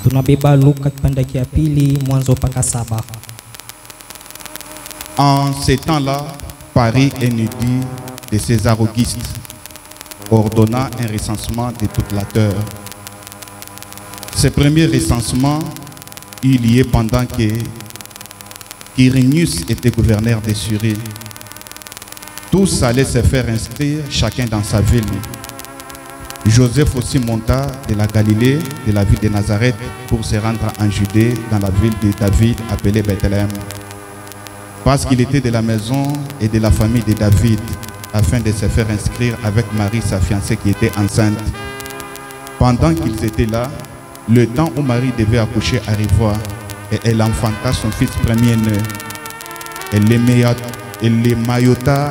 Tunabeba Luka kipande kia pili mwanzo mpaka 7. En ces temps-là, Paris énudit de César Auguste, ordonnant un recensement de toute la terre. Ce premier recensement eut lieu pendant que Quirinius était gouverneur de Syrie. Tous allaient se faire inscrire, chacun dans sa ville. Joseph aussi monta de la Galilée, de la ville de Nazareth, pour se rendre en Judée, dans la ville de David, appelée Bethléem, parce qu'il était de la maison et de la famille de David, afin de se faire inscrire avec Marie, sa fiancée, qui était enceinte. Pendant qu'ils étaient là, le temps où Marie devait accoucher arriva, et elle enfanta son fils premier-né. Elle les maillota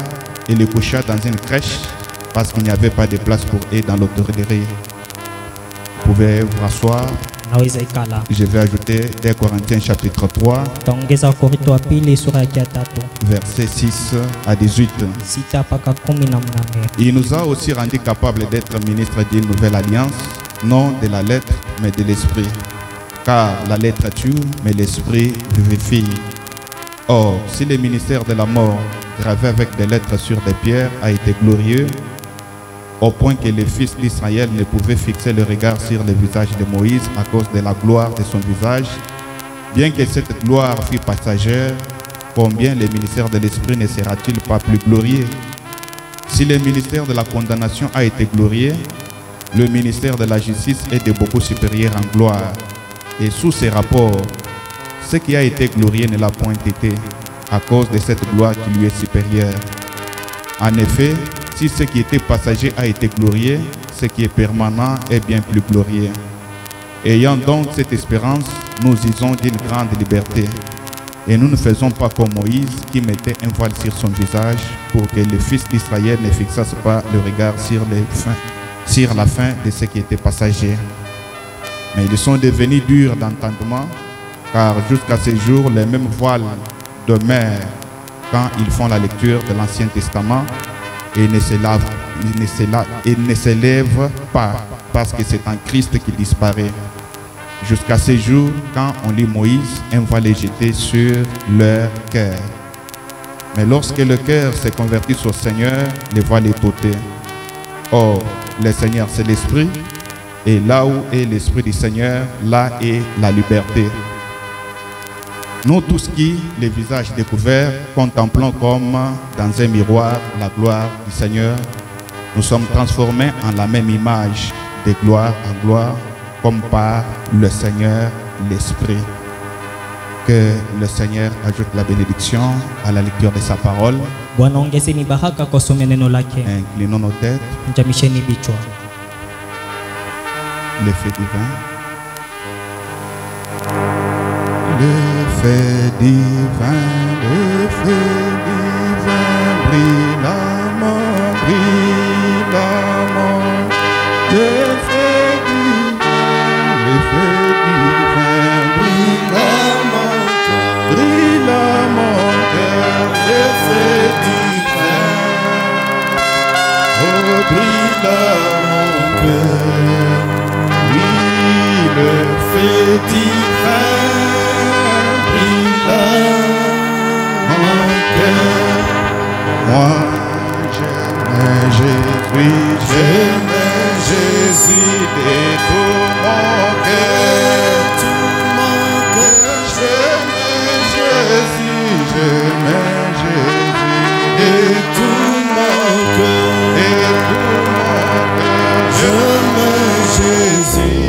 et le coucha dans une crèche, parce qu'il n'y avait pas de place pour eux dans l'hôtellerie. Vous pouvez vous rasseoir. Je vais ajouter 2 Corinthiens chapitre 3, versets 6 à 18. Il nous a aussi rendu capables d'être ministres d'une nouvelle alliance, non de la lettre, mais de l'esprit. Car la lettre tue, mais l'esprit vivifie. Or, si le ministère de la mort, gravé avec des lettres sur des pierres, a été glorieux, au point que les fils d'Israël ne pouvaient fixer le regard sur le visage de Moïse à cause de la gloire de son visage, bien que cette gloire fût passagère, combien le ministère de l'Esprit ne sera-t-il pas plus glorieux? Si le ministère de la condamnation a été glorieux, le ministère de la justice est de beaucoup supérieur en gloire. Et sous ces rapports, ce qui a été glorieux ne l'a point été, à cause de cette gloire qui lui est supérieure. En effet, si ce qui était passager a été glorieux, ce qui est permanent est bien plus glorieux. Ayant donc cette espérance, nous usons d'une grande liberté. Et nous ne faisons pas comme Moïse qui mettait un voile sur son visage pour que les fils d'Israël ne fixassent pas le regard sur la fin de ce qui était passager. Mais ils sont devenus durs d'entendement, car jusqu'à ce jour, les mêmes voiles demeurent quand ils font la lecture de l'Ancien Testament et ne s'élèvent pas, parce que c'est en Christ qui disparaît. Jusqu'à ce jour, quand on lit Moïse, un voile est jeté sur leur cœur. Mais lorsque le cœur s'est converti au Seigneur, le voile est ôté. Or, le Seigneur, c'est l'Esprit, et là où est l'Esprit du Seigneur, là est la liberté. Nous tous qui, les visages découverts, contemplons comme dans un miroir la gloire du Seigneur, nous sommes transformés en la même image, de gloire en gloire, comme par le Seigneur, l'Esprit. Que le Seigneur ajoute la bénédiction à la lecture de sa parole. Inclinons nos têtes. Le fait divin. Le fait divin, le fait divin, brillamment, brillamment. Le fait divin, brillamment, brillamment, le fait divin, oh brillamment, oui, le fait divin. Moi, j'aime Jésus de tout mon cœur, j'aime Jésus de tout mon cœur, j'aime Jésus.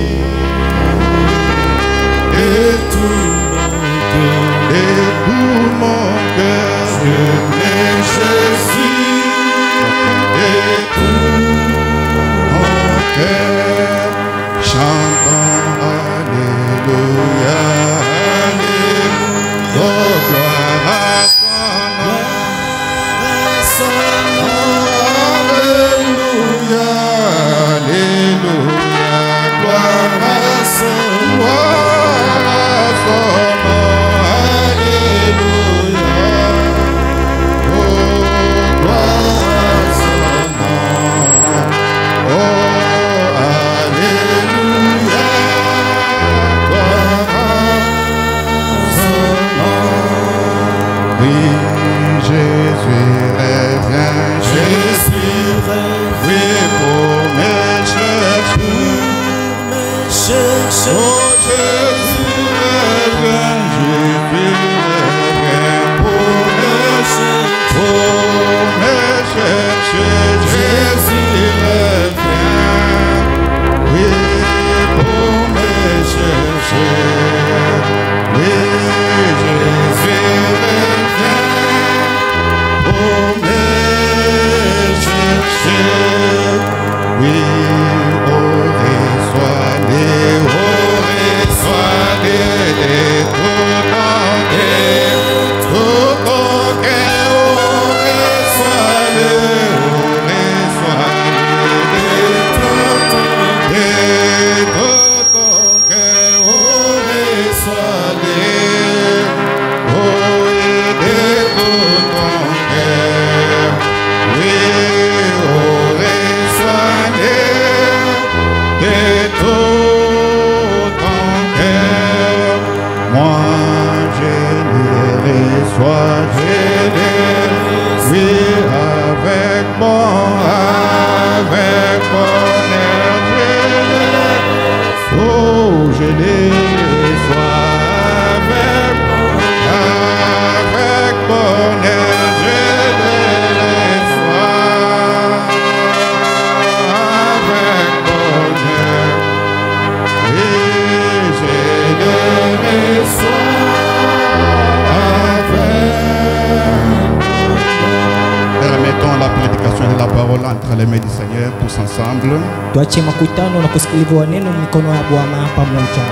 Entre les mains du Seigneur, tous ensemble. Tuache makutano na kusikiliza neno mikono ya Bwana pamoja.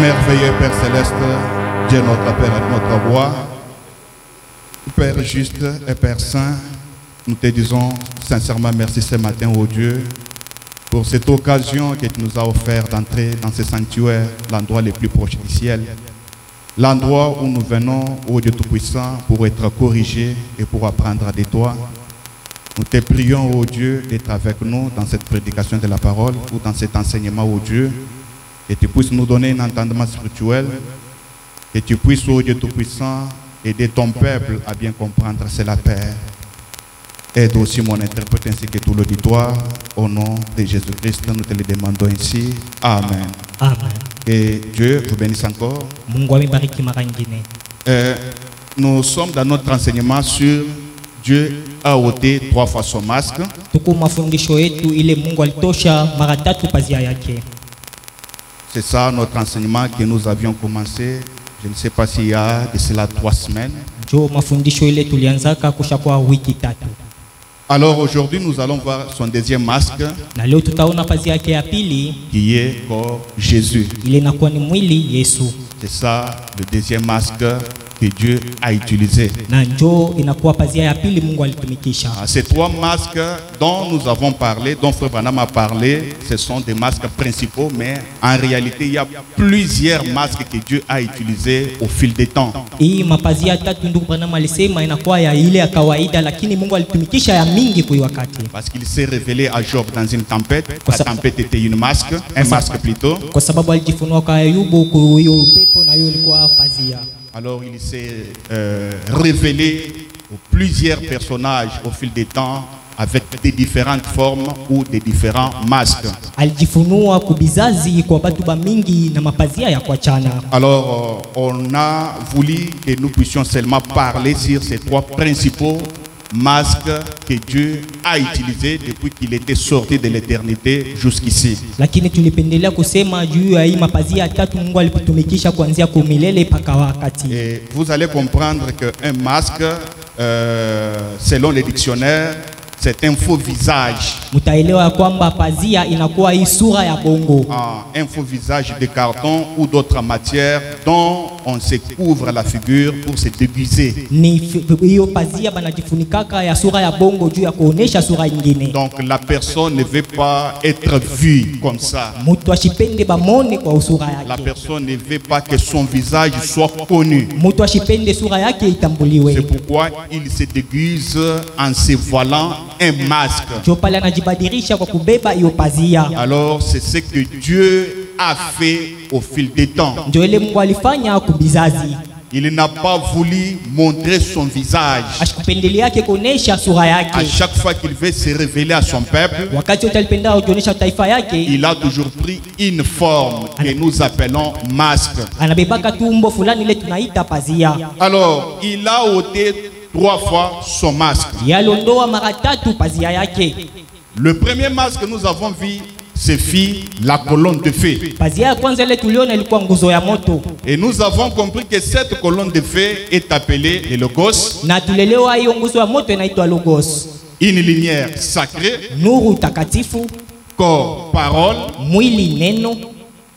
Merveilleux Père Céleste, Dieu notre Père et notre Roi, Père juste et Père Saint, nous te disons sincèrement merci ce matin, ô Dieu, pour cette occasion que tu nous as offert d'entrer dans ce sanctuaire, l'endroit le plus proche du ciel, l'endroit où nous venons, ô Dieu Tout-Puissant, pour être corrigés et pour apprendre de toi. Nous te prions, ô Dieu, d'être avec nous dans cette prédication de la parole ou dans cet enseignement, ô Dieu, que tu puisses nous donner un entendement spirituel, que tu puisses, ô Dieu Tout-Puissant, aider ton peuple à bien comprendre cela, Père. Aide aussi mon interprète ainsi que tout l'auditoire. Au nom de Jésus-Christ, nous te le demandons ainsi. Amen. Amen. Et Dieu vous bénisse encore. Nous sommes dans notre enseignement sur Dieu a ôté 3 fois son masque. C'est ça notre enseignement que nous avions commencé. Je ne sais pas s'il y a de cela 3 semaines. Alors aujourd'hui nous allons voir son deuxième masque qui est corps Jésus. C'est ça le deuxième masque que Dieu a utilisé. Ces 3 masques dont nous avons parlé, dont Frère Branham a parlé, ce sont des masques principaux, mais en réalité il y a plusieurs masques que Dieu a utilisés au fil des temps. Parce qu'il s'est révélé à Job dans une tempête. La tempête était un masque plutôt. Alors il s'est révélé aux plusieurs personnages au fil des temps avec des différentes formes ou des différents masques. Alors on a voulu que nous puissions seulement parler sur ces 3 principaux masque que Dieu a utilisé depuis qu'il était sorti de l'éternité jusqu'ici. Et vous allez comprendre qu'un masque, selon les dictionnaires, c'est un faux visage. Un faux visage de carton ou d'autres matières dont on se couvre la figure pour se déguiser. Ni hiyo pazia banajifunikaka ya sura ya bongo juu ya kuonesha sura nyingine. Donc la personne ne veut pas être vue comme ça. Mutu ashipende bamone kwa usura yake. La personne ne veut pas que son visage soit connu. Mutu ashipende sura yake itambuliwe. C'est pourquoi il se déguise en se voilant un masque. Jo pale anajibadilisha kwa kubeba hiyo pazia. Alors c'est ce que Dieu a fait au fil des temps. Ndio ile Mungu alifanya kubizazi. Il n'a pas voulu montrer son visage. Ashikupendelea yake kuonesha sura yake. À chaque fois qu'il veut se révéler à son peuple, Wakati wote alipenda kuonesha taifa yake, il a toujours pris une forme que nous appelons masque. anabebaka tumbo fulani ile tunaita pazia. Alors, il a ôté 3 fois son masque. Yalondoa mara 3 pazia yake. Le premier masque que nous avons vu, c'est la colonne de feu. Pazia ya kwanza ile tuliona ilikuwa nguzo ya moto. Et nous avons compris que cette colonne de feu est appelée le logos. Na tulelewa hiyo nguzo ya moto inaitwa logos. Une lumière sacrée, Nuru takatifu, corps, parole, mwili neno,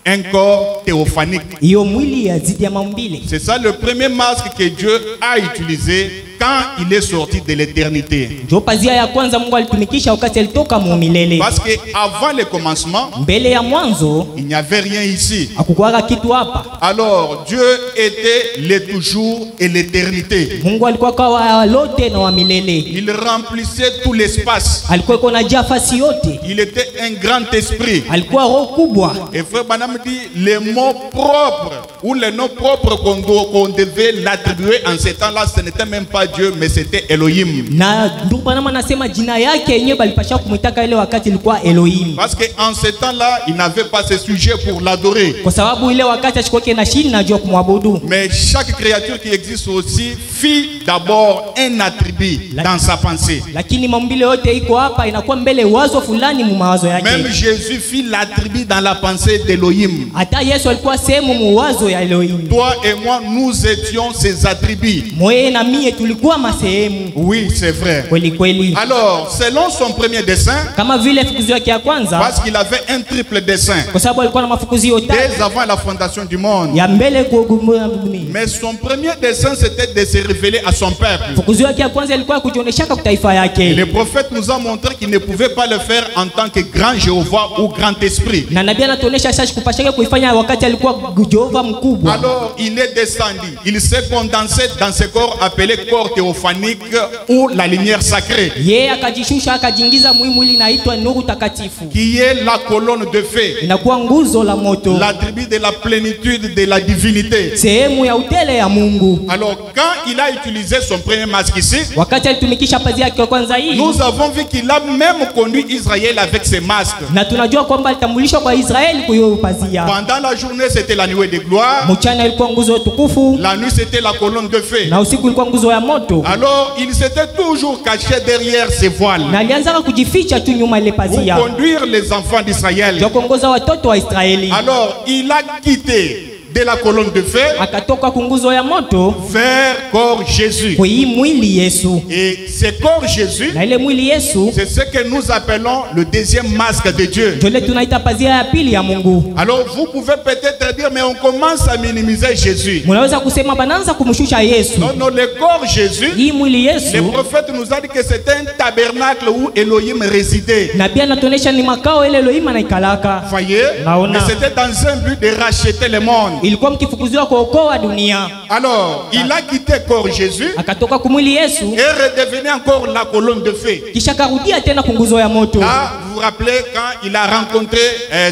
un corps théophanique. hiyo mwili ya zidi ya maumbile. C'est ça le premier masque que Dieu a utilisé quand il est sorti de l'éternité. Ndio pazia ya kwanza Mungu alitumikisha wakati alitoka muumilele. Parce que avant le commencement, Mbele ya mwanzo il n'y avait rien ici. hakukuwa kitu hapa. Alors Dieu était le toujours et l'éternité. Mungu alikuwa kwa lote na wa milele. Il remplissait tout l'espace. Alikuwa kuna jafasi yote. Il était un grand esprit. Alikuwa roho kubwa. Et frère Banam dit les mots propres ou les noms propres qu'on devait l'attribuer en ce temps-là, ce n'était même pas Dieu, mais c'était Elohim. Na ndugu Branham anasema jina yake yenyewe balipasha kumwitaka ile wakati ilikuwa Elohim. Parce qu'en ce temps-là, il n'avait pas ce sujet pour l'adorer. Kwa sababu ile wakati ashikoke na shini najua kumwabudu. Mais chaque créature qui existe aussi fit d'abord un attribut dans sa pensée. Lakini maumbile yote iko hapa inakuwa mbele wazo fulani mu mawazo yake. Même Jésus fit l'attribut dans la pensée d'Elohim. Hata Yesu alikuwa sehemu mu wazo ya Elohim. Toi et moi, nous étions ses attributs. Moye na mie tulikuwa masehemu. Oui, c'est vrai. Kweli kweli. Alors, selon son premier dessein, Kama vile fukuzi yake ya kwanza, parce qu'il avait un triple dessein kwa sababu alikuwa na mafukuzi yote dès avant la fondation du monde. ya mbele kuogumua dunia. Mais son premier dessein, c'était de se révéler à son peuple. Fukuzi yake ya kwanza ilikuwa kujionyeshaka kwa taifa Et yake. le prophète nous a montré qu'il ne pouvait pas le faire en tant que grand Jéhovah ou grand esprit. Na nabii anatuonesha sasa kupashaka kuifanya wakati alikuwa Jehova mkubwa. Alors, il est descendu. Il s'est condensé dans ce corps appelé corps théophanique ou la lumière sacrée, Yeye akajishusha akajiingiza mwili inaitwa nuru takatifu. qui est la colonne de feu, Inakuwa nguzo la moto. l'attribut de la plénitude de la divinité. Sehemu ya utele ya Mungu. Alors, quand il a utilisé son premier masque ici, Wakati alitumikisha pazia yake ya kwanza hii, nous avons vu qu'il a même conduit Israël avec ses masques. na tunajua kwamba alitambulishwa kwa Israeli kwa hiyo pazia. Pendant la journée, c'était la nuée de gloire. Mchana ilikuwa nguzo ya tukufu La nuit, c'était la colonne de feu. na usiku ilikuwa nguzo ya moto. Alors, il s'était toujours caché derrière ses voiles Na alianza kujificha tu nyuma ile pour pazia. conduire les enfants d'Israël. Ndio kuongoza watoto wa Israeli. Alors, il a quitté de la colonne de feu Akatoka kunguzo ya moto vers corps Jésus. kwa hii mwili Yesu. Et ce corps Jésus, Na ile mwili Yesu c'est ce que nous appelons le deuxième masque de Dieu. ndio ile tunaita pazia ya pili ya Mungu. Alors, vous pouvez peut-être dire, mais on commence à minimiser Jésus. Mnaweza kusema banaanza kumshusha Yesu. Non, non, le corps Jésus, Hii mwili le Yesu prophète nous a dit que c'était un tabernacle où Elohim résidait. na pia anatuonesha ni makao ile Elohim anaikalaka. Voyez, Naona. mais c'était dans un but de racheter le monde. Ilikuwa mkifukuziwa kuokoa dunia. Alors, il a quitté corps Jésus Akatoka kumwili Yesu et redevenu encore la colonne de feu. kisha karudia tena kunguzo ya moto. Là, vous vous rappelez quand il a rencontré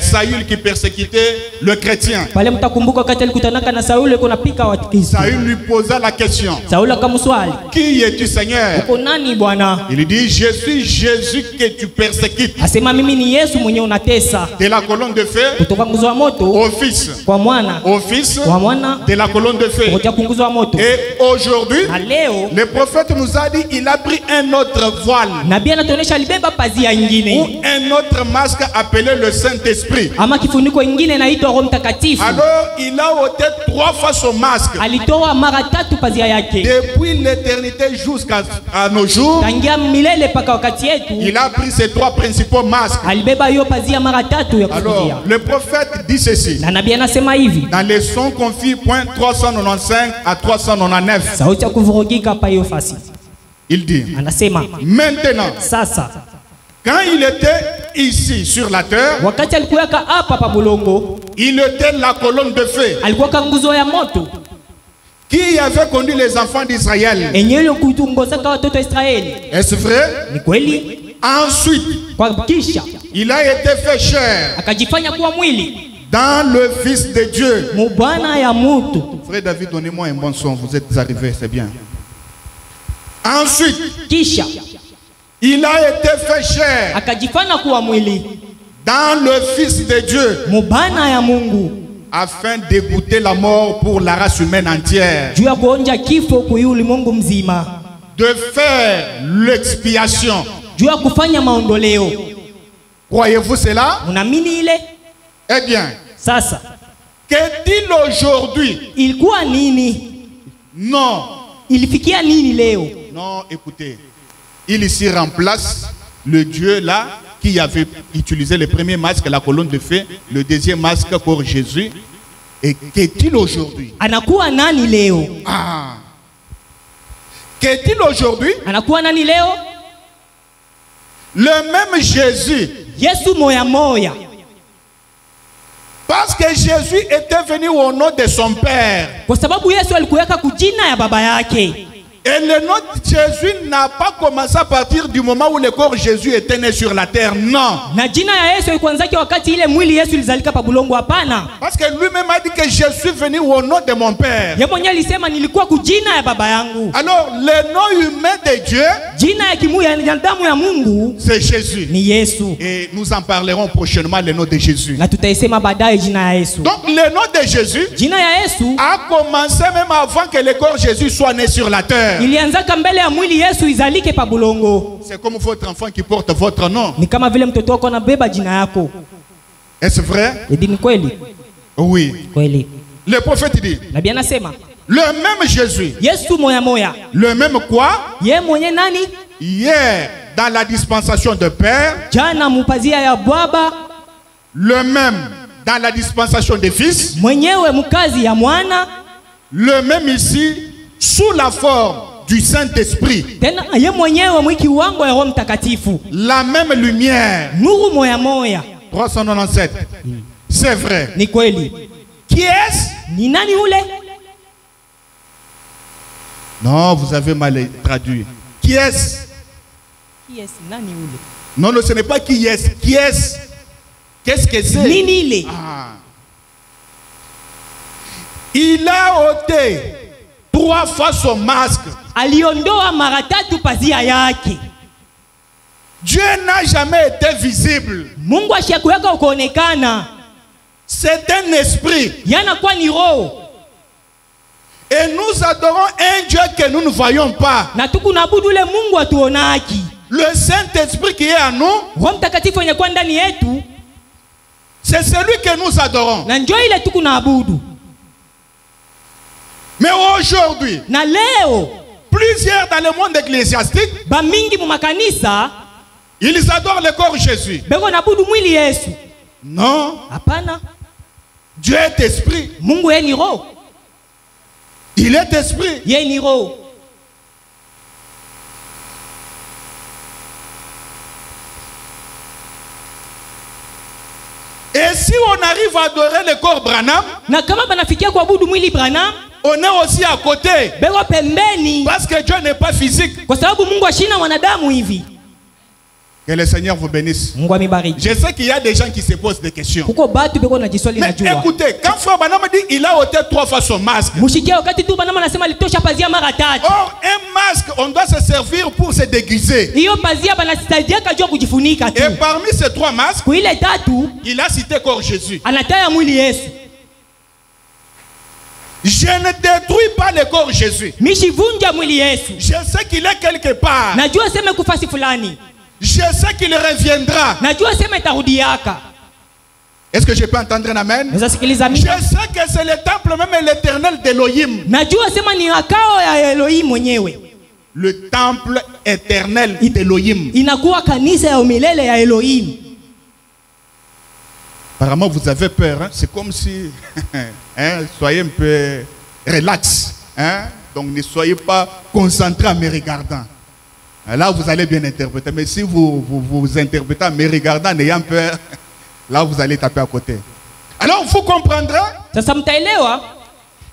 Saül qui persécutait le chrétien. Pale mtakumbuka wakati alikutanaka na Sauli yuko napika wa Kristo. Saül lui posa la question, Sauli akamswali, qui es-tu Seigneur? uko nani Bwana? Il dit, je suis Jésus que tu persécutes. Asema mimi ni Yesu mwenye unatesa. De la colonne de feu Kutoka nguzo ya moto au fils. kwa mwana, Au fils kwa mwana de la colonne de feu. kuja kunguzo ya moto. Et aujourd'hui, Na leo le prophète nous a dit, il a pris un autre voile nabii anatuonesha alibeba pazia ou ingine un autre masque appelé le Saint-Esprit. ama kifuniko ingine inaitwa Roho Mtakatifu. Alors, il a ôté 3 fois son masque. Alitoa mara 3 pazia yake. Depuis l'éternité jusqu'à nos jours, Tangia milele paka wakati yetu il a pris ces 3 principaux masques. alibeba hiyo pazia mara 3 ya kufukia. Alors, le prophète dit ceci Na nabii anasema hivi dans leçon confie point 395 à 399. Sauti ya kuvurugika pa hiyo fasi. Il dit, Anasema, maintenant, sasa quand il était ici sur la terre, wakati alikuweka hapa pa bulongo, il était la colonne de feu alikuwa nguzo ya moto qui avait conduit les enfants d'Israël. enyewe kuitungozaka watoto wa Israeli. Est-ce vrai? Ni kweli. Ensuite, Kwa kisha il a été fait chair akajifanya kuwa mwili dans le Fils de Dieu. mubwana ya mutu. Frère David, donnez-moi un bon son. Vous êtes arrivé, c'est bien. Ensuite, Kisha il a été fait chair akajifanya kuwa mwili dans le Fils de Dieu mubwana ya Mungu afin d'égoutter la mort pour la race humaine entière, juu ya kuonja kifo kwa ulimwengu mzima, de faire l'expiation. juu ya kufanya maondoleo. Croyez-vous cela? Unaamini ile? Eh bien, Sasa qu'est-il aujourd'hui? ilikuwa nini? Non, Ilifikia nini leo? non, écoutez. Il ici remplace le Dieu là qui avait utilisé le premier masque, la colonne de feu, le deuxième masque pour Jésus. Et qu'est-il aujourd'hui? Anakuwa nani leo? Ah. Qu'est-il aujourd'hui? Anakuwa nani leo? Le même Jésus. Yesu moya moya. Parce que Jésus était venu au nom de son Père. Kwa sababu Yesu alikuweka kujina ya baba yake. Et le nom de Jésus n'a pas commencé à partir du moment où le corps de Jésus était né sur la terre. Non. Na jina ya Yesu ilikuanzake wakati ile mwili Yesu ilizalika pa bulongo. Hapana. Parce que lui-même a dit que je suis venu au nom de mon Père. Yeye mwenyewe alisema nilikuwa kujina ya baba yangu. Alors, le nom humain de Dieu, Jina ya kimu ya damu ya Mungu c'est Jésus. ni Yesu. Et nous en parlerons prochainement, le nom de Jésus. Na tutaisema baadaye jina ya Yesu. Donc, le nom de Jésus Jina ya Yesu a commencé même avant que le corps de Jésus soit né sur la terre. ilianzaka mbele ya mwili Yesu izalike pa bulongo. C'est comme votre enfant qui porte votre nom. Ni kama vile mtoto wako anabeba jina yako. Est-ce vrai? Edi ni kweli? Oui. Kweli. Le prophète dit, Nabii anasema le même Jésus, Yesu moya moya. le même quoi? Ye mwenye nani? Hier, dans la dispensation de Père, Jana mupazia ya baba, le même dans la dispensation de Fils, mwenyewe mkazi ya mwana, le même ici sous la forme du Saint-Esprit. tena ye mwenyewe mwiki wango ya Roho Mtakatifu. La même lumière. Nuru moya moya. 397. C'est vrai. Ni kweli. Qui est-ce? Ni nani ule? Non, vous avez mal traduit. Qui est-ce? Yes, nani ule? Non, non, ce n'est pas qui est-ce. Qui est-ce? Qu'est-ce que c'est? Nini ile? Ah. Il a ôté 3 fois son masque. Aliondoa mara tatu pazia yake. Dieu n'a jamais été visible. Mungu ashakuweka ukoonekana. C'est un esprit. Yana kwa ni roho. Et nous adorons un Dieu que nous ne voyons pas. Na tukunabudu ule Mungu atuonaki. Le Saint-Esprit qui est en nous, Roho Mtakatifu yenye kwa ndani yetu, c'est celui que nous adorons. na njoo ile tukunaabudu. Mais aujourd'hui, Na leo plusieurs dans le monde ecclésiastique, ba mingi mu makanisa ils adorent le corps de Jésus. beko nabudu mwili Yesu. Non, Hapana. Dieu est esprit. Mungu yeye ni roho. Il est esprit. Yeye ni roho. Et si on arrive à adorer le corps Branham, Na kama banafikia kuabudu mwili Branham, on est aussi à côté. beko pembeni. Parce que Dieu n'est pas physique. Kwa sababu Mungu ashina wanadamu hivi. Que le Seigneur vous bénisse. Mungu amibariki. Je sais qu'il y a des gens qui se posent des questions. Kuko batu beko na jiswali na Mais jua. écoutez, quand Frère Branham dit il a ôté 3 fois son masque. Mushikia wakati tu Branham anasema litosha pazia mara tatu. Or, un masque, on doit se servir pour se déguiser. Hiyo pazia banasaidia kajua kujifunika tu. Et parmi ces 3 masques, Kwa ile tatu il a cité corps Jésus. anataya mwili Yesu. Je ne détruis pas le corps Jésus. Mishivunja mwili Yesu. Je sais qu'il est quelque part. Najua sema kufasi fulani. Je sais qu'il reviendra. Najua sema itarudiaka. Est-ce que je peux entendre un amen? Unaweza sikiliza Je mimi? sais que c'est le temple même l'éternel d'Elohim. Najua sema ni makao ya Elohim mwenyewe. Le temple éternel d'Elohim. Inakuwa kanisa ya milele ya Elohim. Apparemment, vous avez peur. Hein? C'est comme si... hein? Soyez un peu relax. Hein? Donc, ne soyez pas concentrés en me regardant. Là, vous allez bien interpréter. Mais si vous interprétez en me regardant, en ayant peur, là, vous allez taper à côté. Alors, vous comprendrez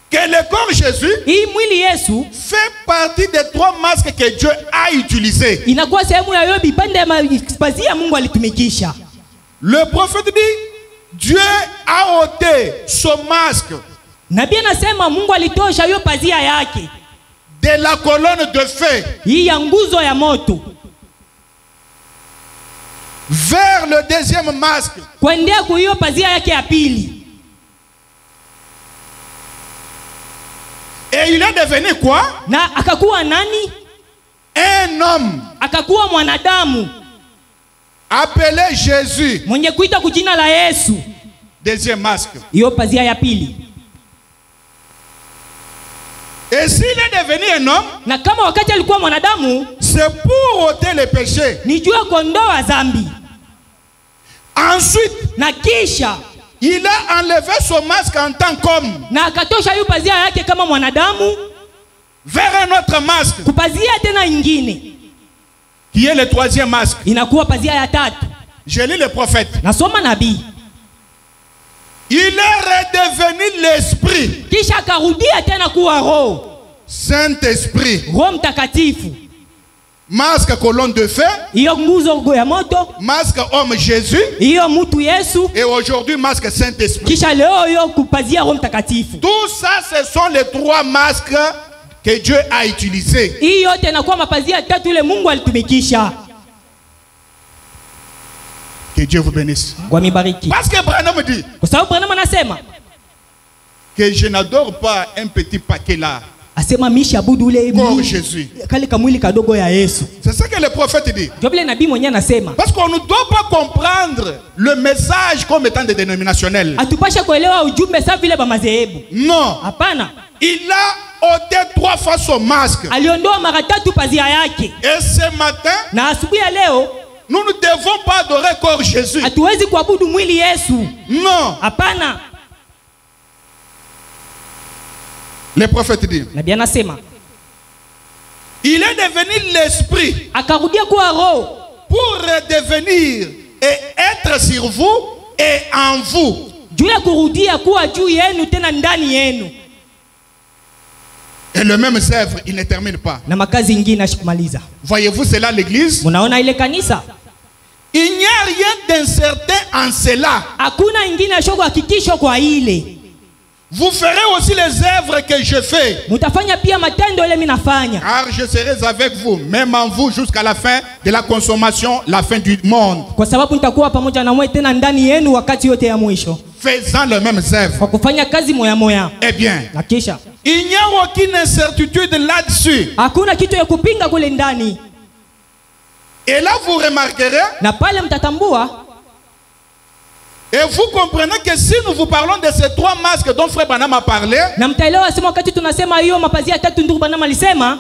que le corps Jésus fait partie des 3 masques que Dieu a utilisés. Le prophète dit, Dieu a ôté son masque de la colonne de feu vers le deuxième masque. Et il est devenu quoi? Un homme appelé Jésus. Deuxième masque. Et s'il est devenu un homme, c'est pour ôter les péchés. Ensuite, il a enlevé son masque en tant qu'homme vers un autre masque qui est le 3e masque. Je lis le prophète. Il est redevenu l'esprit. Saint-Esprit. Masque colonne de feu. Masque homme Jésus. Et aujourd'hui masque Saint-Esprit. Tout ça, ce sont les 3 masques que Dieu a utilisés. Que Dieu vous bénisse. Parce que Branham dit que je n'adore pas un petit paquet là. Corps Jésus. C'est ça que le prophète dit. Parce qu'on ne doit pas comprendre le message comme étant des dénominationnels. Non. Il a ôté 3 fois son masque. Et ce matin, nous ne devons pas adorer corps Jésus. Non. Le prophète dit, il est devenu l'esprit pour redevenir et être sur vous et en vous. Et le même œuvre, il ne termine pas. Voyez-vous cela l'église? Il n'y a rien d'incertain en cela. Vous ferez aussi les œuvres que je fais. Car je serai avec vous, même en vous, jusqu'à la fin de la consommation, la fin du monde. Faisant les mêmes œuvres. Eh bien, il n'y a aucune incertitude là-dessus. Et là, vous remarquerez. Et vous comprenez que si nous vous parlons de ces 3 masques dont Frère Branham a parlé,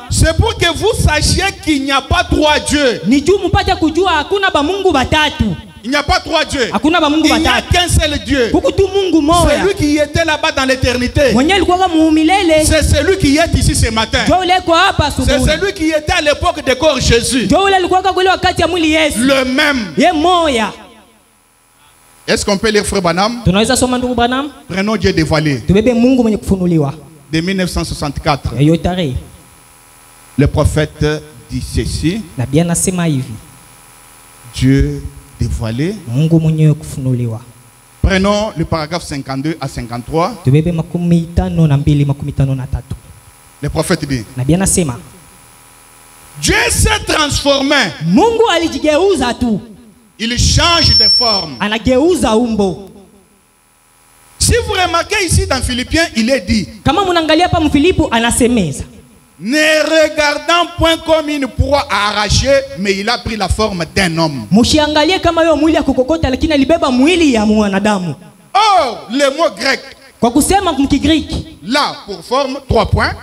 c'est pour que vous sachiez qu'il n'y a pas 3 dieux. Il n'y a pas 3 dieux. Il n'y a qu'un seul Dieu. Celui qui était là-bas dans l'éternité. C'est celui qui est ici ce matin. C'est celui qui était à l'époque de corps Jésus. Le même. Est-ce qu'on peut lire Frère Branham? Prenons Dieu dévoilé. De 1964. Le prophète dit ceci. Dieu dévoilé. Prenons le paragraphe 52 à 53. Le prophète dit, Dieu s'est transformé. Il change de forme. Si vous remarquez ici dans Philippiens, il est dit, ne regardant point comme une proie à arracher, mais il a pris la forme d'un homme. Or, le mot grec, là, pour forme, 3 points.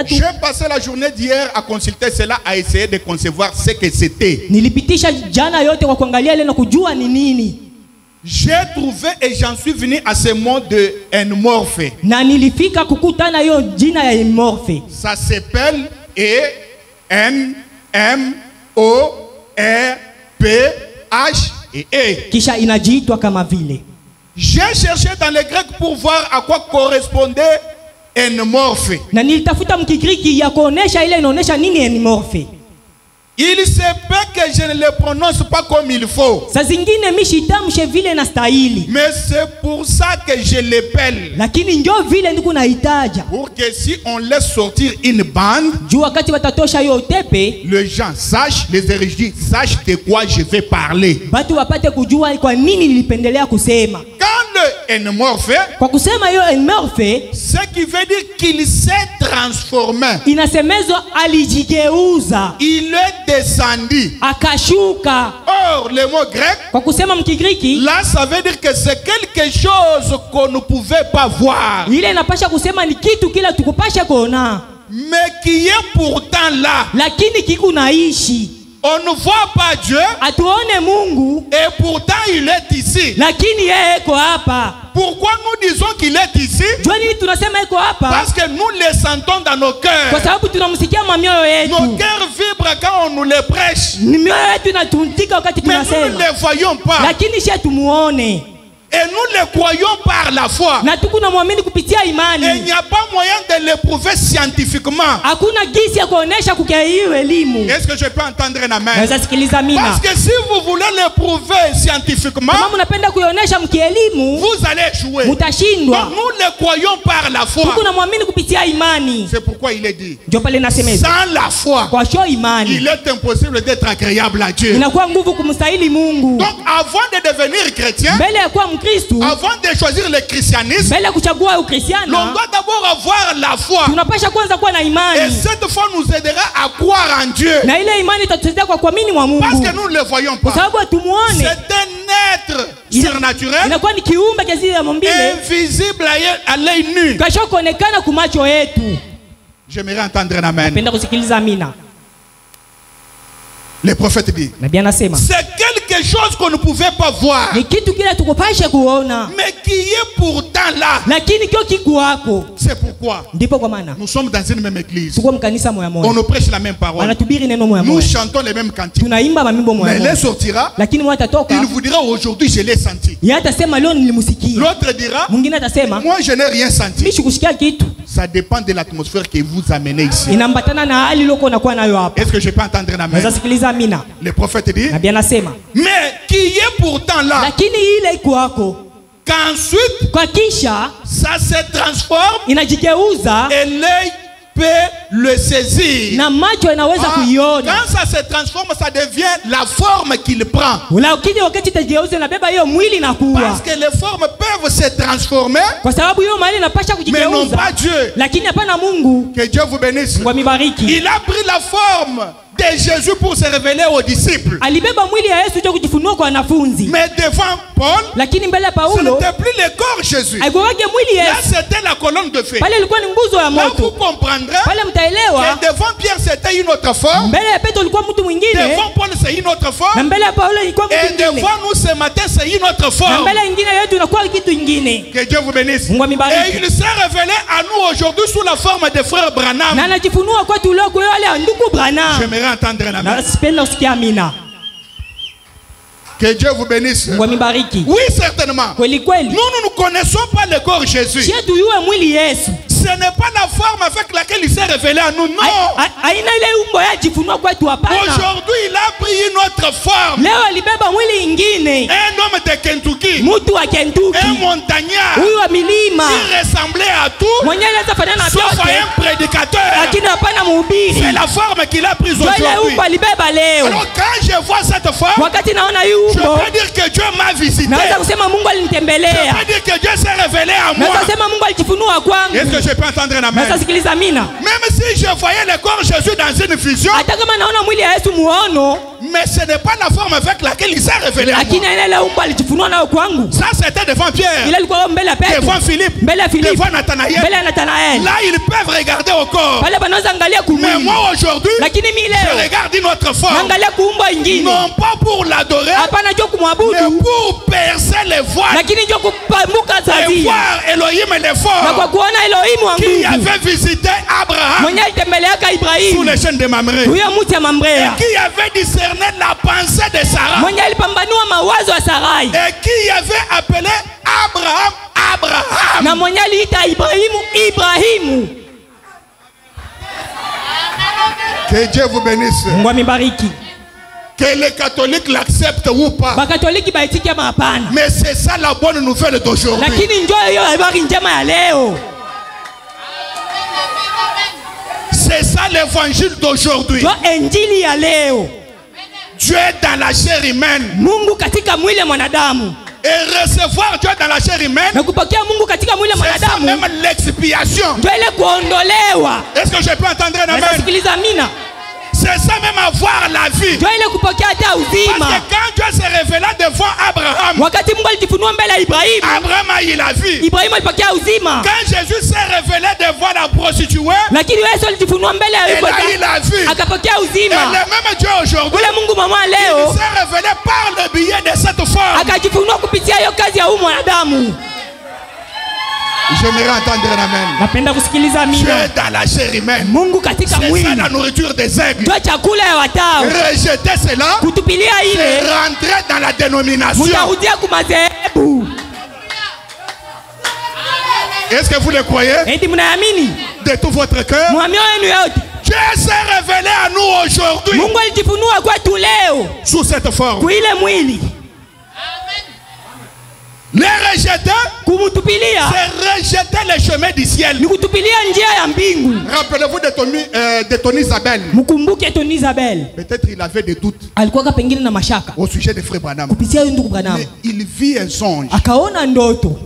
J'ai passé la journée d'hier à consulter cela, à essayer de concevoir ce que c'était. J'ai trouvé et j'en suis venu à ce mot de Enmorphe. Na nilifika kukutana hiyo jina ya Enmorphe. Ça s'appelle E-N-M-O-R-P-H-E. Kisha inajiitwa kama vile. J'ai cherché dans le grec pour voir à quoi correspondait Enmorphe. Na nilitafuta mkigriki ya kuonesha ile inaonesha nini Enmorphe. Il se peut que je ne le prononce pas comme il faut. Sa zingine mishitamshe vile na stahili. Mais c'est pour ça que je l'appelle. Lakini ndio vile ndiko naitaja. Pour que si on laisse sortir une bande, juu wakati watatosha hiyo tepe, les gens sachent, les érudits sachent de quoi je vais parler. Batu wapate kujua kwa nini nilipendelea kusema. Quand le Enmorphe, kwa kusema hiyo Enmorphe, ce qui veut dire qu'il s'est transformé. Inasemezwa alijigeuza. Il est descendu. Akashuka. Or, le mot grec, kwa kusema mkigriki, là ça veut dire que c'est quelque chose qu'on ne pouvait pas voir. Ile inapasha kusema ni kitu kila tukupasha kuona. Mais qui est pourtant là. Lakini kiku naishi. On ne voit pas Dieu. Atuone Mungu. Et pourtant il est ici. Lakini yeye eko hapa. Pourquoi nous disons qu'il est ici? Jua nini tunasema eko hapa? Parce que nous le sentons dans nos cœurs. Kwa sababu tunamsikia mamioyo yetu. Nos cœurs vibrent quand on nous les prêche. Mioyo yetu inatuntika wakati tunasema. Mais nous ne le voyons pas. Lakini sisi tumuone. Et nous le croyons par la foi. Na tukunamwamini kupitia imani. Et il n'y a pas moyen de l'éprouver scientifiquement. Hakuna gisi ya kuonesha kukiaiyo elimu. Est-ce que je peux entendre un amen? Naweza sikiliza mina. Parce que si vous voulez l'éprouver scientifiquement, kama mnapenda kuionyesha mkielimu, vous allez échouer. Mutashindwa. Donc nous le croyons par la foi. Tukunamwamini kupitia imani. C'est pourquoi il est dit. Ndio pale nasemeza. Sans la foi, kwa sho imani, il est impossible d'être agréable à Dieu. Inakuwa nguvu kumstahili Mungu. Donc avant de devenir chrétien, mbele ya kuwa Mkristo, avant de choisir le christianisme, mbele ya kuchagua Ukristiana, l'on doit d'abord avoir la foi. Tunapasha kwanza kuwa na imani. Et cette foi nous aidera à croire en Dieu. Na ile imani itatusaidia kwa kuamini mwa Mungu. Parce que nous ne le voyons pas. Kwa sababu tumuone. C'est un être surnaturel. Inakuwa ni kiumbe kiasi ya maumbile. Invisible à l'œil nu. Kasho kuonekana kwa macho yetu. J'aimerais entendre un amen. Napenda kusikiliza amina. Le prophète dit, c'est quelque chose qu'on ne pouvait pas voir, mais qui est pourtant là. C'est pourquoi nous sommes dans une même église. On nous prêche la même parole. Nous chantons les mêmes cantiques. Mais il sortira. Il vous dira aujourd'hui je l'ai senti. L'autre dira, moi je n'ai rien senti. Ça dépend de l'atmosphère que vous amenez ici. Est-ce que je peux entendre un amen? Le prophète dit, mais qui est pourtant là, qu'ensuite ça se transforme et l'œil peut le saisir. Quand ça se transforme, ça devient la forme qu'il prend. Parce que les formes peuvent se transformer, mais non pas Dieu. Que Dieu vous bénisse. Il a pris la forme de Jésus pour se révéler aux disciples. Mais devant Paul, ce n'était plus le corps Jésus. Là, c'était la colonne de feu. Là, vous comprendrez que devant Pierre, c'était une autre forme. Devant Paul, c'est une autre forme. Et devant nous, ce matin, c'est une autre forme. Que Dieu vous bénisse. Et il s'est révélé à nous aujourd'hui sous la forme de frère Branham. J'aimerais entendre un amen. Que Dieu vous bénisse. Oui, certainement. Nous ne connaissons pas le corps Jésus. Ce n'est pas la forme avec laquelle il s'est révélé à nous. Non. Aujourd'hui, il a pris une autre forme. Un homme de Kentucky. Un montagnard. Qui ressemblait à tout. Sauf à un prédicateur. C'est la forme qu'il a prise aujourd'hui. Alors quand je vois cette forme, je peux dire que Dieu m'a visité. Je peux dire que Dieu s'est révélé à moi. Est-ce que je peux entendre un amen? Même si je voyais le corps Jésus dans une vision, mais ce n'est pas la forme avec laquelle il s'est révélé à moi. Ça c'était devant Pierre, devant Philippe, devant Nathanaël. Là ils peuvent regarder au corps. Mais moi aujourd'hui, je regarde une autre forme. Naangalia kuumba ingine. Non pas pour l'adorer, Hapana ndio kumwabudu. mais pour percer les voiles. Lakini ndio kupambuka Et zaidi. voir Elohim et les Na forts kwa kuona Elohim wa qui nguvu. avait visité Abraham Mwenye alitembeleaka sous Ibrahim. les chaînes de Mamré. Huyo mti ya Mamrea. Qui avait discerné la pensée de Sarah. Mwenye alipambanua mawazo ya Sarai. Et qui avait appelé Abraham, Abraham. Na mwenye aliita Ibrahimu, Ibrahimu. Que Dieu vous bénisse. Mungu amibariki. Que les catholiques l'acceptent ou pas. Bakatoliki baitiki ama hapana. Mais c'est ça la bonne nouvelle d'aujourd'hui. Lakini njoo hiyo habari njema ya leo. C'est ça l'évangile d'aujourd'hui. Ndio injili ya leo. Dieu dans la chair humaine. Mungu katika mwili wa mwanadamu. Et recevoir Dieu dans la chair humaine, Na kupokea Mungu katika mwili wa c'est ça mwanadamu. même l'expiation. Ndio ile kuondolewa. Est-ce que je peux entendre un amen? Nasikiliza amina. C'est ça même avoir la vie. Ndio ile kupokea hata Parce uzima. que quand Dieu s'est révélé devant Abraham, Wakati Mungu alijifunua mbele ya Ibrahimu, Abraham a eu la vie. Ibrahimu alipokea uzima. Quand Jésus s'est révélé devant la prostituée, Lakini Yesu alijifunua mbele ya il a eu Ibrahimu, la vie. akapokea Et uzima. le même Dieu aujourd'hui, Ule Mungu mama il leo s'est révélé par le biais de cette forme. akajifunua kupitia hiyo kazi ya huyu mwanadamu. J'aimerais entendre un amen. Napenda kusikiliza Dieu amina. dans la chair humaine. Mungu katika C'est ça mwili la nourriture des aigles. ndio chakula ya watao. Rejeter cela, Kutupilia c'est ile rentrer dans la dénomination. mtarudia kumadhehebu. Est-ce que vous le croyez? Eti mnaamini? De tout votre cœur? Mwamio wenu yote. Dieu s'est révélé à nous aujourd'hui Mungu alijifunua kwetu leo sous cette forme. kuile mwili. Les rejeter, Kumutupilia c'est rejeter les chemins du ciel. ni kutupilia njia ya mbingu. Rappelez-vous de ton Isabelle. Mkumbuke Tony Isabel. Peut-être il avait des doutes Alikuwa pengine na mashaka au sujet de Frère Branham. kupitia huyu ndugu Branham. Mais il vit un songe Akaona ndoto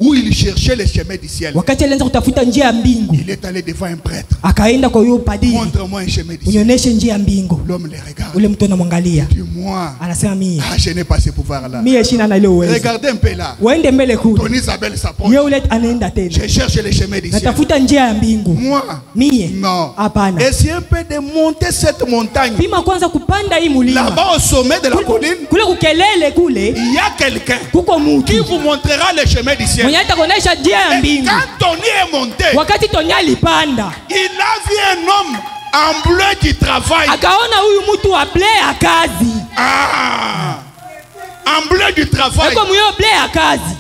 où il cherchait les chemins du ciel. wakati alianza kutafuta njia ya mbingu. Il est allé devant un prêtre. Akaenda kwa huyo padiri. Montre-moi un chemin du ciel. Unionyeshe njia ya mbingu. L'homme le regarde. Ule mtu anamwangalia. Dis-moi. Anasema mie. Ah, je n'ai pas ce pouvoir-là. Mie shina na ile uwezo. Regardez un peu là. Waende mbele Ton kule. Isabelle s'approche. Yeye ule anaenda tena. Je cherche les chemins du ciel. Natafuta njia ya mbingu. Moi? Mie. Non. Hapana. Essayez un peu de monter cette montagne. Pima kwanza kupanda hii mulima. Là-bas au sommet de la colline, Kule kukelele kule il y a quelqu'un kuko qui mtu. vous montrera le chemin du ciel. Mwenye atakuonesha njia ya Et mbingu. quand Tony est monté, Wakati Tony alipanda, il a vu un homme en bleu qui travaille. akaona huyu mtu wa ble ya kazi. Ah, en bleu du travail. Eko mwenye ble ya kazi.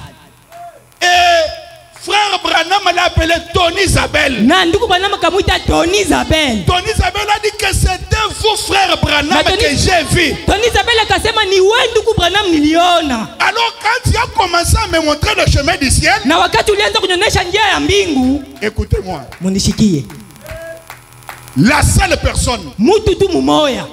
Et frère Branham l'a appelé Tony Isabelle. Na ndugu Branham kamuita Tony Isabel. Tony Isabelle a dit que c'était vous, frère Branham, Mais Tony- que j'ai vu. Tony Isabel akasema ni wewe ndugu Branham niliona. Alors quand il a commencé à me montrer le chemin du ciel, Na wakati ulianza kunionyesha njia ya mbingu, écoutez-moi, munishikie. la seule personne Mtu tu mumoya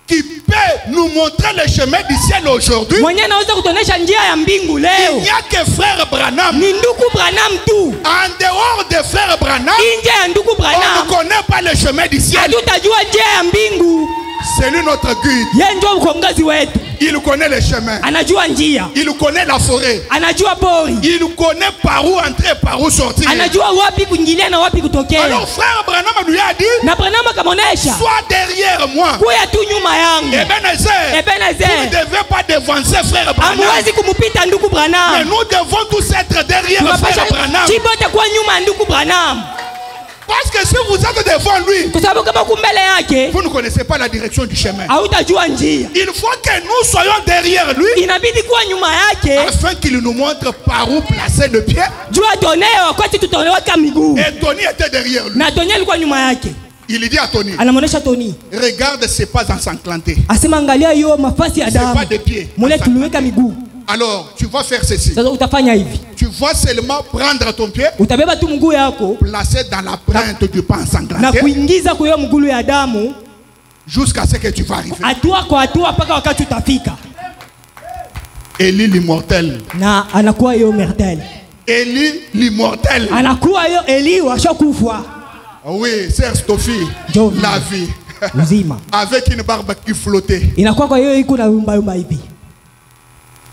qui peut nous montrer le chemin du ciel aujourd'hui, mwenye anaweza kutuonyesha njia ya mbingu il leo n'y a que frère Branham. ni ndugu Branham tu. En dehors de frère Branham, Nje ya ndugu on ne Branham connaît pas le chemin du ciel. hatutajua njia ya mbingu. C'est lui notre guide. Yeye ndio mkongozi wetu, Il connaît les chemins. anajua njia, Il connaît la forêt. anajua pori, Il connaît par où entrer, par où sortir. anajua wapi kuingilia na wapi kutokea. Alors frère Branham lui a dit, Na Branham akamuonesha sois derrière moi. kuya tu nyuma yangu. Ebenezer, vous ne Ebenezer, devez pas devancer frère Branham. hamuwezi kumupita ndugu Mais Branham. nous devons tous être derrière frère Branham. Chibote kwa nyuma ya ndugu Branham, Parce que si vous êtes devant lui, kwa sababu kama kumbele yake vous ne connaissez pas la direction du chemin. hautajua njia. Il faut que nous soyons derrière lui Inabidi kuwa nyuma yake afin qu'il nous montre par où placer le pied. jua toneo wakati tutaweka miguu. Et Tony était derrière lui. Na Tony alikuwa nyuma yake, Il dit à Tony, anamuonesha Tony, regarde ses pas ensanglantés. asema angalia hiyo mafasi ya C'est pas damu des pieds. mule tuliweka miguu. Alors, tu vas faire ceci. Sasa utafanya hivi, Tu vas seulement prendre ton pied, utabeba tu mguu yako placer dans la pointe du pas na ensanglanté kuingiza kwa hiyo mguu ya damu, jusqu'à ce que tu vas arriver. hatua kwa hatua mpaka wakati utafika, Élie l'immortel. na anakuwa hiyo mortel, Élie l'immortel. anakuwa hiyo Eli washakufa Oui, c'est Sophie. Jovi. La vie. uzima, Avec une barbe qui flottait. inakuwa kwa hiyo iko na yumba yumba hivi.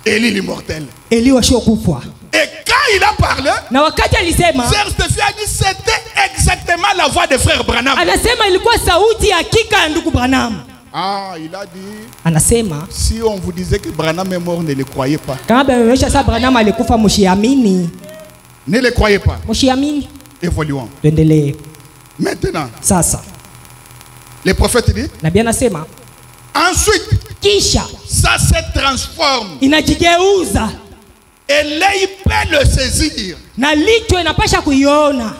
Élie l'immortel. Eli washakufa, Et quand il a parlé, Na wakati alisema, Sœur Stéphie a dit c'était exactement la voix de frère Branham. anasema ilikuwa sauti ya hakika ya ndugu Branham. Ah, il a dit, Anasema si on vous disait que Branham est mort, ne le croyez pas. kama bamewesha sa Branham alikufa, mshiamini. Ne le croyez pas. Mshiamini. Évoluons. Tuendelee. Maintenant, Sasa le prophète dit, nabii anasema ensuite, kisha ça se transforme. inajigeuza Et l'œil peut le saisir. na licho inapasha kuiona.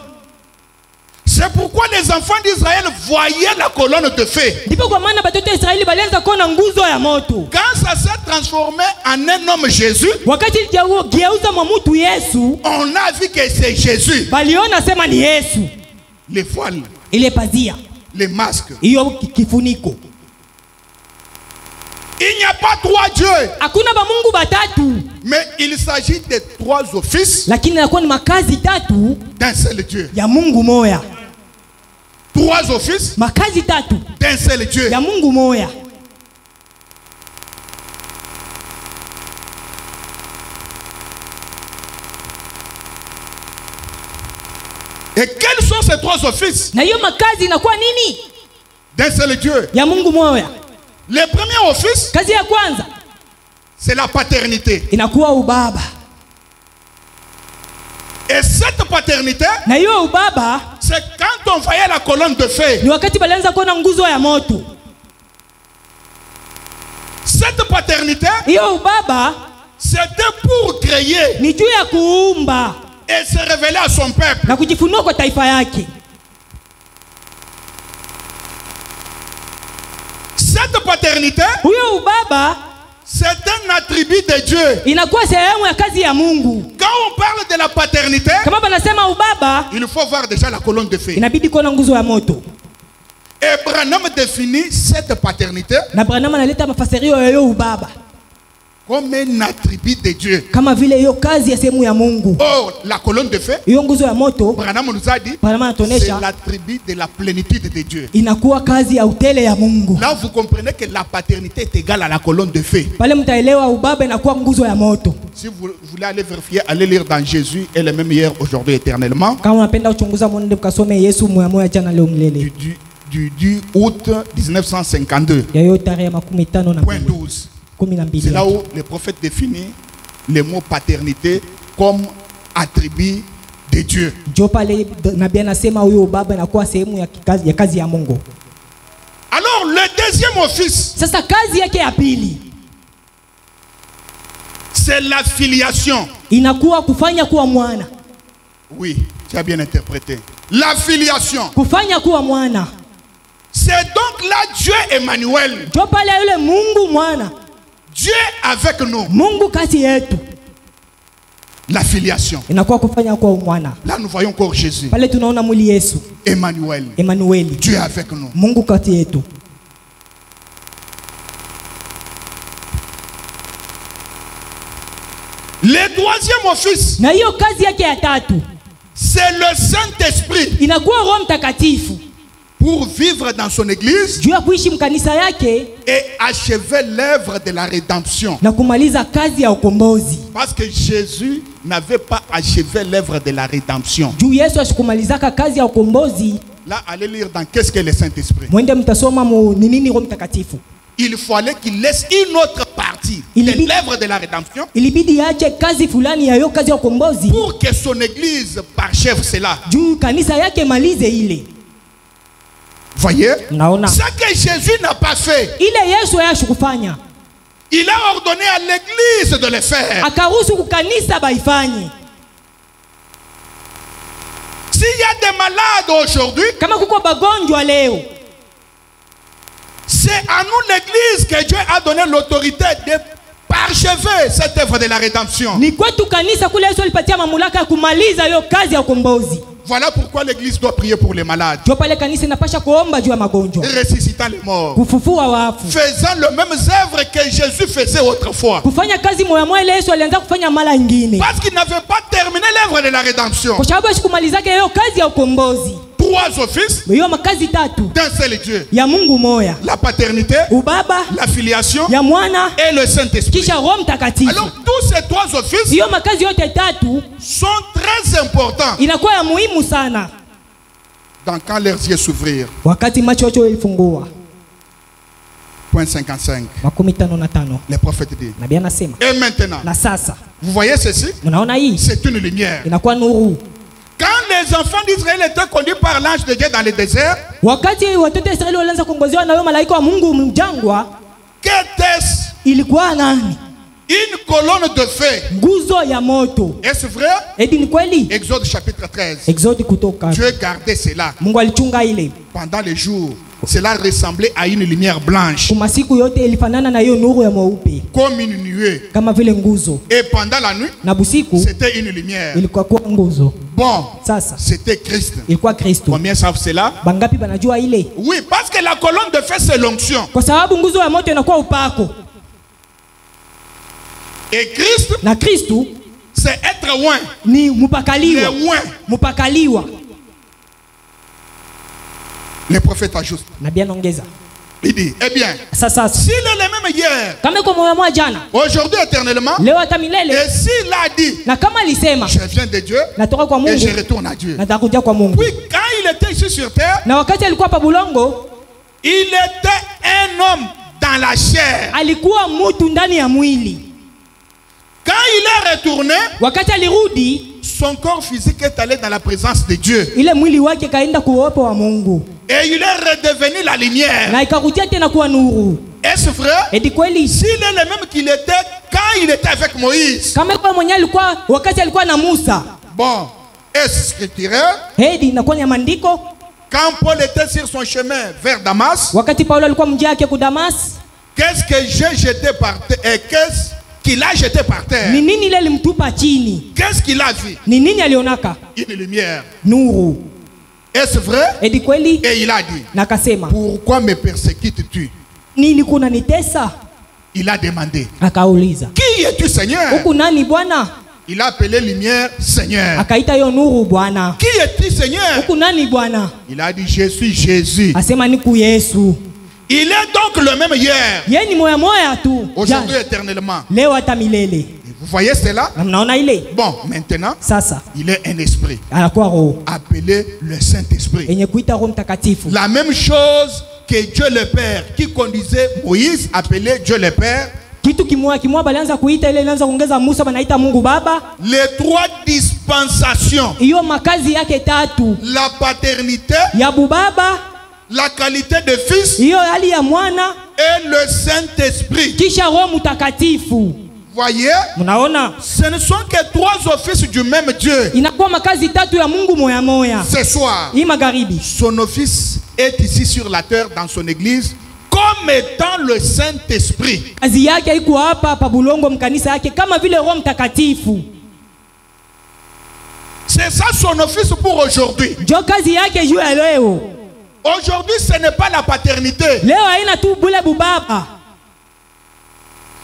C'est pourquoi les enfants d'Israël voyaient la colonne de feu. Ndipo kwa maana batoto wa Israeli balianza kuona nguzo ya moto. Quand ça s'est transformé en un homme Jésus, Wakati iligeuza mwa mtu Yesu, on a vu que c'est Jésus. baliona sema ni Yesu. Les voiles, Ile pazia, les masques. hiyo kifuniko. Il n'y a pas trois dieux, Hakuna ba Mungu batatu, mais il s'agit de trois offices lakini inakuwa ni makazi tatu d'un seul Dieu. ya Mungu moya. Trois offices Makazi tatu d'un seul Dieu. ya Mungu moya. Et quels sont ces trois offices Na hiyo makazi inakuwa nini? d'un seul Dieu? Ya Mungu moya. Le premier office, Kazi ya kwanza c'est la paternité. inakuwa ubaba. Et cette paternité, Na hiyo ubaba c'est quand on voyait la colonne de feu. ni wakati balianza kuona nguzo ya moto. Cette paternité, Hiyo ubaba c'était pour créer ni juu ya kuumba et se révéler à son peuple. na kujifunua kwa taifa yake. Cette paternité, Huyo ubaba c'est un attribut de Dieu. inakuwa sehemu ya kazi ya Mungu. Quand on parle de la paternité, Kama banasema ubaba, il faut voir déjà la colonne de feu. inabidi kuona nguzo ya moto. Et Branham définit cette paternité Na Branham analeta mafasirio ya hiyo ubaba comme un attribut de Dieu. kama vile hiyo kazi ya sehemu ya Mungu. Or, la colonne de feu, Hiyo nguzo ya moto Branham nous a dit, Branham c'est anatuonesha l'attribut de la plénitude de Dieu. inakuwa kazi ya utele ya Mungu. Là, vous comprenez que la paternité est égale à la colonne de feu. Pale mtaelewa ubaba inakuwa nguzo ya moto. Si vous voulez aller vérifier, allez lire dans Jésus, elle est même hier, aujourd'hui, éternellement. Kama unapenda uchunguza mwende mkasome Yesu moya moya jana leo milele. Du 10 août 1952. Ya hiyo tarehe 15 Point 12. C'est là où le prophète définit le mot paternité comme attribut de Dieu. Jo pale nabii anasema huyo ubaba inakuwa sehemu ya kazi ya Mungu. Alors le deuxième office, Sasa kazi yake ya pili c'est la filiation. inakuwa kufanya kuwa mwana. Oui, tu as bien interprété. La filiation. Kufanya kuwa mwana. C'est donc là Dieu Emmanuel. Jo pale yule Mungu mwana. Dieu avec nous. Mungu kati yetu. La filiation. Inakuwa kufanya kuwa mwana. Là nous voyons encore Jésus. Pale tunaona mwili Yesu. Emmanuel. Emmanuel. Dieu avec nous. Mungu kati yetu. Le troisième office, Na hiyo kazi yake ya tatu c'est le Saint-Esprit inakuwa Roho Mtakatifu pour vivre dans son église juu ya kuishi mkanisa yake et achever l'œuvre de la rédemption. na kumaliza kazi ya ukombozi. Parce que Jésus n'avait pas achevé l'œuvre de la rédemption. Juu Yesu asikumalizaka kazi ya ukombozi. Là, allez lire dans qu'est-ce que le Saint-Esprit. Mwende mtasoma ni nini Roho Mtakatifu. Il fallait qu'il laisse une autre partie de l'œuvre de la rédemption Ilibidi aache kazi fulani ya hiyo kazi ya ukombozi pour que son église parchève cela. juu kanisa yake malize ile. Voyez? Naona Ce que Jésus n'a pas fait, ile Yesu yashukufanya, il a ordonné à l'église de le faire. akaruhusu kukanisa baifanye. S'il y a des malades aujourd'hui, Kama kuko bagonjwa leo, c'est à nous l'église que Dieu a donné l'autorité de parchever cette œuvre de la rédemption. ni kwetu kanisa kule Yesu alipatia mamlaka ya kumaliza hiyo kazi ya ukombozi. Voilà pourquoi l'église doit prier pour les malades, Jo pale kanisa inapasha kuomba juu ya magonjwa, ressuscitant les morts, kufufua wafu, faisant les mêmes œuvres que Jésus faisait autrefois. kufanya kazi moya moya ile Yesu alianza kufanya mara nyingine, Parce qu'il n'avait pas terminé l'œuvre de la rédemption. kwa sababu asikumalizake hiyo kazi ya ukombozi. 3 offices hiyo makazi tatu d'un seul Dieu. ya Mungu moya: La paternité, ubaba, la filiation ya mwana, et le Saint-Esprit. kisha Roho Mtakatifu. Alors tous ces 3 offices Hiyo makazi yote tatu sont très importants inakuwa ya muhimu sana dans quand leurs yeux s'ouvrirent. wakati macho yote ilifungua. Point 55. 55 Les prophètes disent. nabii anasema, Et maintenant, na sasa vous voyez ceci? mnaona hii C'est une lumière. inakuwa nuru. Quand les enfants d'Israël étaient conduits par l'ange de Dieu dans le désert, Wakati watoto wa Israeli walianza kuongozewa na malaika wa Mungu mjangwa, qu'était-ce? ilikuwa nani? Une colonne de feu. Nguzo ya moto. Est-ce vrai? Eti ni kweli? Exode chapitre 13. Exode kutoka. Dieu gardait cela Mungu alichunga ile. pendant les jours. Cela ressemblait à une lumière blanche, Kwa masiku yote ilifanana na hiyo nuru ya mweupe, comme une nuée. kama vile nguzo. Et pendant la nuit, Na busiku c'était une lumière. ilikuwa kwa nguzo. Bon, Sasa c'était Christ. ilikuwa Kristo. Combien savent cela? Bangapi banajua ile? Oui, parce que la colonne de feu, c'est l'onction. Kwa sababu nguzo ya moto inakuwa upako. Et Christ, Na Kristo c'est être loin. ni mupakaliwa. Les loin. Mupakaliwa. Les prophètes ajoutent. Nabii anaongeza. Il dit, eh bien, Sasa s'il est le même hier, kama kwa moyo wa jana, aujourd'hui éternellement, leo hata milele, et s'il a dit, na kama alisema je viens de Dieu natoka kwa et Mungu je retourne à Dieu. natakuja kwa Mungu. Oui, quand il était ici sur terre, Na wakati alikuwa pa bulongo, il était un homme dans la chair. alikuwa mtu ndani ya mwili. Quand il est retourné, Wakati alirudi, son corps physique est allé dans la présence de Dieu. ile mwili wake kaenda kwa uwepo wa Mungu Et il est redevenu la lumière. na ikarudia tena kuwa nuru. Est-ce vrai? Eti kweli? S'il est le même qu'il était quand il était avec Moïse. Kama kwa mwenye alikuwa wakati alikuwa na Musa. Bon, est-ce scripturaire? Hedi inakuwa ni ya maandiko. Quand Paul était sur son chemin vers Damas, Wakati Paulo alikuwa mjia yake ku Damas, qu'est-ce que j'ai jeté par terre? Et qu'est-ce qu'il a jeté par terre? ni nini ile limtupa chini? Qu'est-ce qu'il a vu? Ni nini alionaka? Une lumière. Nuru. Est-ce vrai? Eti kweli? Et il a dit, Na akasema, pourquoi me persécutes-tu? nini kuna nitesa? Il a demandé, Akauliza, qui es-tu Seigneur? huku nani Bwana? Il a appelé lumière Seigneur. Akaita hiyo nuru Bwana. Qui es-tu Seigneur? Huku nani Bwana? Il a dit, je suis Jésus. Asema ni ku Yesu. Il est donc le même hier, Yeye ni moya moya tu. aujourd'hui Jana, éternellement. leo hata milele. Vous voyez cela? Na mnaona ile? Bon, maintenant, Sasa il est un esprit anakuwa roho appelé le Saint-Esprit. yenye kuita Roho Mtakatifu. La même chose que Dieu le Père qui conduisait Moïse, appelé Dieu le Père. Kitu kimoja balianza kuita ile, inaanza kuongeza Musa banaita Mungu Baba. Les 3 dispensations, Hiyo makazi yake tatu la paternité, ya bubaba, la qualité de fils hiyo hali ya mwana, et le Saint-Esprit. kisha Roho Mtakatifu. Voyez, Mnaona? ce ne sont que 3 offices du même Dieu. Inakuwa makazi tatu ya Mungu moya moya. Ce soir, Hii magharibi son office est ici sur la terre dans son église comme étant le Saint-Esprit. kazi yake iko hapa pa bulongo mkanisa yake kama vile Roho Mtakatifu. C'est ça son office pour aujourd'hui. Ndio kazi yake juu ya leo. Aujourd'hui, ce n'est pas la paternité, Leo haina tu bule bubaba,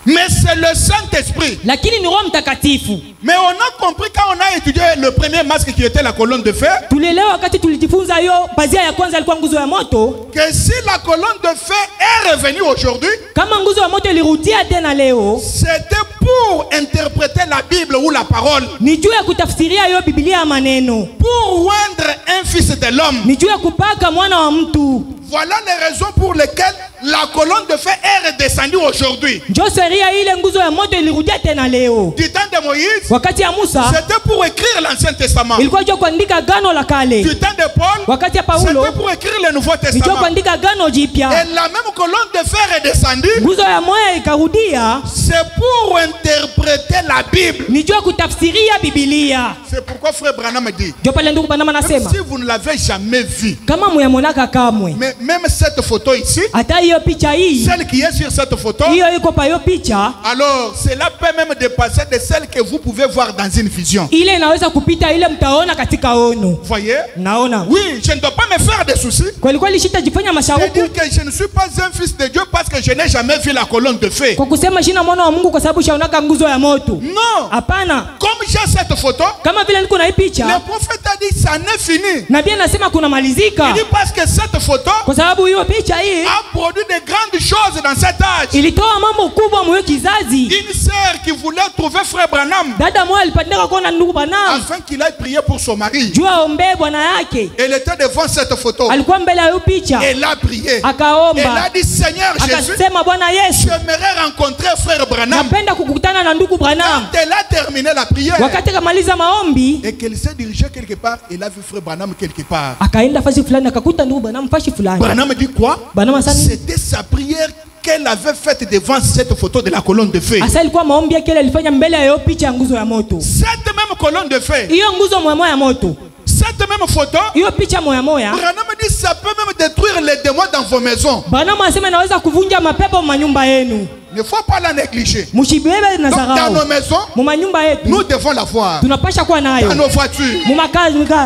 mais c'est le Saint-Esprit. lakini ni Roho Mtakatifu. Mais on a compris quand on a étudié le premier masque qui était la colonne de feu, Tulielewa wakati tulijifunza hiyo pazia ya kwanza ilikuwa nguzo ya moto. que si la colonne de feu est revenue aujourd'hui, Kama nguzo ya moto ilirudia tena leo, c'était pour interpréter la Bible ou la parole, ni juu ya kutafsiria hiyo Biblia ya maneno, pour oindre un fils de l'homme. ni juu ya kupaka mwana wa mtu. Voilà les raisons pour lesquelles la colonne de feu est redescendue aujourd'hui. Ndio sheria ile nguzo ya moto ilirudia tena leo. Du temps de Moïse, Wakati ya Musa c'était pour écrire l'Ancien Testament. ilikuwa juu kuandika gano la kale. Du temps de Paul, Wakati ya Paulo c'était pour écrire le Nouveau ni juu Testament. kuandika gano Et jipya. la même colonne de feu est descendue, Nguzo ya moya ikarudia, c'est pour interpréter la Bible. ni juu ya kutafsiria Biblia. C'est pourquoi frère Branham dit, Ndio pale ndugu Branham même anasema si vous ne l'avez jamais vu, kama muyamonaka kamwe, mais même cette photo ici, hata hiyo picha hii, celle qui est sur cette photo, hiyo iko pa hiyo picha, alors cela peut même dépasser de celle que vous pouvez pouvez voir dans une vision. Ile inaweza kupita ile mtaona katika ono. Voyez? Naona. Oui, je ne dois pas me faire des soucis. Kweli shitajifanya mashauku. C'est-à-dire que je ne suis pas un fils de Dieu parce que je n'ai jamais vu la colonne de feu. Kwa kusema jina mwana wa Mungu kwa sababu shaonaka nguzo ya moto. Non. Hapana. Comme j'ai cette photo, kama vile niko na hii picha, le prophète a dit ça n'est fini. Nabii anasema kuna malizika. Il dit parce que cette photo kwa sababu hiyo picha hii a produit de grandes choses dans cet âge. Ilitoa mambo kubwa mwe kizazi. Une sœur qui voulait trouver frère Branham. Dada moja alipataka kuona ndugu Branham. Afin qu'il aille prier pour son mari. Jua ombe bwana yake. Elle était devant cette photo. Alikuwa mbele ya hiyo picha. Elle a prié. Akaomba. Elle a dit Seigneur Jésus. Akasema Bwana Yesu. J'aimerais rencontrer frère Branham. Napenda kukutana na ndugu Branham. Quand elle a terminé la prière. Wakati kamaliza maombi. Et qu'elle s'est dirigée quelque part, elle a vu frère Branham quelque part. Akaenda fasi fulani akakuta ndugu Branham fasi fulani. Branham dit quoi? C'était sa prière qu'elle avait faite devant cette photo de la colonne de feu. Asa ilikuwa maombi yake alifanya mbele ya hiyo picha ya nguzo ya moto. Cette même colonne de feu. Hiyo nguzo moja ya moto. Cette même photo. Hiyo picha moja. Branham dit ça peut même détruire les démons dans vos maisons. Branham anasema inaweza kuvunja mapepo manyumba yenu. Ne faut pas la négliger. Mushibebe na zarau. Dans nos maisons, manyumba yetu, nous devons la voir. Tunapasha kuwa nayo. Dans nos voitures,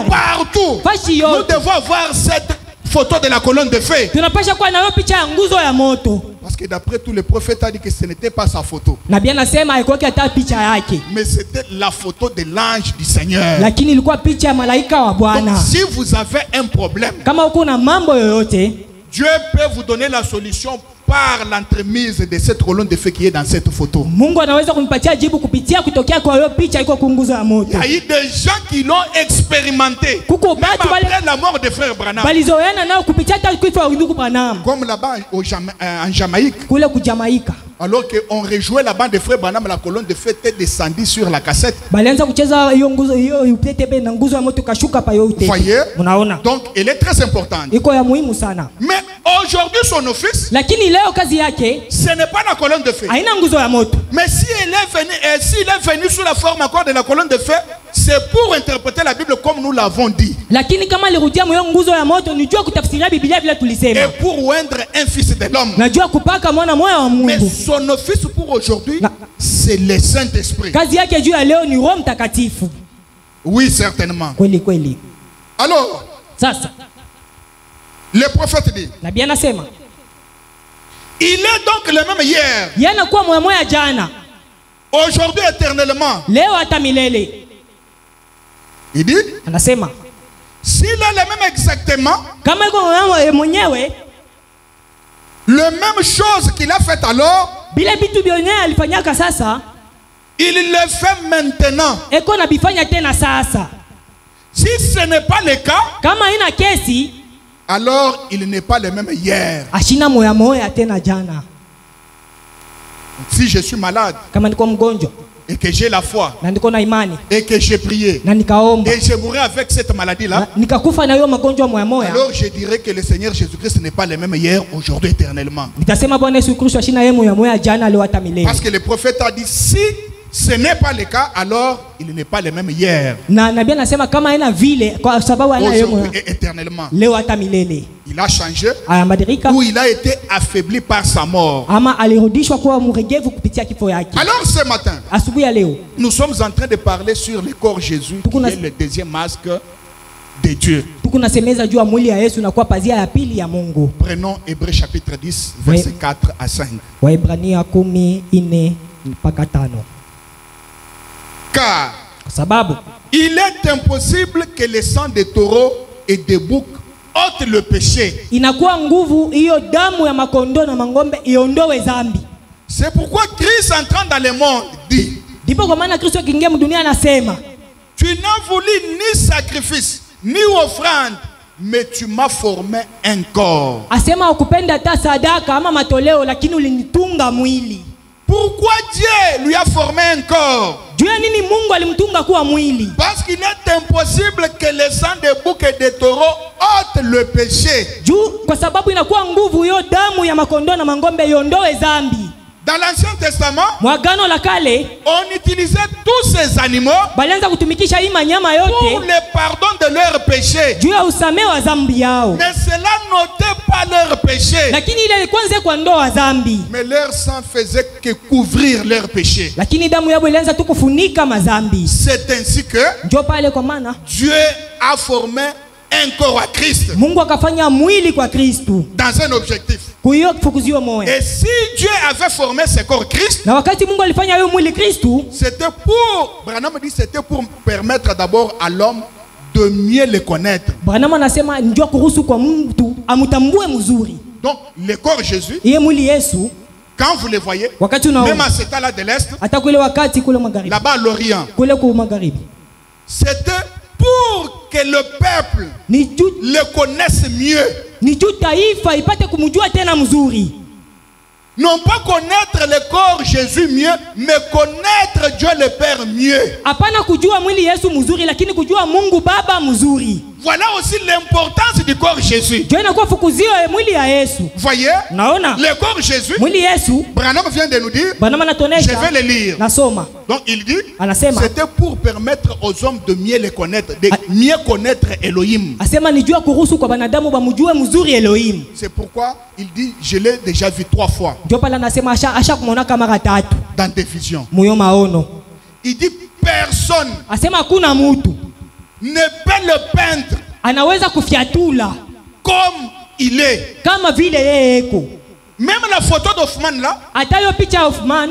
partout, nous devons avoir cette photo de la colonne de feu. Tunapasha kuwa nayo picha ya nguzo ya moto. Parce que d'après tous les prophètes a dit que ce n'était pas sa photo. Nabii anasema haikuwa hata picha yake. Mais c'était la photo de l'ange du Seigneur. Lakini ilikuwa picha ya malaika wa Bwana. Donc si vous avez un problème, kama uko na mambo yoyote, Dieu peut vous donner la solution par l'entremise de cette colonne de feu qui est dans cette photo. Mungu anaweza kumpatia jibu kupitia kutokea kwa hiyo picha iko kunguzo ya moto. Il y a eu des gens qui l'ont expérimenté. Même après la mort de frère Branham. Balizoena nao kupitia hata kifo ya ndugu Branham. Comme là-bas en Jamaïque. Kule ku Jamaïka. Alors qu'on rejouait la bande de frère Branham, la colonne de feu était descendue sur la cassette. Balianza kucheza hiyo nguzo hiyo UTTB na nguzo ya moto kashuka pa yote. Voyez? Unaona? Donc elle est très importante. Iko ya muhimu sana. Mais aujourd'hui son office, lakini leo kazi yake, ce n'est pas la colonne de feu. Haina nguzo ya moto. Mais si elle est venue, s'il est venu sous la forme encore de la colonne de feu, c'est pour interpréter la Bible comme nous l'avons dit. Lakini kama alirudia moyo nguzo ya moto, nijua kutafsiria Biblia vile tulisema. Et pour oindre un fils de l'homme. Najua kupaka mwana moyo wa Mungu. Mais son office pour aujourd'hui, c'est le Saint-Esprit. Kazi yake juu ya leo ni Roho Mtakatifu. Oui, certainement. Kweli kweli. Alors, sasa le prophète dit, Nabii anasema, il est donc le même hier. Yana kuwa moyo moyo jana. Aujourd'hui éternellement. Leo hata milele. Il dit, anasema, s'il est le même exactement, kama iko mwenyewe, le même chose qu'il a fait alors, bila bitu bionye alifanyaka sasa, il le fait maintenant. Eko na bifanya tena sasa. Si ce n'est pas le cas, kama ina kesi, alors il n'est pas le même hier. Ashina moya moya tena jana. Si je suis malade, kama niko mgonjwa, et que j'ai la foi, na niko na imani, et que j'ai prié, na nikaomba, et je mourrai avec cette maladie-là, nikakufa na hiyo magonjwa moya moya, alors je dirais que le Seigneur Jésus-Christ n'est pas le même hier, aujourd'hui, éternellement. Nitasema Bwana Yesu Kristo ashina yeye moya moya jana leo hata milele. Parce que le prophète a dit, si ce n'est pas le cas, alors il n'est pas le même hier. Na nabii anasema kama haina vile kwa sababu haina yeye moya éternellement. Leo hata milele. Il a changé, ou il a été affaibli par sa mort. Ama alirudishwa kuwa mregevu kupitia kifo yake. Alors ce matin, asubuhi ya leo, nous sommes en train de parler sur le corps Jésus, qui est le deuxième masque de Dieu. Tukunasemeza juu ya mwili ya Yesu na kuwa pazia ya pili ya Mungu. Prenons Hébreux chapitre 10 verset 4 à 5. Waebrania 10:4-5. Car sababu il est impossible que le sang de taureaux et de boucs ôte le péché. Inakuwa nguvu hiyo damu ya makondoo na mangombe iondoe dhambi. C'est pourquoi Christ entrant dans le monde dit, ndipo kwa maana Kristo akiingia dunia anasema, tu n'as voulu ni sacrifice ni offrande, mais tu m'as formé un corps. Asema ukupenda hata sadaka ama matoleo, lakini ulinitunga mwili. Pourquoi Dieu lui a formé un corps? Juu ya nini Mungu alimtunga kuwa mwili? Parce qu'il est impossible que le sang de boucs et de taureaux ôte le péché. Juu kwa sababu inakuwa nguvu hiyo damu ya makondoo na mangombe iondoe dhambi. Dans l'Ancien Testament, Mwagano la kale on utilisait tous ces animaux balianza kutumikisha hii manyama pour yote le pardon de leurs péchés. juu ya usamehe wa dhambi yao. Mais cela n'ôtait pas leurs péchés. Lakini ile kwanza kwa ndoa dhambi. Mais leur sang faisait que couvrir leurs péchés. Lakini damu yao ilianza tu kufunika madhambi. C'est ainsi que Ndio pale kwa maana Dieu a formé un corps à Christ Mungu akafanya mwili kwa Kristo. dans un objectif. Kuyo kufukuzio moyo. Et si Dieu avait formé ce corps Christ, Na wakati Mungu alifanya hiyo mwili Kristo, c'était pour, Branham dit, c'était pour permettre d'abord à l'homme de mieux le connaître. Branham anasema ndio kuruhusu kwa mtu amutambue mzuri. Donc le corps Jésus, Yeye mwili Yesu, quand vous le voyez, wakati même unaona à cet là de l'Est, hata kule wakati kule magharibi, là-bas à l'Orient, kule kwa magharibi, c'était pour que le peuple ni juu le connaisse mieux. taifa ipate kumjua tena mzuri. Non pas connaître le corps Jésus mieux, mais connaître Dieu le Père mieux. Hapana kujua mwili Yesu mzuri, lakini kujua Mungu Baba mzuri. Voilà aussi l'importance du corps Jésus. Ndio inakuwa fukuzio ya mwili ya Yesu. Voyez, Naona le corps Jésus, mwili Yesu, Branham vient de nous dire, Branham je anatonesha, vais le lire. nasoma. Donc il dit, Anasema c'était pour permettre aux hommes de mieux le connaître, de mieux connaître Elohim. asema ni juu ya kuruhusu kwa wanadamu bamjue mzuri Elohim. C'est pourquoi il dit, je l'ai déjà vu 3 fois Ndio pale anasema asha kumwona kama mara 3 dans des visions. moyo maono. Il dit, personne Asema hakuna mtu ne peut le peindre anaweza kufyatula comme il est. kama vile yeye eko. Même la photo d'Hoffman là, Hata hiyo picha of man,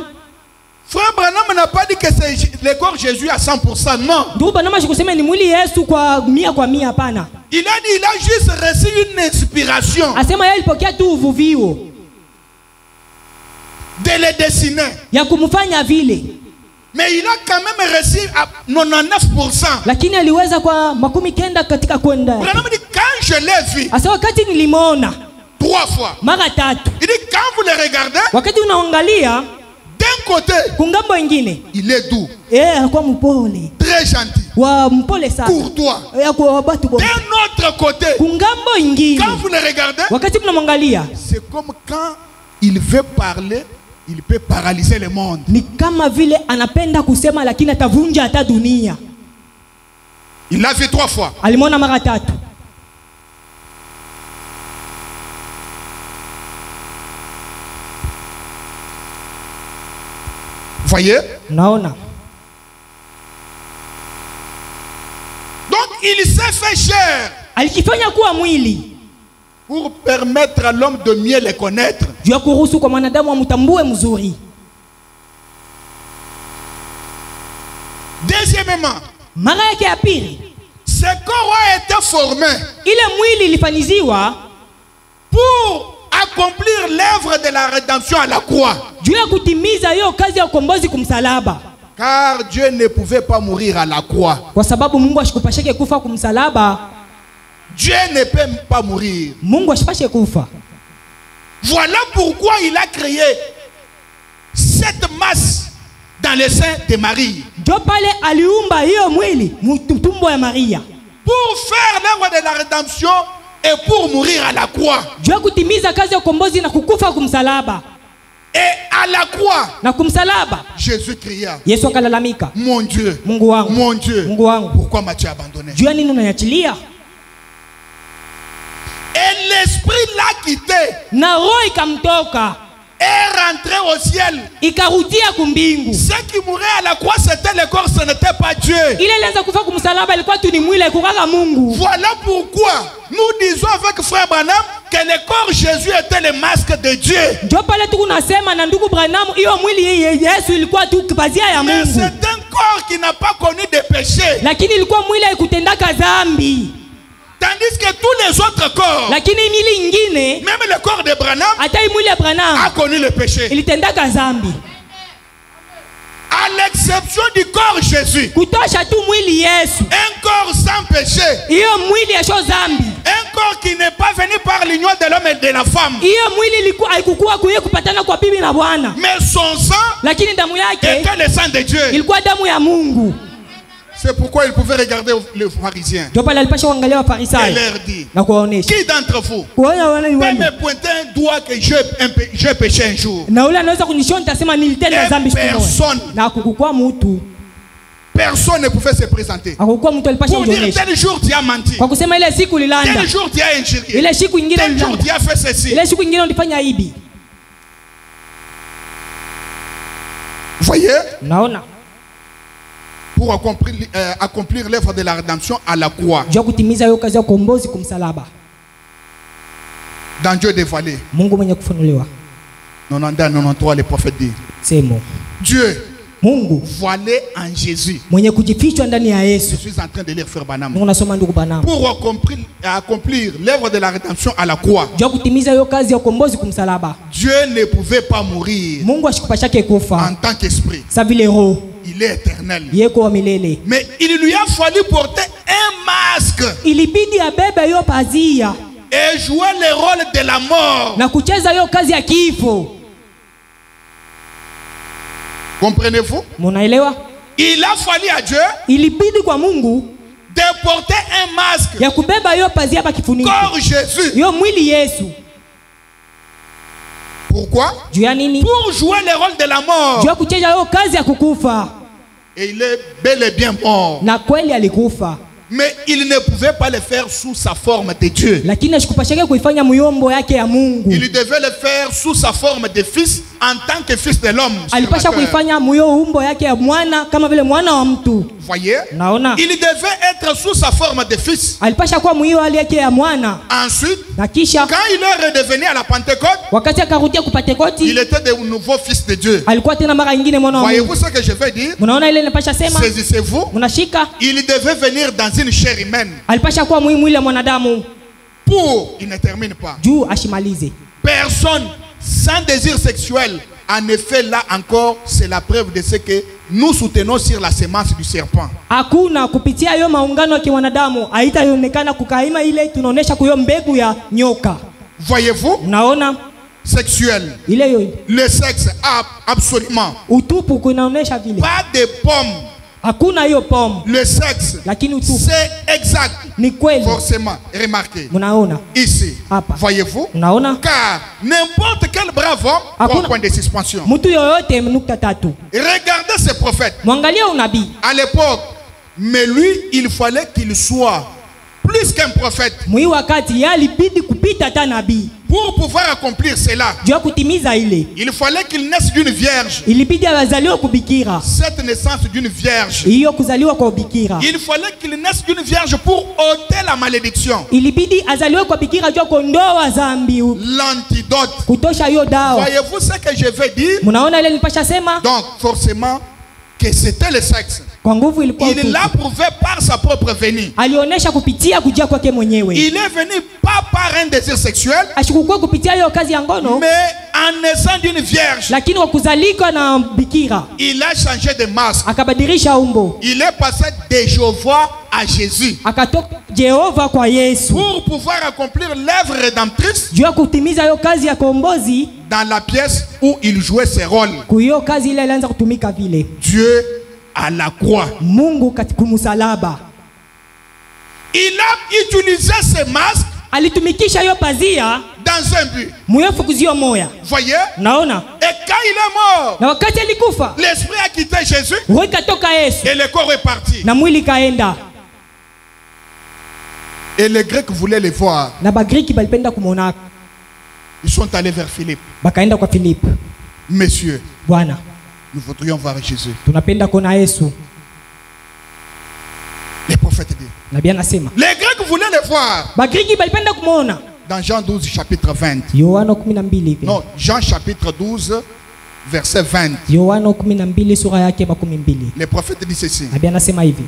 Frère Branham n'a pas dit que c'est le corps Jésus à 100%, non. ndio Branham shikusema ni mwili Yesu kwa 100%, hapana. Il a dit, il a juste reçu une inspiration Asema yeye alipokea tu uvuvio de le dessiner. ya kumfanya vile, Mais il a quand même reçu à 99%. lakini aliweza kwa 90 katika kwenda. Branham dit, quand je l'ai vu Asa wakati nilimwona 3 fois, mara 3, il dit, quand vous le regardez, wakati unaangalia d'un côté, kungambo ingine, il est doux, alikuwa mpole, très gentil, wa mpole sana, courtois. ya kwa watu bongo. D'un autre côté, Kungambo ingine, quand vous le regardez, wakati mnamwangalia c'est comme quand il veut parler, il peut paralyser le monde. ni kama vile anapenda kusema lakini atavunja hata dunia. Il l'a vu 3 fois. Alimwona mara 3. Voyez? Naona Donc il s'est fait chair alikifanya kuwa mwili pour permettre à l'homme de mieux le connaître. juu ya kuruhusu kwa mwanadamu amtambue mzuri. Deuxièmement, Mara yake ya pili, ce corps a été formé ile mwili ilifaniziwa pour accomplir l'œuvre de la rédemption à la croix. juu ya kutimiza hiyo kazi ya ukombozi kumsalaba, Car Dieu ne pouvait pas mourir à la croix. kwa sababu Mungu ashikupasheke kufa kumsalaba. Dieu ne peut pas mourir. Mungu ashipashe kufa. Voilà pourquoi il a créé cette masse dans le sein de Marie. Ndio pale aliumba hiyo mwili mtumbo ya Maria Pour faire l'œuvre de la rédemption et pour mourir à la croix. juu ya kutimiza kazi ya ukombozi na kukufa kumsalaba. Et à la croix, Na kumsalaba Jésus cria, Yesu akalalamika, mon Dieu, Mungu wangu, mon Dieu, Mungu wangu, pourquoi m'as-tu abandonné? juu ya nini unaniachilia? Et l'esprit l'a quitté Na roho ikamtoka est rentré au ciel. ikarudia kumbingu. Ceux qui mouraient à la croix, c'était le corps, ce n'était pas Dieu. Ile ilianza kufa kumsalaba ilikuwa tu ni mwili, haikuwa Mungu. Voilà pourquoi nous disons avec frère Branham que le corps Jésus était le masque de Dieu. Ndio pale tu kunasema na ndugu Branham, hiyo mwili Yesu ilikuwa tu kipazia ya Mais Mungu, c'est un corps qui n'a pas connu de péché. lakini ilikuwa mwili haikutendaka dhambi. Tandis que tous les autres corps, Lakini mili ingine, même le corps de Branham, hata hii mwili ya a Branham connu le péché. ilitendaka dhambi, À l'exception du corps Jésus, kutosha tu mwili Yesu, un corps sans péché, hiyo mwili ya sho dhambi. un corps qui n'est pas venu par l'union de l'homme et de la femme. Hiyo mwili ilikuwa haikukuwa kuye kupatana kwa bibi na bwana, Mais son sang lakini damu yake était le sang de Dieu. ilikuwa damu ya Mungu. C'est pourquoi il pouvait regarder les pharisiens Ndio pale alipasha kuangalia et Wafarisayo leur dire, na kuwaonesha. qui d'entre vous Kuona wana ni peut wani. me pointer un doigt que j'ai péché un jour? Na ule anaweza kunishona nitasema nilitenda dhambi siku Personne. moja. Na kukukua mtu. Personne ne pouvait se présenter. Akukua mtu alipasha Pour dire kuonesha. tel jour tu as menti. Kwa kusema ile siku ulilanda. Tel jour tu as injurié. Ile siku nyingine Tel jour ulilanda. tu as fait ceci. Ile siku nyingine ulifanya hivi. Voyez? Naona. Pour accomplir l'œuvre de la rédemption à la croix. Jua kutimiza hiyo kazi ya ukombozi kumsalaba. Dans Dieu dévoilé. Mungu mwenye kufunuliwa. 92-93 les prophètes disent. Semo. Dieu. Mungu Voilé en Jésus. mwenye kujifichwa ndani ya Yesu. Je suis en train de lire Frère Branham. Mungu nasoma ndugu Branham. Pour accomplir l'œuvre de la rédemption à la croix. Jua kutimiza hiyo kazi ya ukombozi kumsalaba. Dieu ne pouvait pas mourir. Mungu ashikupashake kufa. En tant qu'esprit. Sa vile roho. Il est éternel. Yeko wa milele. Mais il lui a fallu porter un masque. Ilibidi abebe hiyo pazia. Et jouer le rôle de la mort. Na kucheza hiyo kazi ya kifo. Comprenez-vous? Munaelewa? Il a fallu à Dieu ilibidi kwa Mungu de porter un masque. Ya kubeba hiyo pazia hapa kifuniko. Corps Jésus. Hiyo mwili Yesu. Pourquoi? Juu ya nini? Pour jouer le rôle de la mort. Juu ya kucheza hiyo kazi ya kukufa. Et il est bel et bien mort. Na kweli alikufa. Mais il ne pouvait pas le faire sous sa forme de Dieu. Lakini ashikupashake kuifanya muyombo yake ya Mungu. Il devait le faire sous sa forme de fils en tant que fils de l'homme. Alipasha kuifanya muyombo yake ya mwana kama vile mwana wa mtu. Voyez? Naona. Il devait être sous sa forme de fils. Alipasha kuwa muyo hali yake ya mwana. Ensuite, na kisha quand il est redevenu à la Pentecôte, wakati akarudia kupatekoti, il était de nouveau fils de Dieu. Alikuwa tena mara nyingine mwana wa Mungu. Voyez-vous ce que je veux dire? Mnaona ile napasha sema? Saisissez-vous? Mnashika? Il devait venir dans une chair humaine. Alipasha kuwa mwili wa mwanadamu. Pour, il ne termine pas. Juu ashimalize. Personne sans désir sexuel. En effet, là encore, c'est la preuve de ce que nous soutenons sur la semence du serpent. Hakuna kupitia hiyo maungano ya wanadamu haitaonekana kukaima ile tunaonesha kuyo mbegu ya nyoka. Voyez-vous? Unaona? Sexuel. Ile yo. Le sexe absolument. Utupu kunaonesha vile. Pas de pomme. Hakuna hiyo pomme. Le sexe. Lakini utupu. C'est exact. Ni kweli. Forcément. Remarquez. Munaona? Ici. Hapa. Voyez-vous? Unaona? Car n'importe quel brave homme, point de suspension. Mtu yoyote nukta tatu. Regardez ce prophète. Mwangalie unabii. À l'époque, mais lui, il fallait qu'il soit plus qu'un prophète. Mwi wakati yalibidi kupita hata nabii. Pour pouvoir accomplir cela, juu kutimiza ile, il fallait qu'il naisse d'une vierge. Ilibidi azaliwe kubikira. Cette naissance d'une vierge. Hiyo kuzaliwa kwa bikira. Il fallait qu'il naisse d'une vierge pour ôter la malédiction. Ilibidi azaliwe kwa bikira juu kondoa zambi. L'antidote. Kutosha hiyo dawa. Voyez-vous ce que je veux dire? Munaona ile nilipasha sema? Donc forcément que c'était le sexe. Kwa nguvu ilikuwa il l'a prouvé par sa propre venue. Alionesha kupitia kujia kwake mwenyewe. Il est venu pas par un désir sexuel, ashikukua kupitia hiyo kazi ya ngono, mais en naissant d'une vierge. Lakini kwa kuzalika na bikira, il a changé de masque. Akabadilisha umbo. Il est passé de Jéhovah à Jésus. Akatoka Jehova kwa Yesu. Pour pouvoir accomplir l'œuvre rédemptrice. Juu kutimiza hiyo kazi ya kombozi dans la pièce où il jouait ses rôles. Kuyo kazi ile alianza kutumika vile. Dieu à la croix. Mungu katika msalaba. Il a utilisé ce masque. Alitumikisha hiyo pazia dans un but. Muyofu kuzio moya. Voyez? Naona. Et quand il est mort, na wakati alikufa, l'esprit a quitté Jésus. Roho ikatoka Yesu. Et le corps est parti. Na mwili kaenda. Et les Grecs voulaient le voir. Na Bagriki balipenda kumuona. Ils sont allés vers Philippe. Bakaenda kwa Philippe. Monsieur, Bwana, nous voudrions voir Jésus. Tunapenda kuona Yesu. Les prophètes disent. Nabii anasema. Les Grecs voulaient le voir. Bagriki balipenda kumuona. Dans Jean 12 chapitre 20. Yohana 12 hivi. Non, Jean chapitre 12 verset 20. Yohana 12 sura yake 12. Les prophètes disent ceci. Nabii anasema hivi.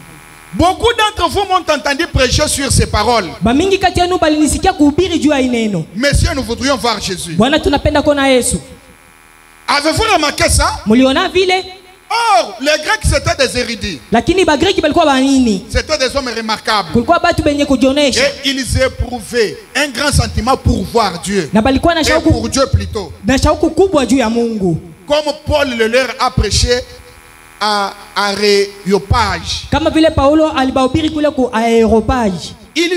Beaucoup d'entre vous m'ont entendu prêcher sur ces paroles. Bamingi kati yenu balinisikia kuhubiri juu ya neno. Messieurs, nous voudrions voir Jésus. Bwana, tunapenda kuona Yesu. Avez-vous remarqué ça? Muliona vile? Or, les Grecs c'était des érudits. Lakini Bagriki balikuwa banini? C'était des hommes remarquables. Kulikuwa batu benye kujionesha. Et ils éprouvaient un grand sentiment pour voir Dieu. Na balikuwa na shauku, pour Dieu plutôt. Na shauku kubwa juu ya Mungu. Comme Paul le leur a prêché à Aréopage. Kama vile Paulo alibahubiri kule ku Areopage. Il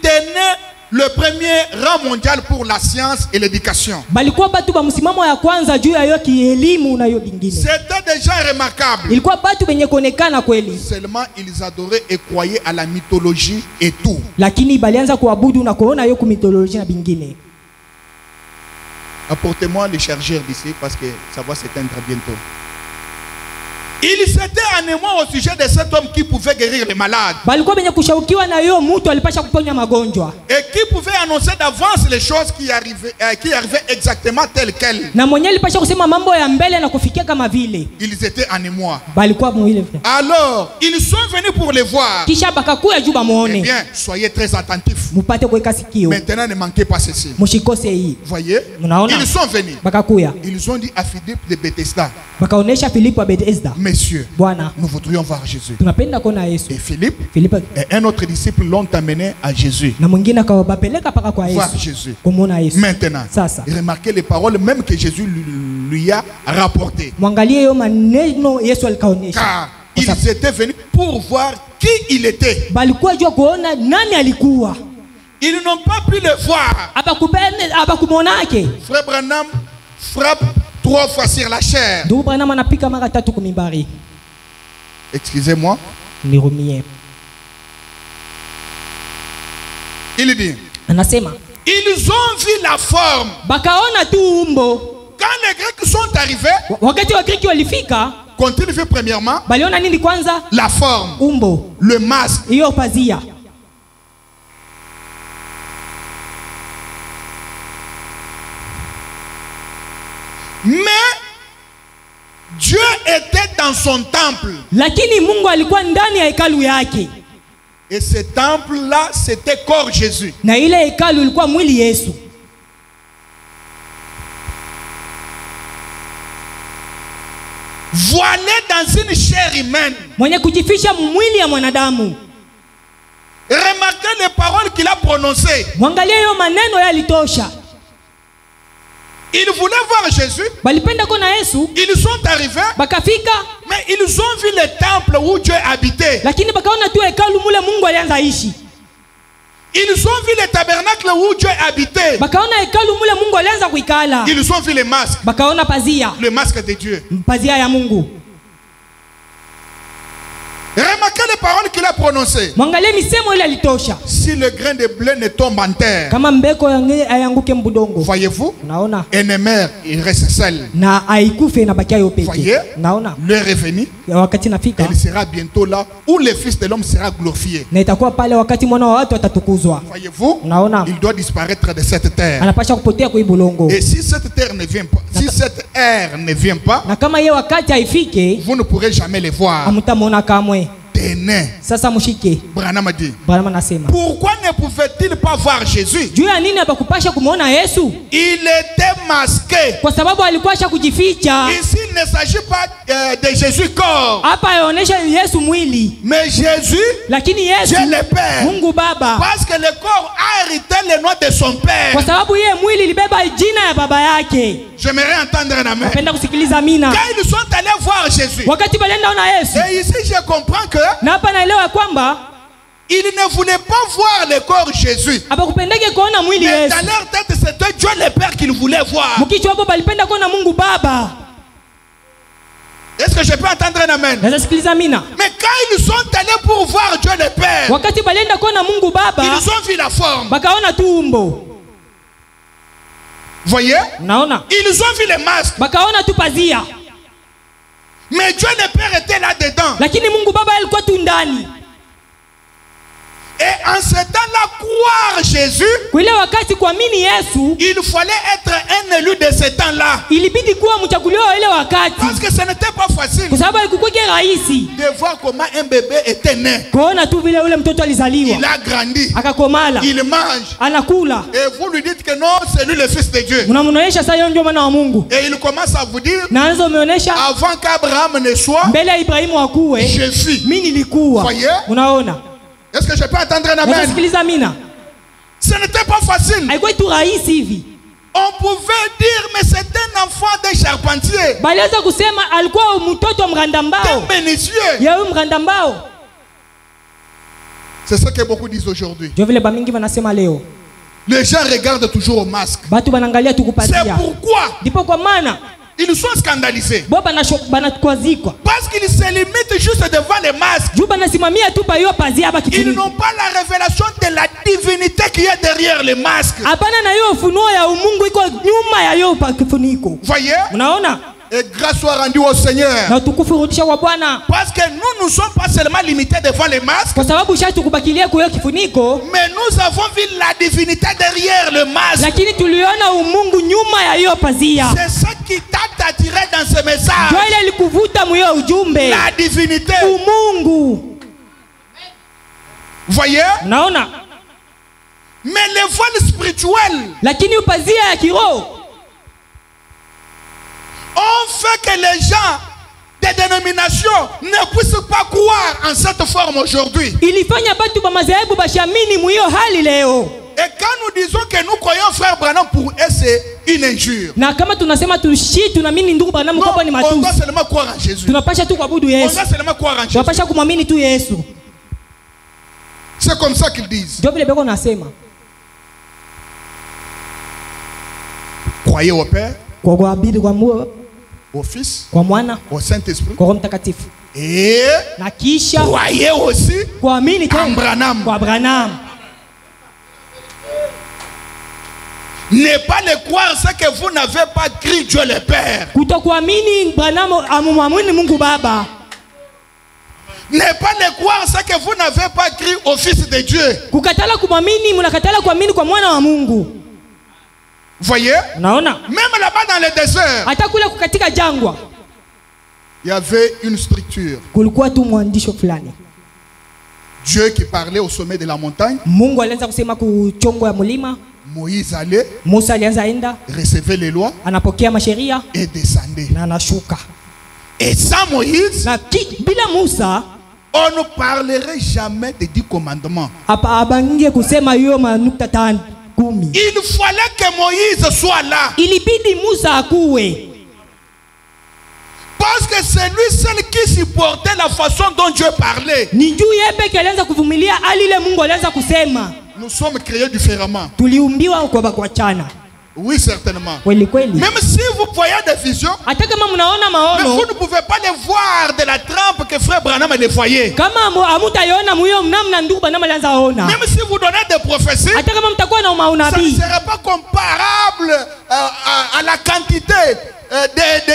tenait le premier rang mondial pour la science et l'éducation. Balikuwa batu ba msimamo ya kwanza juu ya hiyo kielimu na hiyo bingine. C'était déjà remarquable. Ilikuwa batu benye kuonekana kweli. Seulement ils adoraient et croyaient à la mythologie et tout. Lakini balianza kuabudu na kuona hiyo mythologie na bingine. Apportez-moi le chargeur d'ici parce que ça va s'éteindre bientôt. Il s'était animé au sujet de cet homme qui pouvait guérir les malades. Balikuwa benye kushaukiwa na hiyo mtu alipasha kuponya magonjwa. Et qui pouvait annoncer d'avance les choses qui arrivaient exactement telles quelles. Na mwenye alipasha kusema mambo ya mbele na kufikia kama vile. Ils étaient animés. Balikuwa mwile. Alors, ils sont venus pour les voir. Kisha bakakuya juu bamuone. Eh bien, soyez très attentifs. Mupate kuweka sikio. Maintenant, ne manquez pas ceci. Mushikose hii. Voyez? Munaona? Ils sont venus. Bakakuya. Ils ont dit à Philippe de Bethesda. Bakaonesha Philippe wa Bethesda. Messieurs, Bwana, nous voudrions voir Jésus. tunapenda kuona Yesu. Et Philippe et un autre disciple l'ont amené à Jésus. Na mwingine akawapeleka paka kwa Voir Yesu. Jésus. Kumuona Yesu. Maintenant, Sasa, remarquez les paroles même que Jésus lui a rapportées. mwangalie hiyo maneno Yesu alikaonesha. Car ils étaient venus pour voir qui il était. Balikuwa jua kuona nani alikuwa. Ils n'ont pas pu le voir. Abakumonake. Frère Branham frappe 3 fois sur la chair. Ndugu Branham anapika mara 3 kumimbari. Excusez-moi. Nirumie. Il dit. Anasema. Ils ont vu la forme. Bakaona tu umbo. Quand les Grecs sont arrivés. Wakati wa Greki walifika. Qu'ont-ils fait premièrement? Baliona nini kwanza? La forme. Umbo. Le masque. Hiyo pazia. Mais Dieu était dans son temple. Lakini Mungu alikuwa ndani ya hekalu yake. Et ce temple-là, c'était corps Jésus. Na ile hekalu ilikuwa mwili Yesu. Voilé dans une chair humaine. Mwenye kujifisha mwili ya mwanadamu. Remarquez les paroles qu'il a prononcées. Mwangalie hiyo maneno yalitosha. Ils voulaient voir Jésus. Balipenda kona Yesu. Ils sont arrivés. Bakafika. Mais ils ont vu le temple où Dieu habitait. Lakini bakaona tu hekalu mule Mungu alianza ishi. Ils ont vu le tabernacle où Dieu habitait. Bakaona hekalu mule Mungu alianza kuikala. Ils ont vu les masques. Bakaona pazia. Le masque de Dieu. Pazia ya Mungu. Remarquez les paroles qu'il a prononcées. Mwangalie misemo ile alitosha. Si le grain de blé ne tombe en terre. Kama mbeko ayanguke mbudongo. Voyez-vous? Naona. Et ne meurt, il reste seul. Na haikufe na bakia yo peke. Voyez? Naona. L'heure est venue. Wakati nafika. Il sera bientôt là où le Fils de l'homme sera glorifié. Na itakuwa pale wakati mwana wa watu atatukuzwa. Voyez-vous? Naona. Il doit disparaître de cette terre. Anapasha kupotea kwa ibulongo. Et si cette terre ne vient pas, si cette ère ne vient pas, na kama yeye wakati haifike, vous ne pourrez jamais les voir. Hamtamwona kamwe. Tenez. Sasa mshike. Branham a dit. Branham anasema. Pourquoi ne pouvait-il pas voir Jésus? Juu ya nini abakupasha kumuona Yesu? Il était masqué. Kwa sababu alikuwa asha kujificha. Ici il ne s'agit pas de Jésus corps. Hapa yaonesha Yesu mwili. Mais Jésus, lakini Yesu, Dieu le Père. Mungu Baba. Parce que le corps a hérité le nom de son Père. Kwa sababu yeye mwili libeba jina ya baba yake. J'aimerais entendre un amen. Napenda kusikiliza amina. Quand ils sont allés voir Jésus. Wakati balienda ona Yesu. Et ici je comprends que na hapa naelewa kwamba il ne voulait pas voir le corps Jésus. Abakupendeke kuona mwili Yesu. Mais dans leur tête c'était Dieu le Père qu'ils voulaient voir. Mkicho hapo balipenda kuona Mungu Baba. Est-ce que je peux entendre un amen? Nasikiliza amina. Mais quand ils sont allés pour voir Dieu le Père. Wakati balienda kuona Mungu Baba. Ils ont vu la forme. Bakaona tumbo. Voyez? Naona. Ils ont vu les masques. Bakaona tu pazia. Mais Dieu le Père était là-dedans. Lakini Mungu Baba alikuwa tu ndani. Et en ce temps-là, croire Jésus, kuile wakati kuamini Yesu, il fallait être un élu de ce temps-là. Ilibidi kuwa mchaguliwa ile wakati. Parce que ce n'était pas facile. Kwa sababu haikuwa rahisi. De voir comment un bébé était né. Kuona tu vile ule mtoto alizaliwa. Il a grandi. Akakomala. Il mange. Anakula. Et vous lui dites que non, c'est lui le fils de Dieu. Unamuonesha sasa yeye ndio mwana wa Mungu. Et il commence à vous dire, naanza umeonesha avant qu'Abraham ne soit, mbele ya Ibrahimu akuwe, je suis. Mimi nilikuwa. Voyez? Unaona? Est-ce que je peux entendre un amen? Nasikiliza amina. Ce n'était pas facile. Haikuwa tu rahisi hivi. On pouvait dire mais c'est un enfant de charpentier. Baliweza kusema alikuwa mtoto wa mganda mbao. Des menuisiers. Ya huyu mganda mbao. C'est ce que beaucoup disent aujourd'hui. Ndio vile bamingi wanasema leo. Les gens regardent toujours au masque. Batu banangalia tu kupatia. C'est pourquoi Ndipo kwa maana ils sont scandalisés. bo banakwazikwa. Parce qu'ils se limitent juste devant les masques. Juu banasimamia tu pa hiyo pazia hapa Ils kifuniko. n'ont pas la révélation de la divinité qui est derrière les masques. Hapana na hiyo ufunuo ya umungu iko nyuma ya hiyo kifuniko. Voyez? Unaona? Et grâce soit rendue au Seigneur. Na utukufu urudisha kwa Bwana. Parce que nous ne sommes pas seulement limités devant les masques, Kwa sababu shati kubakilia kwa hiyo kifuniko, mais nous avons vu la divinité derrière le masque. lakini tuliona umungu nyuma ya hiyo pazia. C'est ça qui t'a attiré dans ce message. Ndio ile ilikuvuta mwe ujumbe. La divinité. Umungu. Voyez? Unaona? Mais le voile spirituel Lakini upazia ya kiroho ont fait que les gens des dénominations ne puissent pas croire en cette forme aujourd'hui. ilifanya batu ba madhehebu bashamini mu hiyo hali leo. Et quand nous disons que nous croyons frère Branham, pour eux c'est une injure. Na kama tunasema tunaamini ndugu Branham Non, kwa ni on doit matusi. seulement croire en Jésus. Tunapasha tu kuabudu On Yesu. doit seulement croire en Jésus. Tunapasha kumwamini tu Yesu. C'est comme ça qu'ils disent. Ndio vile beko nasema. Croyez au Père, Kwa kuabudu kwa au Fils, kwa Mwana, au Saint-Esprit. kwa Roho Mtakatifu. Et Na kisha croyez aussi kuamini en tu Branham. kwa Branham. Ne pas le croire, c'est que vous n'avez pas cru Dieu le Père. Kutokuamini Branham amumwamini Mungu Baba. Ne pas le croire, c'est que vous n'avez pas cru au Fils de Dieu. Kukatala kumwamini, mnakatala kuamini kwa Mwana wa Mungu. Voyez? Unaona? Même là-bas dans le désert, Hata kule kukatika jangwa il y avait une structure. kulikuwa tu mwandisho fulani. Dieu qui parlait au sommet de la montagne. Mungu alianza kusema kuchongo ya mlima. Moïse allait, Musa alianza enda, recevait les lois anapokea masheria et descendait. na anashuka. Et sans Moïse, Na bila Musa on ne parlerait jamais des 10 commandements. hapa abangie kusema hiyo manukta 10. Il fallait que Moïse soit là. Ilibidi Musa akuwe. Parce que c'est lui seul qui supportait la façon dont Dieu parlait. Ni juu yeye pekee alianza kuvumilia hali ile Mungu alianza kusema. Nous sommes créés différemment. Tuliumbiwa kwa kuachana. Oui, certainement. Kweli kweli. Même si vous voyez des visions, Hata kama mnaona mais maono, vous ne pouvez pas les voir de la trempe que frère Branham les voyait. kama hamutaiona mwiyo mnamna ndugu Branham alianza ona. Même si vous donnez des prophéties, Hata kama mtakuwa na ça ne maunabii, serait pas comparable à la quantité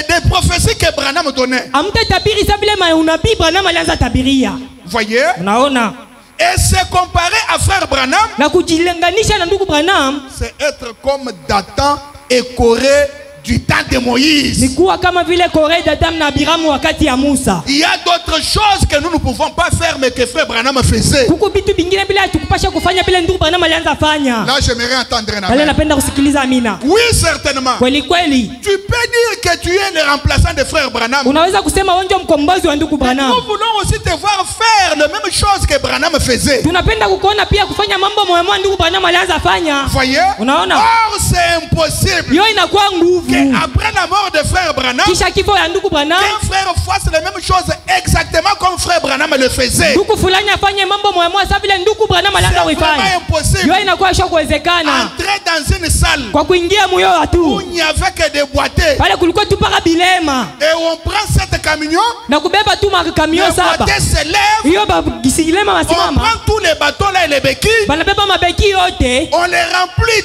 des prophéties que Branham donnait. hamtatabiri sawa vile maunabii Branham alianza tabiria. Voyez? Unaona? Et se comparer à frère Branham, Na kujilinganisha na ndugu Branham c'est être comme Dathan et Corée du temps de Moïse. ni kuwa kama vile Kore, Datam na Abiramu wakati ya Musa. Il y a d'autres choses que nous ne pouvons pas faire, mais que frère Branham faisait. Kuko vitu vingine bila tukupasha kufanya bila ndugu Branham alianza fanya. Là, j'aimerais entendre un Wale amen. napenda kusikiliza amina. Oui, certainement. Kweli kweli. Tu peux dire que tu es le remplaçant de frère Branham. Unaweza kusema wewe ndio mkombozi wa ndugu Branham. Nous voulons aussi te voir faire la même chose que Branham faisait. Tunapenda kukuona pia kufanya mambo moyo ndugu Branham alianza fanya. Voyez? Unaona? Or, c'est impossible Hiyo inakuwa nguvu. qu'après la mort de frère Branham, Kisha kifo ya ndugu Branham, qu'un frère fasse la même chose exactement comme frère Branham le faisait. ndugu fulani afanye mambo moyo sawa vile ndugu Branham alianza C'est kuifanya. vraiment impossible. Hiyo inakuwa sio kuwezekana. Entrer dans une salle Kwa kuingia moyo où watu. il n'y avait que des boîtiers Pale kulikuwa tu para bilema et on prend cette camion, na kubeba tu makamio les saba. boîtiers se lèvent, Hiyo gisilema on masimama. prend tous les bâtons là et les béquilles, Banabeba mabeki yote. on les remplit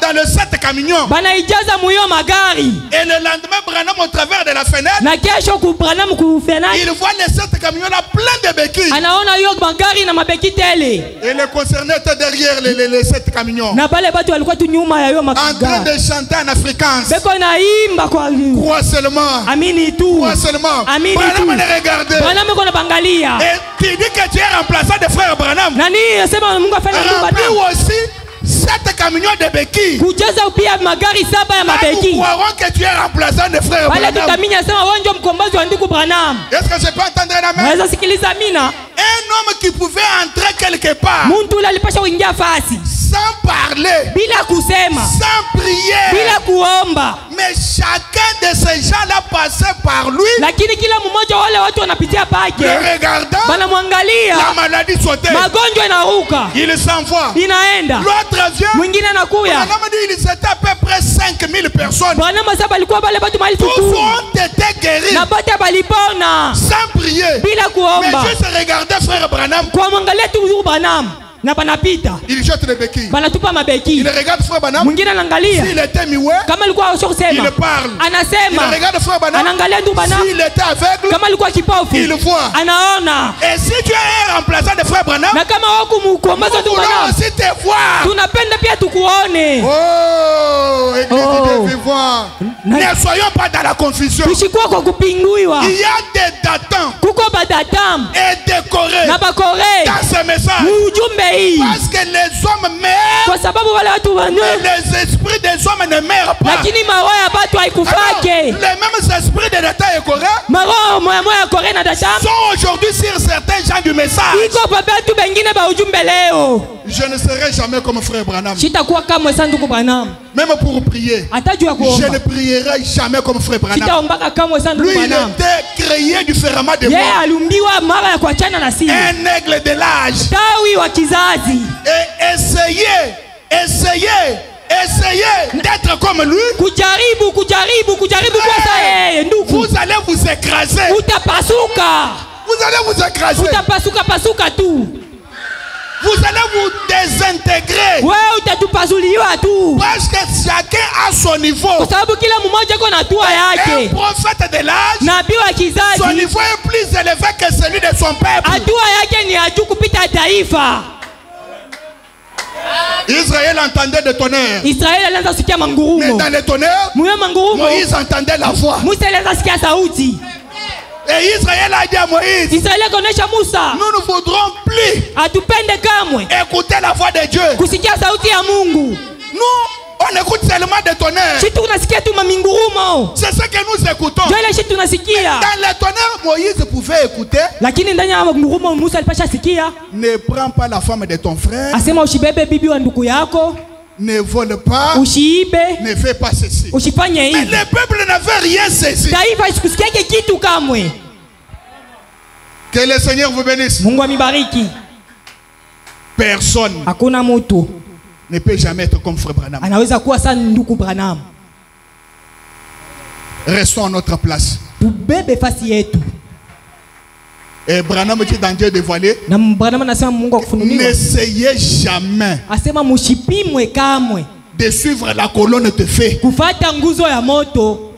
dans le 7 camions. Banaijaza moyo magari. Et le lendemain, Branham au travers de la fenêtre, Na kesho ku Branham ku fenani. il voit les 7 camions là pleins de béquilles. Anaona hiyo magari na mabeki tele. Et les concernés étaient derrière les 7 camions, Na pale watu walikuwa tu nyuma ya hiyo en train magari. de chanter en afrikaans. Beko naimba kwa Crois seulement. amini tu. Crois seulement. Amini Branham tu. les regardait. Branham iko nabangalia. Et tu dis que tu es remplaçant de frère Branham. Nani yasema Mungu afanye ndugu Remplis Branham. aussi 7 camions de béquilles. Kujaza pia magari saba ya Là, nous mabeki. croirons que tu es remplaçant de frère Pale Branham. tutaminya sema wewe ndio mkombozi wa ndugu Branham. Est-ce que je peux entendre un amen? Naweza sikiliza amina. homme qui pouvait entrer quelque part muntu ule alipasha kuingia fasi sans parler, bila kusema, sans prier. bila kuomba. Mais chacun de ces gens-là passait par lui, Lakini kila mmoja wale watu wanapitia pake, le regardant, banamwangalia, la maladie sautait. magonjwa inaruka, Il s'envoie. inaenda. L'autre vient. Mwingine anakuya. On a dit il était à peu près 5000 personnes. Bwana masaba alikuwa pale watu mahali Tous tutu. ont été guéris Na bata balipona sans prier. bila kuomba. Mais juste regarder frère Branham. Kwa mwangalia tu Branham na banapita. Il jette les béquilles. Banatupa mabeki. Il regarde frère Branham. Mwingine anaangalia. S'il était muet, Kama alikuwa hawezi il kusema, parle. anasema. Il regarde frère Branham. Anaangalia tu Branham. S'il était aveugle, Kama alikuwa kipofu, il voit. anaona. Et si tu es un remplaçant de frère Branham, Na kama wako mkomboza nous tu voulons Branham, aussi te voir. tunapenda pia tukuone. Oh, église Oh. de voir. Na- Ne soyons pas dans la confusion. Tushikuwa kwa kupinguiwa. Il y a des datants Kuko badatamu et décorés na bakore dans ce message. ujumbe hii, Parce que les hommes meurent, kwa sababu wale watu mais wane, les esprits des hommes ne meurent pas. lakini maroho ya batu Alors, haikufake. les mêmes esprits de datants et corés Maroho moya moya ya kore na datamu sont aujourd'hui sur certains gens du message. iko pa batu bengine ba ujumbe leo. Je ne serai jamais comme frère Branham. Sitakuwa kamwe sanduku Branham, Même pour prier, hata juu ya je kuomba ne prierai jamais comme frère Branham. sitaombaka kamwe sanduku Lui, il Branham. était créé différemment de Yeye moi. aliumbiwa mara ya kuachana na sisi, Un aigle de l'âge. tawi wa kizazi. Et essayez d'être comme lui. Kujaribu kuwa sa yeye, ndugu, Vous allez vous écraser. utapasuka, Vous allez vous écraser. utapasuka tu, Vous allez vous désintégrer. wewe utatupasuliwa tu, Parce que chacun a son niveau. kwa sababu kila mmoja iko na hatua Un yake. prophète de l'âge, Nabii wa son kizazi niveau est plus élevé que celui de son peuple. hatua yake ni ya juu kupita taifa. Israël entendait des tonnerres. Israeli alianza sikia Mais mangurumo, dans les tonnerres, mwe mangurumo, Moïse entendait la voix. Musa alianza sikia sauti. Et Israël a dit à Moïse, Israeli akaonyesha Musa, nous ne voudrons plus atupende kamwe écouter la voix de Dieu. kusikia sauti ya Mungu. Nous, on écoute seulement des tonnerres. Shitu tunasikia tu mamingurumo, C'est ce que nous écoutons. ndio ile shitu tunasikia. Dans les tonnerres, Moïse pouvait écouter. Lakini ndani ya mangurumo Musa alipasha sikia, Ne prends pas la femme de ton frère. asema usibebe bibi wa ndugu yako, Ne vole pas. usiibe, Ne fais pas ceci. usifanye Mais hivi. le peuple n'avait rien saisi. Taifa isikusikiake kitu kamwe. Que le Seigneur vous bénisse. Mungu amibariki. Personne Hakuna mtu ne peut jamais être comme frère Branham. anaweza kuwa sana ndugu Branham. Restons à notre place. Tubebe fasi yetu. Et Branham dit dans Dieu dévoilé, Na Branham anasema Mungu akufunuliwa, n'essayez jamais asema mushipimwe kamwe de suivre la colonne de feu. kufata nguzo ya moto.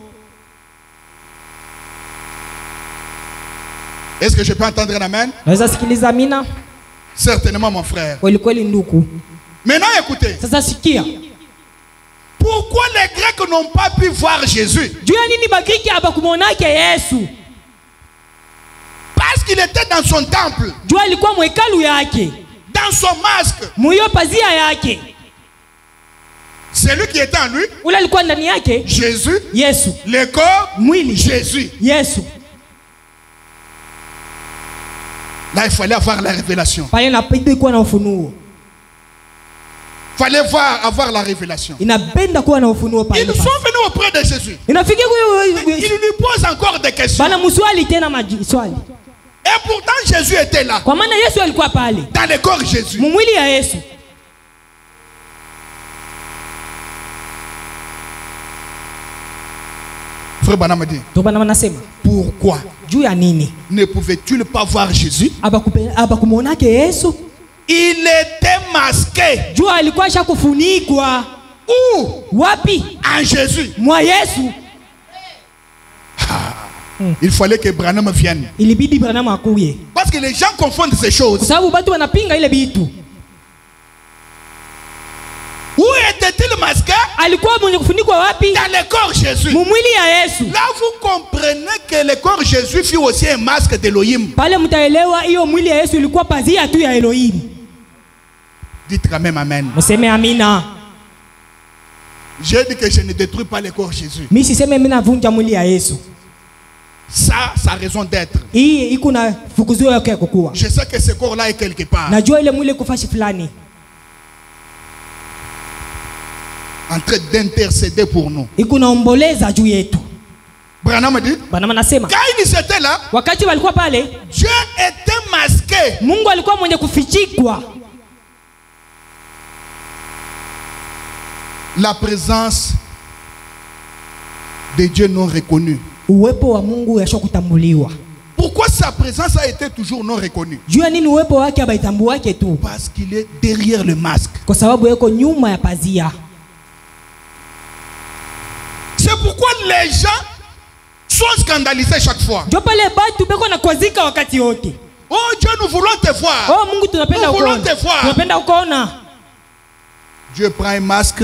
Est-ce que je peux entendre un amen? Naweza sikiliza amina? Certainement mon frère. Kweli kweli ndugu. Maintenant écoutez. Sasa sikia, Pourquoi les Grecs n'ont pas pu voir Jésus? juu ya nini Bagriki habakumonake Yesu? Parce qu'il était dans son temple, Juu alikuwa mwekalu yake, dans son masque. muyo pazia yake, Celui qui était en lui, ule alikuwa ndani yake Jésus, Yesu, le corps, mwili Jésus. Yesu. Là, il fallait avoir la révélation. Pale inapenda kuwa na ufunuo, Il fallait avoir la révélation. inapenda kuwa na ufunuo Ils pale. sont venus auprès de Jésus. Inafikia Il lui pose encore des questions. bana muswali tena maswali, Et pourtant, Jésus était là, kwa maana Yesu alikuwa pale dans le corps de Jésus. mumwili ya Yesu. Frère Branham dit, Ndio bana wanasema pourquoi juu ya nini ne pouvait-il pas voir Jésus? abakumonake Yesu? Il était masqué. Juu alikuwa shakufunikwa Où? wapi? En Jésus. Mwa Yesu. Il fallait que Branham vienne. Ilibidi Branham akuye, Parce que les gens confondent ces kwa choses. sababu watu wanapinga ile bitu. Où était-il masqué? Alikuwa mwenye kufunikwa wapi? Dans le corps de Jésus. Mumwili ya Yesu. Là, vous comprenez que le corps de Jésus fut aussi un masque d'Elohim. Pale mtaelewa hiyo mwili ya Yesu ilikuwa pazia tu ya Elohim. Dites quand même Amen. Mseme amina. J'ai dit que je ne détruis pas le corps de Jésus. Mimi siseme mimi navunja mwili ya Yesu. ça, sa raison d'être. Hii iko na fukuzio yake ya kukua. Je sais que ce corps-là est quelque part. Najua ile mwili kufashi fulani. En train d'intercéder pour nous. Iko naomboleza juu yetu. Branham dit. Branham anasema. Quand ils étaient là. Wakati walikuwa pale. Dieu était masqué. Mungu alikuwa mwenye kufichikwa. La présence de Dieu non reconnue. Uwepo wa Mungu yasho kutambuliwa. Pourquoi sa présence a été toujours non reconnue? Jua nini uwepo wake abaitambua wake tu? Parce qu'il est derrière le masque. Kwa sababu yako nyuma ya pazia. C'est pourquoi les gens sont scandalisés chaque fois. Ndio pale batu beko na kwazika wakati wote. Oh Dieu, nous voulons te voir. Oh Mungu tunapenda nous voulons ukoona. te voir. Tunapenda ukoona. Dieu prend un masque,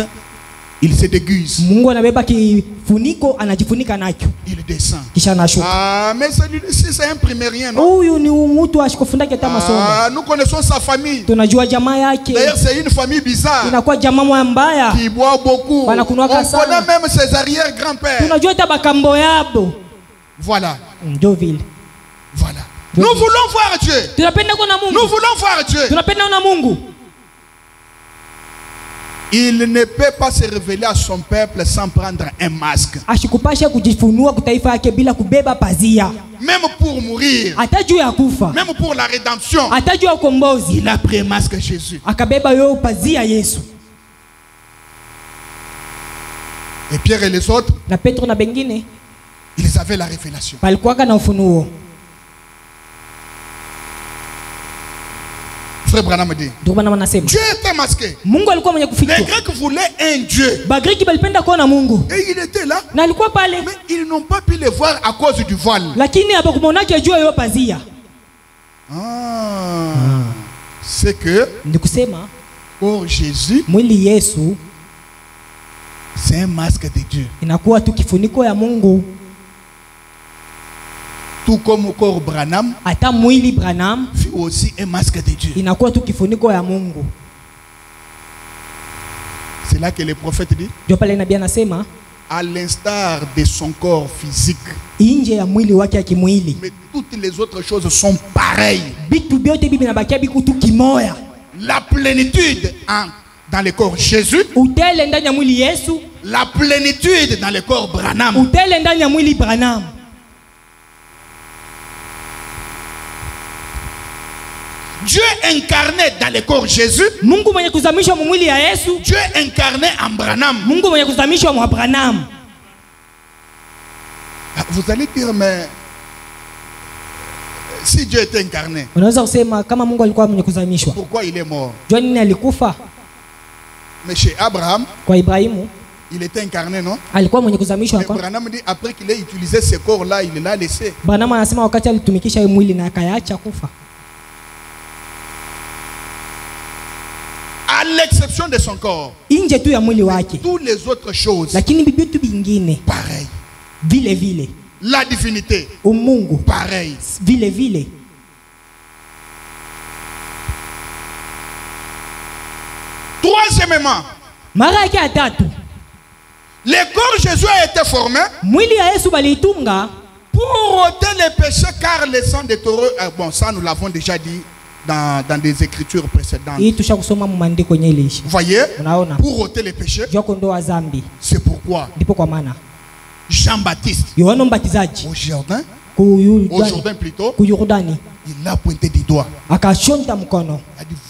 il se déguise. Mungu anabeba kifuniko anajifunika nacho. Il descend. Kisha anashuka. Ah, mais celui-ci c'est un primérien, non? Huyu ni mtu ashikofundake hata masomo. Ah, nous connaissons sa famille. Tunajua jamaa yake. D'ailleurs, c'est une famille bizarre. Inakuwa jamaa moja mbaya. Qui boit beaucoup. On Wanakunywa sana. connaît même ses arrière-grands-pères. Tunajua hata bakambo yabo. Voilà. Ndio vile. Voilà. Nous voulons voir Dieu. Tunapenda kuona Mungu. Nous voulons voir Dieu. Tunapenda kuona Mungu. Il ne peut pas se révéler à son peuple sans prendre un masque. Ashikupasha kujifunua kutaifa yake bila kubeba pazia. Même pour mourir. Hata juu ya kufa. Même pour la rédemption. Hata juu ya ukombozi. Il a pris un masque Jésus. Akabeba yo pazia Yesu. Et Pierre et les autres. Na Petro na bengine. Ils avaient la révélation. Palikuwa na ufunuo. Frère Branham dit. Dieu était masqué. Mungu alikuwa mwenye kufichwa. Les Grecs voulaient un Dieu. Bagreki balipenda kuona Mungu. Et il était là. Na alikuwa pale. Mais ils n'ont pas pu le voir à cause du voile. Lakini hapakumonake jua yo pazia. C'est que ndikusema pour Jésus, mwili Yesu c'est un masque de Dieu. Inakuwa tu kifuniko ya Mungu. Tout comme au corps Branham, hata mwili Branham fut aussi un masque de Dieu. Inakuwa tu kifuniko ya Mungu. C'est là que le prophète dit. Ndio pale nabii anasema à l'instar de son corps physique. Inje ya mwili wake ya kimwili. Mais toutes les autres choses sont pareilles. Bitu byote bibi nabakia bikutu kimoya. La plénitude dans le corps Jésus. Utele ndani ya mwili Yesu. La plénitude dans le corps Branham. Utele ndani ya mwili Branham. Dieu incarné dans le corps Jésus. Mungu mwenye kuzamishwa mu mwili ya Yesu. Dieu incarné en Branham. Mungu mwenye kuzamishwa mu Branham. Vous allez dire mais si Dieu était incarné. Unaweza kusema kama Mungu alikuwa mwenye kuzamishwa. Pourquoi il est mort? Jua nini alikufa? Mais chez Abraham, kwa Ibrahimu, il était incarné, non? Alikuwa mwenye kuzamishwa kwa. Branham dit après qu'il ait utilisé ce corps là, il l'a laissé. Branham anasema wakati alitumikisha mwili na akayaacha kufa. À l'exception de son corps. Inje tu ya mwili wake. Toutes les autres choses. Lakini bibitu bingine. Pareil. Vile vile. La divinité. Umungu. Pareil. Vile vile. Troisièmement. Mara yake ya tatu. Le corps Jésus a été formé. Mwili ya Yesu balitunga. Pour ôter les péchés car le sang des taureaux. Bon, ça nous l'avons déjà dit dans des écritures précédentes. Vous voyez? Pour ôter les péchés. C'est pourquoi Jean-Baptiste au Jourdain. Au Jourdain plutôt. Il l'a pointé du doigt. Il a dit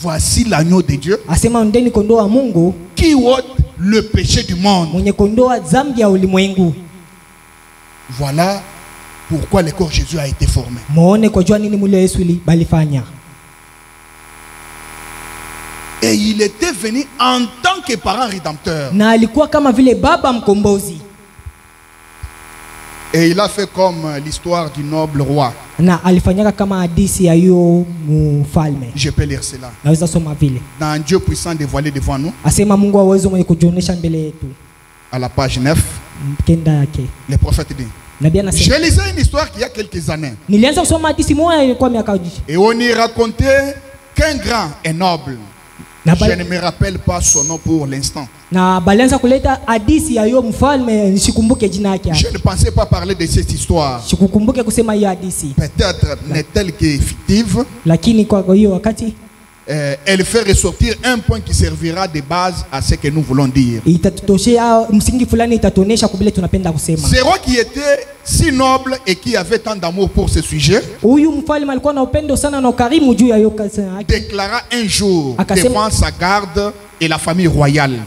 voici l'agneau de Dieu qui ôte le péché du monde. Voilà pourquoi le corps Jésus a été formé. Et il était venu en tant que parent rédempteur. Et il a fait comme l'histoire du noble roi. Je peux lire cela. Dans Dieu puissant dévoilé devant nous. À la page 9. Le prophète dit. Je lisais une histoire qu'il y a quelques années. Et on y racontait qu'un grand et noble Je ne me rappelle pas son nom pour l'instant. Je ne pensais pas parler de cette histoire. Peut-être n'est-elle que fictive. Elle fait ressortir un point qui servira de base à ce que nous voulons dire. C'est roi qui était si noble et qui avait tant d'amour pour ce sujet, déclara un jour devant sa garde et la famille royale: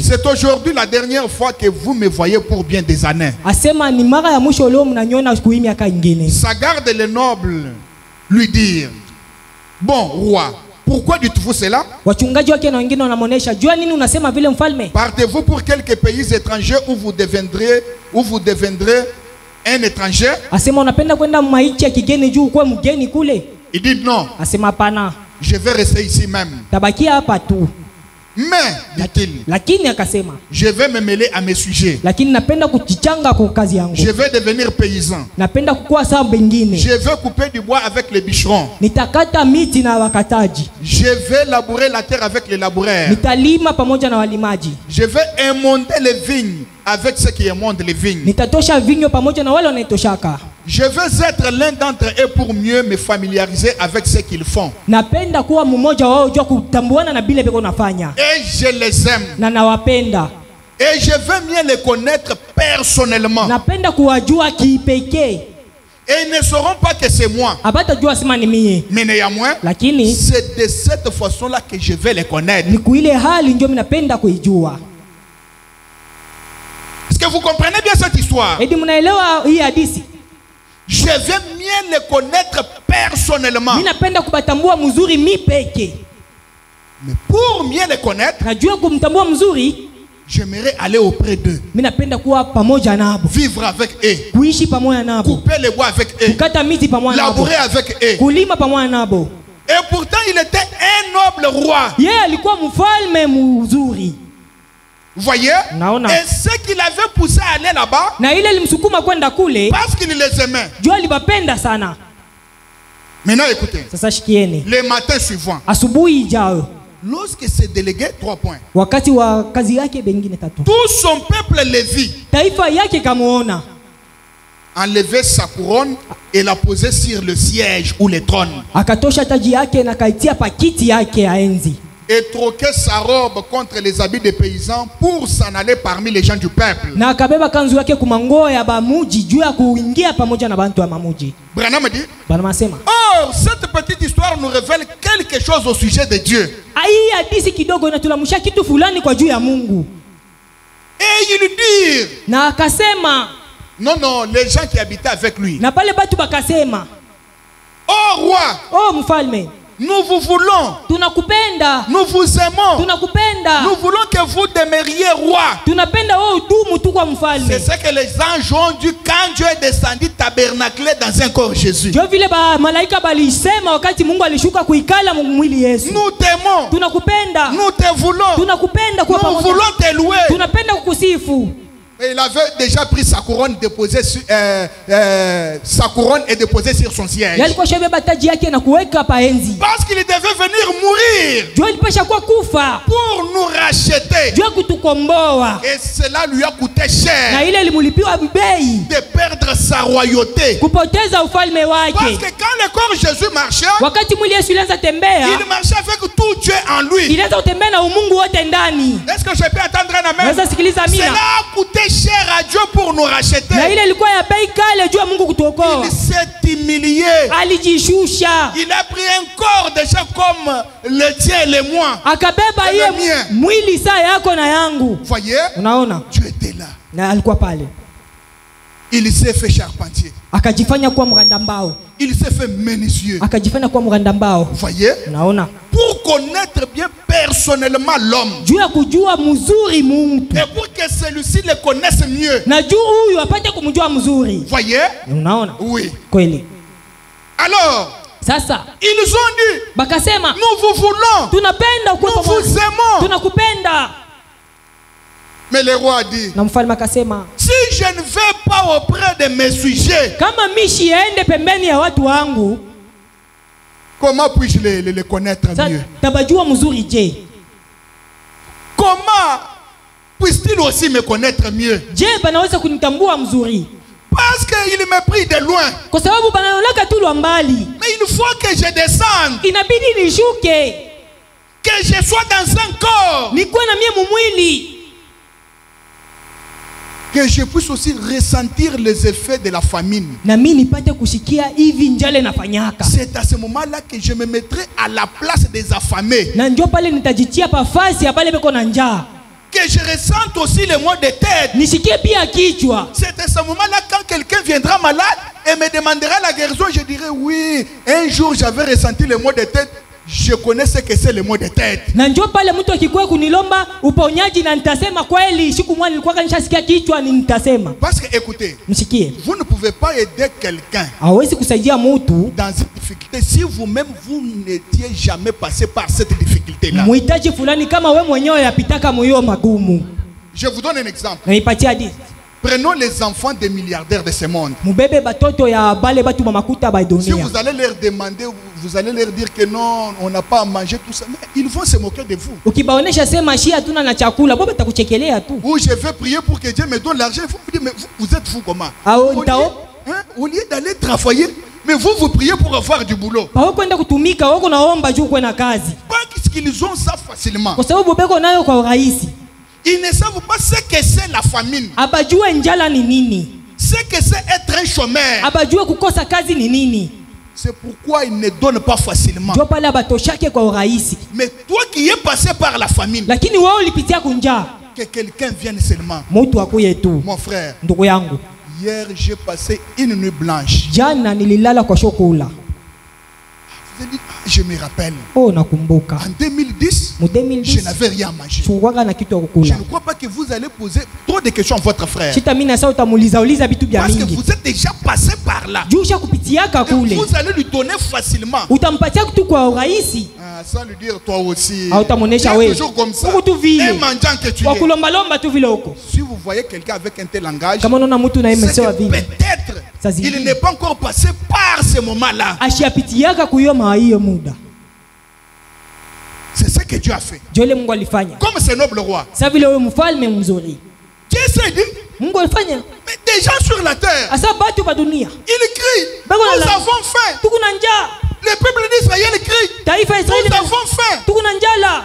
c'est aujourd'hui la dernière fois que vous me voyez pour bien des années. Sa garde et les nobles lui dirent: bon roi, pourquoi dites-vous cela? Partez-vous pour quelques pays étrangers où vous deviendrez un étranger? Il dit non, je vais rester ici même. Mais, dit-il, je vais me mêler à mes sujets. Je vais devenir paysan. Je vais couper du bois avec les bûcherons. Je vais labourer la terre avec les laboureurs. Je vais émonder les vignes avec ceux qui émondent les vignes. Je veux être l'un d'entre eux pour mieux me familiariser avec ce qu'ils font. Et je les aime. Et je veux mieux les connaître personnellement. Et ils ne sauront pas que c'est moi. Mais néanmoins, c'est de cette façon-là que je vais les connaître. Est-ce que vous comprenez bien cette histoire? Je vais mieux les connaître personnellement. Mais pour mieux les connaître, j'aimerais aller auprès d'eux, vivre avec eux, couper les bois avec eux, labourer avec eux. Et pourtant il était un noble roi. Vous voyez? Et ce qu'il avait poussé à aller là-bas, parce qu'il les aimait. Maintenant écoutez, le matin suivant, lorsque ces délégués, 3 points, tout son peuple Lévi enlevait sa couronne et la posait sur le siège ou le trône, et troquait sa robe contre les habits des paysans pour s'en aller parmi les gens du peuple. Branham dit: oh, cette petite histoire nous révèle quelque chose au sujet de Dieu. Et il dit: non, non, les gens qui habitaient avec lui: oh roi, nous vous voulons, nous vous aimons, nous voulons que vous demeuriez roi. C'est ce que les anges ont dit quand Dieu est descendu tabernacler dans un corps Jésus. Nous t'aimons, nous te voulons, nous voulons te louer. Et il avait déjà pris sa couronne, déposée sur, sur son siège. Parce qu'il devait venir mourir pour nous racheter. Et cela lui a coûté cher de perdre sa royauté. Parce que quand le corps Jésus marchait, il marchait avec tout Dieu en lui. Est-ce que je peux attendre un amen? Cela a coûté cher à Dieu pour nous racheter. Il s'est humilié. Il a pris un corps déjà comme le tien et le moi. Voyez, Dieu était là. Il s'est fait charpentier. Il s'est fait menuisier. Voyez, pour connaître bien personnellement l'homme, et pour que celui-ci le connaisse mieux. Voyez? Oui. Alors, ils ont dit: nous vous voulons, nous vous aimons. Mais le roi a dit: si je ne vais pas auprès de mes sujets, Comment puis-je les connaître mieux? Comment puisse-t-il aussi me connaître mieux? Parce qu'il me prie de loin. Mais il faut que je descende. Que je sois dans un corps. Que je puisse aussi ressentir les effets de la famine. C'est à ce moment-là que je me mettrai à la place des affamés. Que je ressente aussi le maux de tête. C'est à ce moment-là quand quelqu'un viendra malade et me demandera la guérison, je dirai oui, un jour j'avais ressenti le maux de tête. Je connais ce que c'est le mot de tête. Parce que écoutez, vous ne pouvez pas aider quelqu'un dans une difficulté si vous-même vous n'étiez jamais passé par cette difficulté-là. Je vous donne un exemple. Prenons les enfants des milliardaires de ce monde. Si vous allez leur demander, vous allez leur dire que non, on n'a pas à manger tout ça, mais ils vont se moquer de vous. Ou je vais prier pour que Dieu me donne l'argent. Vous me dites, mais vous êtes fou comment? Au lieu d'aller travailler, mais vous priez pour avoir du boulot. Pas qu'ils ont ça facilement. Ils ne savent pas ce que c'est la famine. Ce que c'est être un chômeur. C'est pourquoi ils ne donnent pas facilement. Mais toi qui es passé par la famine, que quelqu'un vienne seulement. Mon frère, hier j'ai passé une nuit blanche. Je me rappelle. En 2010, je n'avais rien à manger. Je ne crois pas que vous allez poser trop de questions à votre frère. Parce que vous êtes déjà passé par là. Vous allez lui donner facilement. Sans lui dire toi aussi. Toujours comme ça. Un mendiant que tu es. Si vous voyez quelqu'un avec un tel langage, c'est que peut-être il n'est pas encore passé par ce moment-là. C'est ce que Dieu a fait. Comme ce noble roi. Dieu s'est dit, mais des gens sur la terre, ils crient, nous avons faim. Le peuple d'Israël crie, nous avons faim.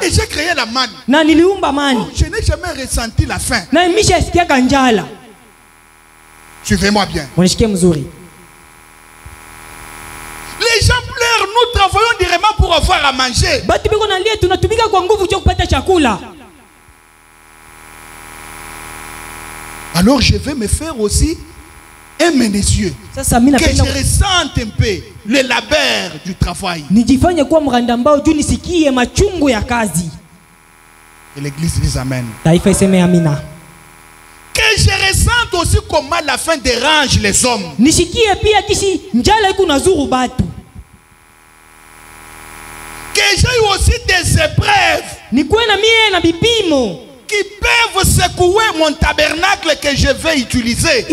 Et j'ai créé la manne. Je n'ai jamais ressenti la faim. Suivez-moi bien. Les gens pleurent, nous travaillons directement pour avoir à manger. Alors je vais me faire aussi un menuisier. Que je ressente un peu le labeur du travail. Et l'église dit amen. Que je ressente aussi comment la faim dérange les hommes. Que j'ai aussi des épreuves qui peuvent secouer mon tabernacle que je vais utiliser.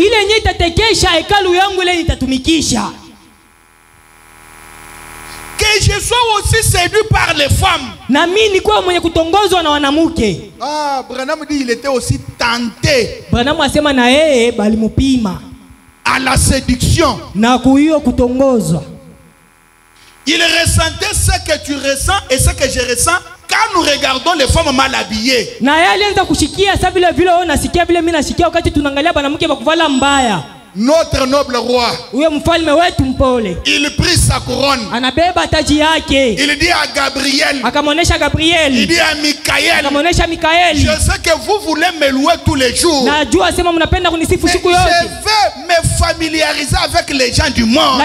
Que je sois aussi séduit par les femmes. Ah, Branham dit il était aussi tenté à la séduction. Il ressentait ce que tu ressens et ce que je ressens quand nous regardons les femmes mal habillées. Notre noble roi, il prit sa couronne. Il dit à Gabriel, il dit à Michael, je sais que vous voulez me louer tous les jours, mais je vais me familiariser avec les gens du monde.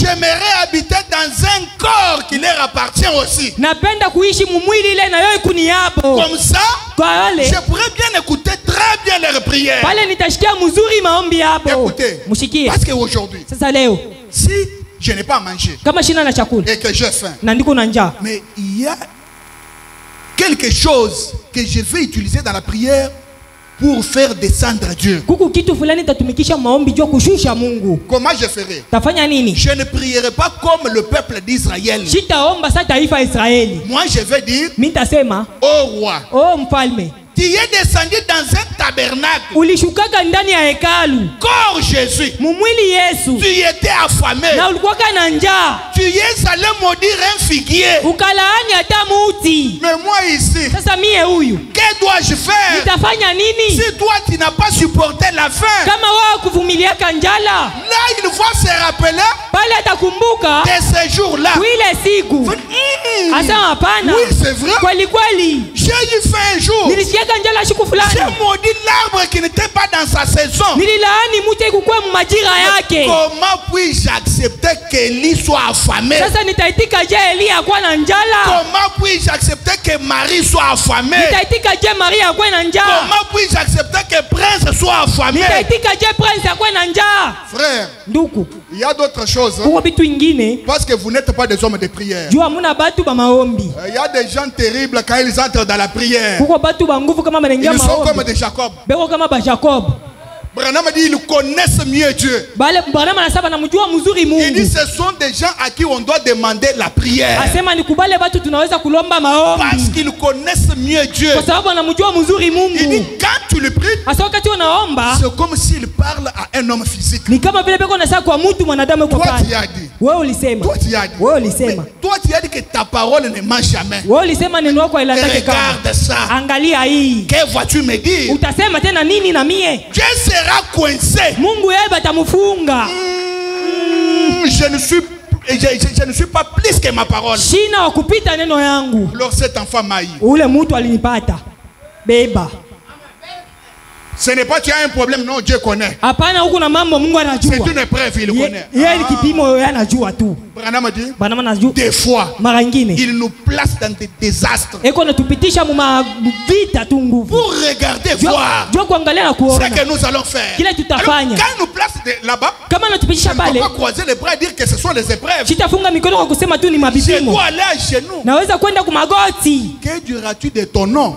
J'aimerais habiter dans un corps qui leur appartient aussi. Comme ça, je pourrais bien écouter très bien leurs prières. Écoutez, parce qu'aujourd'hui, si je n'ai pas à manger et que j'ai faim, mais il y a quelque chose que je vais utiliser dans la prière pour faire descendre Dieu. Kuku kitu fulani tatumikisha maombi jua kushusha Mungu. Comment je ferai? Tafanya nini? Je ne prierai pas comme le peuple d'Israël. Sitaomba sa taifa Israeli. Moi je vais dire, mitasema, ô roi, oh mfalme, tu es descendu dans un tabernacle. Ulishukaka ndani ya hekalu. Corps Jésus. Mumwili Yesu. Tu étais affamé. Na ulikuwa na njaa. Tu es allé maudire un figuier. Ukalaani hata muti. Mais moi ici, sasa mie huyu, que dois-je faire? Nitafanya nini? Si toi tu n'as pas supporté la faim. Kama wewe kuvumilia njala. Là il va se rappeler. Pale atakumbuka de ces jours-là. Ile siku. Asa hapana. Oui, c'est vrai. Kweli kweli. J'ai eu faim un jour. J'ai maudit l'arbre qui n'était pas dans sa saison. Comment puis-je accepter qu'Élie soit affamé? Comment puis-je accepter que Marie soit affamée? Comment puis-je accepter que Prince soit affamé? Frère, il y a d'autres choses. Parce que vous n'êtes pas des hommes de prière. Il y a des gens terribles quand ils entrent dans la prière. Ils sont comme des Jacob. Branham dit ils connaissent mieux Dieu. Il dit ce sont des gens à qui on doit demander la prière. Parce qu'ils connaissent mieux Dieu. Il dit quand tu le pries, c'est comme s'il parle à un homme physique. Toi tu as dit. Toi tu as dit que ta parole ne ment jamais. Regarde ça. Que vas-tu me dire? Dieu sera coincé. Je ne suis pas plus que ma parole. Alors cet enfant m'a eu. Ce n'est pas tu as un problème, non, Dieu connaît. C'est une épreuve, il connaît. Branham dit, des fois, il nous place dans des désastres pour regarder, voir ce que nous allons faire. Alors, quand il nous place là-bas, je ne peux pas croiser les bras et dire que ce sont les épreuves. Je dois aller à genoux. Que diras-tu de ton nom?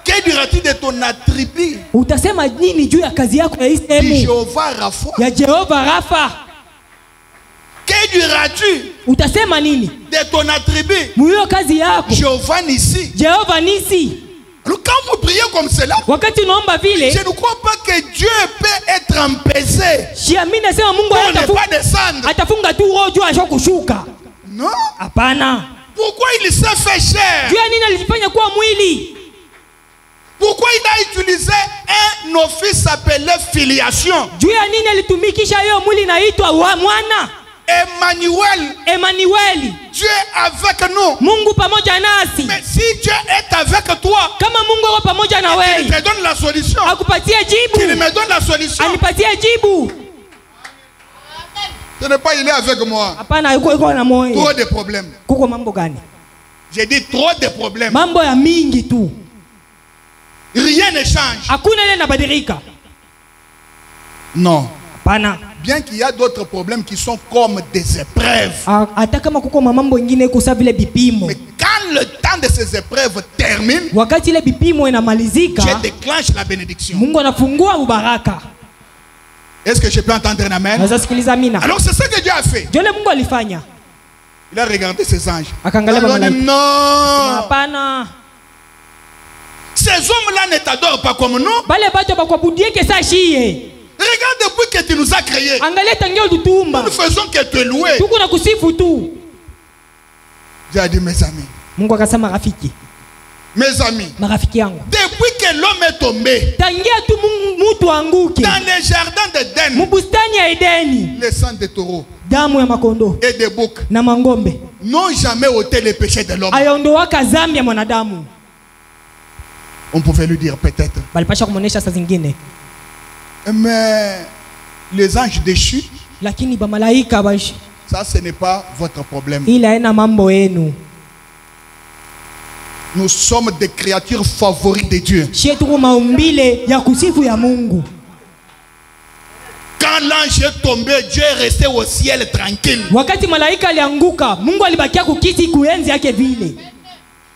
Que diras-tu de ton attribut? Jéhovah Rapha. Que diras-tu de ton attribut? Jéhovah Nissi. Alors quand vous priez comme cela, je ne crois pas que Dieu peut être empêché pour ne pas descendre. Non. Pourquoi il s'est fait chair? Pourquoi il a utilisé un office appelé filiation? Emmanuel. Dieu est avec nous. Mais si Dieu est avec toi, il te donne la solution. Il me donne la solution. Ce n'est pas il est avec moi. Trop de problèmes. J'ai dit trop de problèmes. Rien ne change. Non. Bien qu'il y a d'autres problèmes qui sont comme des épreuves. Mais quand le temps de ces épreuves termine, je déclenche la bénédiction. Est-ce que je peux entendre un amen? Alors c'est ce que Dieu a fait. Il a regardé ses anges. Non. Ces hommes-là ne t'adorent pas comme nous. Regarde depuis que tu nous as créés. Nous ne faisons que te louer. J'ai dit mes amis. Mes amis. Depuis que l'homme est tombé dans les jardins d'Éden, les sangs de taureaux et des boucs n'ont jamais ôté les péchés de l'homme. On pouvait lui dire peut-être. Mais les anges déchus, ça ce n'est pas votre problème. Nous sommes des créatures favorites de Dieu. Quand l'ange est tombé, Dieu est resté au ciel tranquille.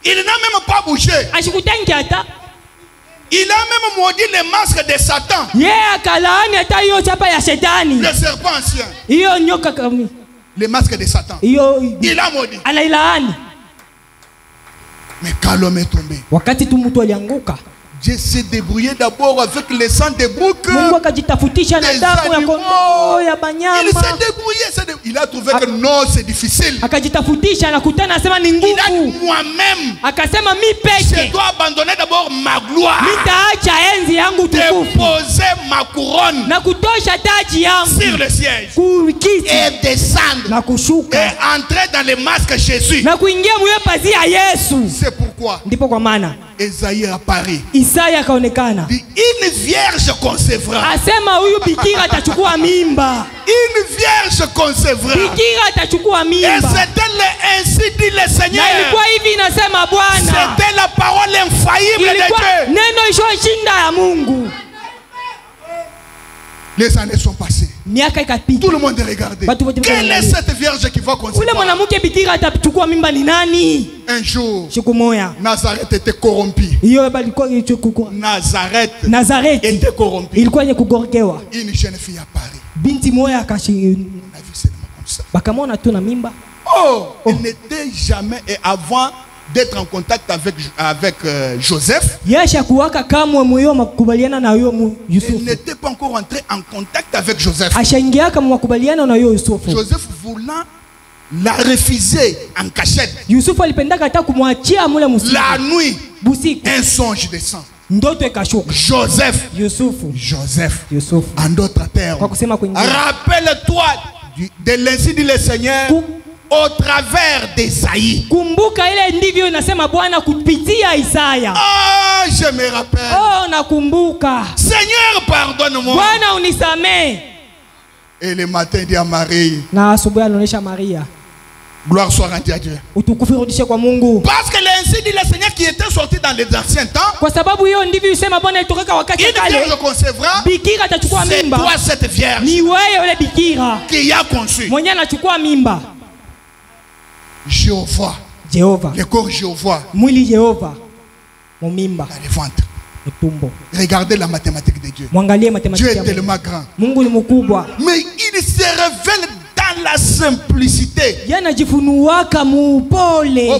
Il n'a même pas bougé. Il a même maudit les masques de Satan. Le serpent ancien. Les masques de Satan. Il a maudit. Mais quand l'homme est tombé, Dieu s'est débrouillé d'abord avec le sang des boucs. Il s'est débrouillé. Il a trouvé que non, c'est difficile. Il a dit moi-même, je dois abandonner d'abord ma gloire, déposer ma couronne sur le siège et descendre et entrer dans les masques Jésus. C'est pourquoi Esaïe apparaît. Une vierge concevra. Une vierge concevra. Et c'était ainsi dit le Seigneur. C'était la parole infaillible de Dieu. Les années sont passées. Tout le monde regardait. Quelle est cette vierge qui va concevoir? Un jour, Nazareth était corrompu. Nazareth était corrompu. Une jeune fille apparaît. On a vu seulement comme ça. Oh, elle n'était jamais, et avant d'être en contact avec Joseph, elle n'était pas encore entrée en contact avec Joseph. Joseph voulant la refuser en cachette. La nuit, un songe descend. Joseph, en d'autres termes, rappelle-toi de l'ainsi dit le Seigneur au travers d'Esaïe. Oh, je me rappelle. Seigneur, pardonne-moi. Et le matin, il dit à Marie, gloire soit rendue à Dieu. Parce que l'ainsi dit le Seigneur qui était sorti dans les anciens temps, il vierge concevra. C'est toi cette vierge qui a conçu. Jéhovah. Le corps Jéhovah. Dans le ventre. Regardez la mathématique de Dieu. Dieu est tellement grand. Mais il se révèle dans la simplicité. Au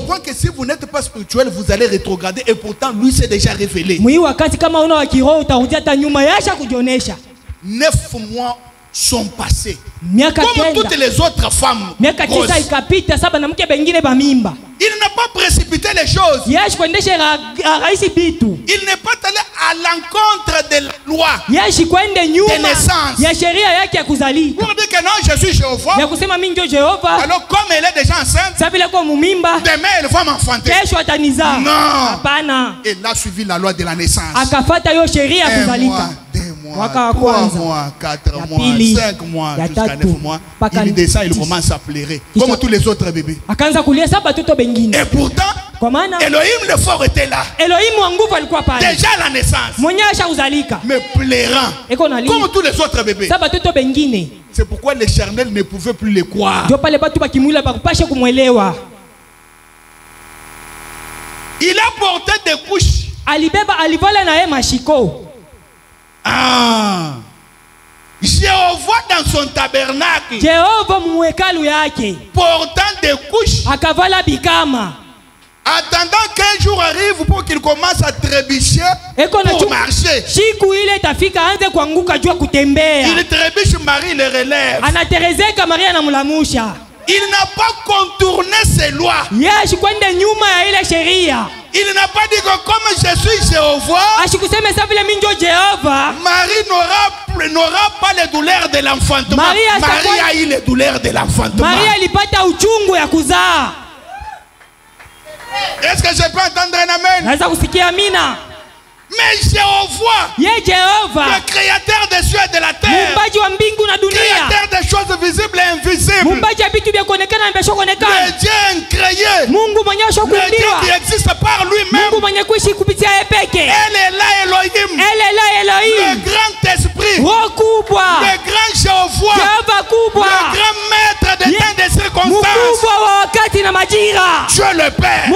point que si vous n'êtes pas spirituel, vous allez rétrograder. Et pourtant, lui s'est déjà révélé. 9 mois sont passés. Comme toutes les autres femmes grosses. Il n'a pas précipité les choses. Il n'est pas allé à l'encontre de la loi de naissance. Pour dire que non, je suis Jéhovah. Alors comme elle est déjà enceinte, demain elle va m'enfanter. Non. Elle a suivi la loi de la naissance. 1 mois, 2 mois, 3 mois, 4 mois, 5 mois, jusqu'à 9 mois. Il descend, il commence à pleurer. Comme tous les autres bébés. Et pourtant, Elohim le fort était là. Déjà à la naissance. Mais pleurant. Comme tous les autres bébés. C'est pourquoi les charnels ne pouvaient plus les croire. Il a porté des couches. Ah. Jéhovah dans son tabernacle, portant des couches, attendant qu'un jour arrive pour qu'il commence à trébucher pour marcher. Il trébuche, Marie le relève. Il n'a pas contourné ses lois. Il n'a pas dit que comme je suis Jéhovah, Marie n'aura pas les douleurs de l'enfantement. Marie a eu les douleurs de l'enfantement. Est-ce que je peux entendre un amen? Mais Jéhovah, le créateur des cieux et de la terre, créateur des choses visibles et invisibles, le Dieu incréé, le Dieu qui existe par lui-même, elle est là Elohim, le grand esprit, le grand Jéhovah, le grand maître des temps des circonstances, Dieu le Père.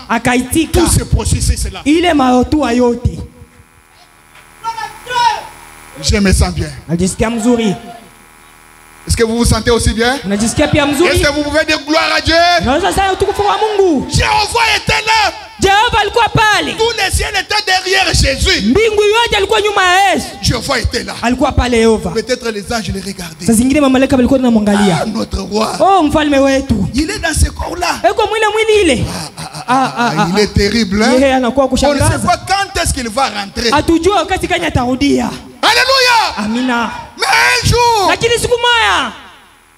akaitika tout ce processus là. ile maotua yote. Je me sens bien. Najisikia mzuri. Est-ce que vous vous sentez aussi bien? Unajisikia pia mzuri? Est-ce que vous pouvez dire gloire à Dieu? Naweza sasa utukufu wa Mungu. Jéhovah était là. Jehova alikuwa pale. Tout le ciel était derrière Jésus. Mbingu yote alikuwa nyuma ya Yesu. Jéhovah était là. Alikuwa pale Yehova. Peut-être les anges les regardaient. Sasa zingine mamalaika walikuwa wanamwangalia. Ah, notre roi. Oh, mfalme wetu. Il est dans ce corps-là. Eko mwili ile. Il est terrible. Yeye anakuwa On ne kushangaza. sait pas quand est-ce qu'il va rentrer. Atujua wakati gani atarudia. Alléluia. Amina. Mais un jour, Lakini siku moja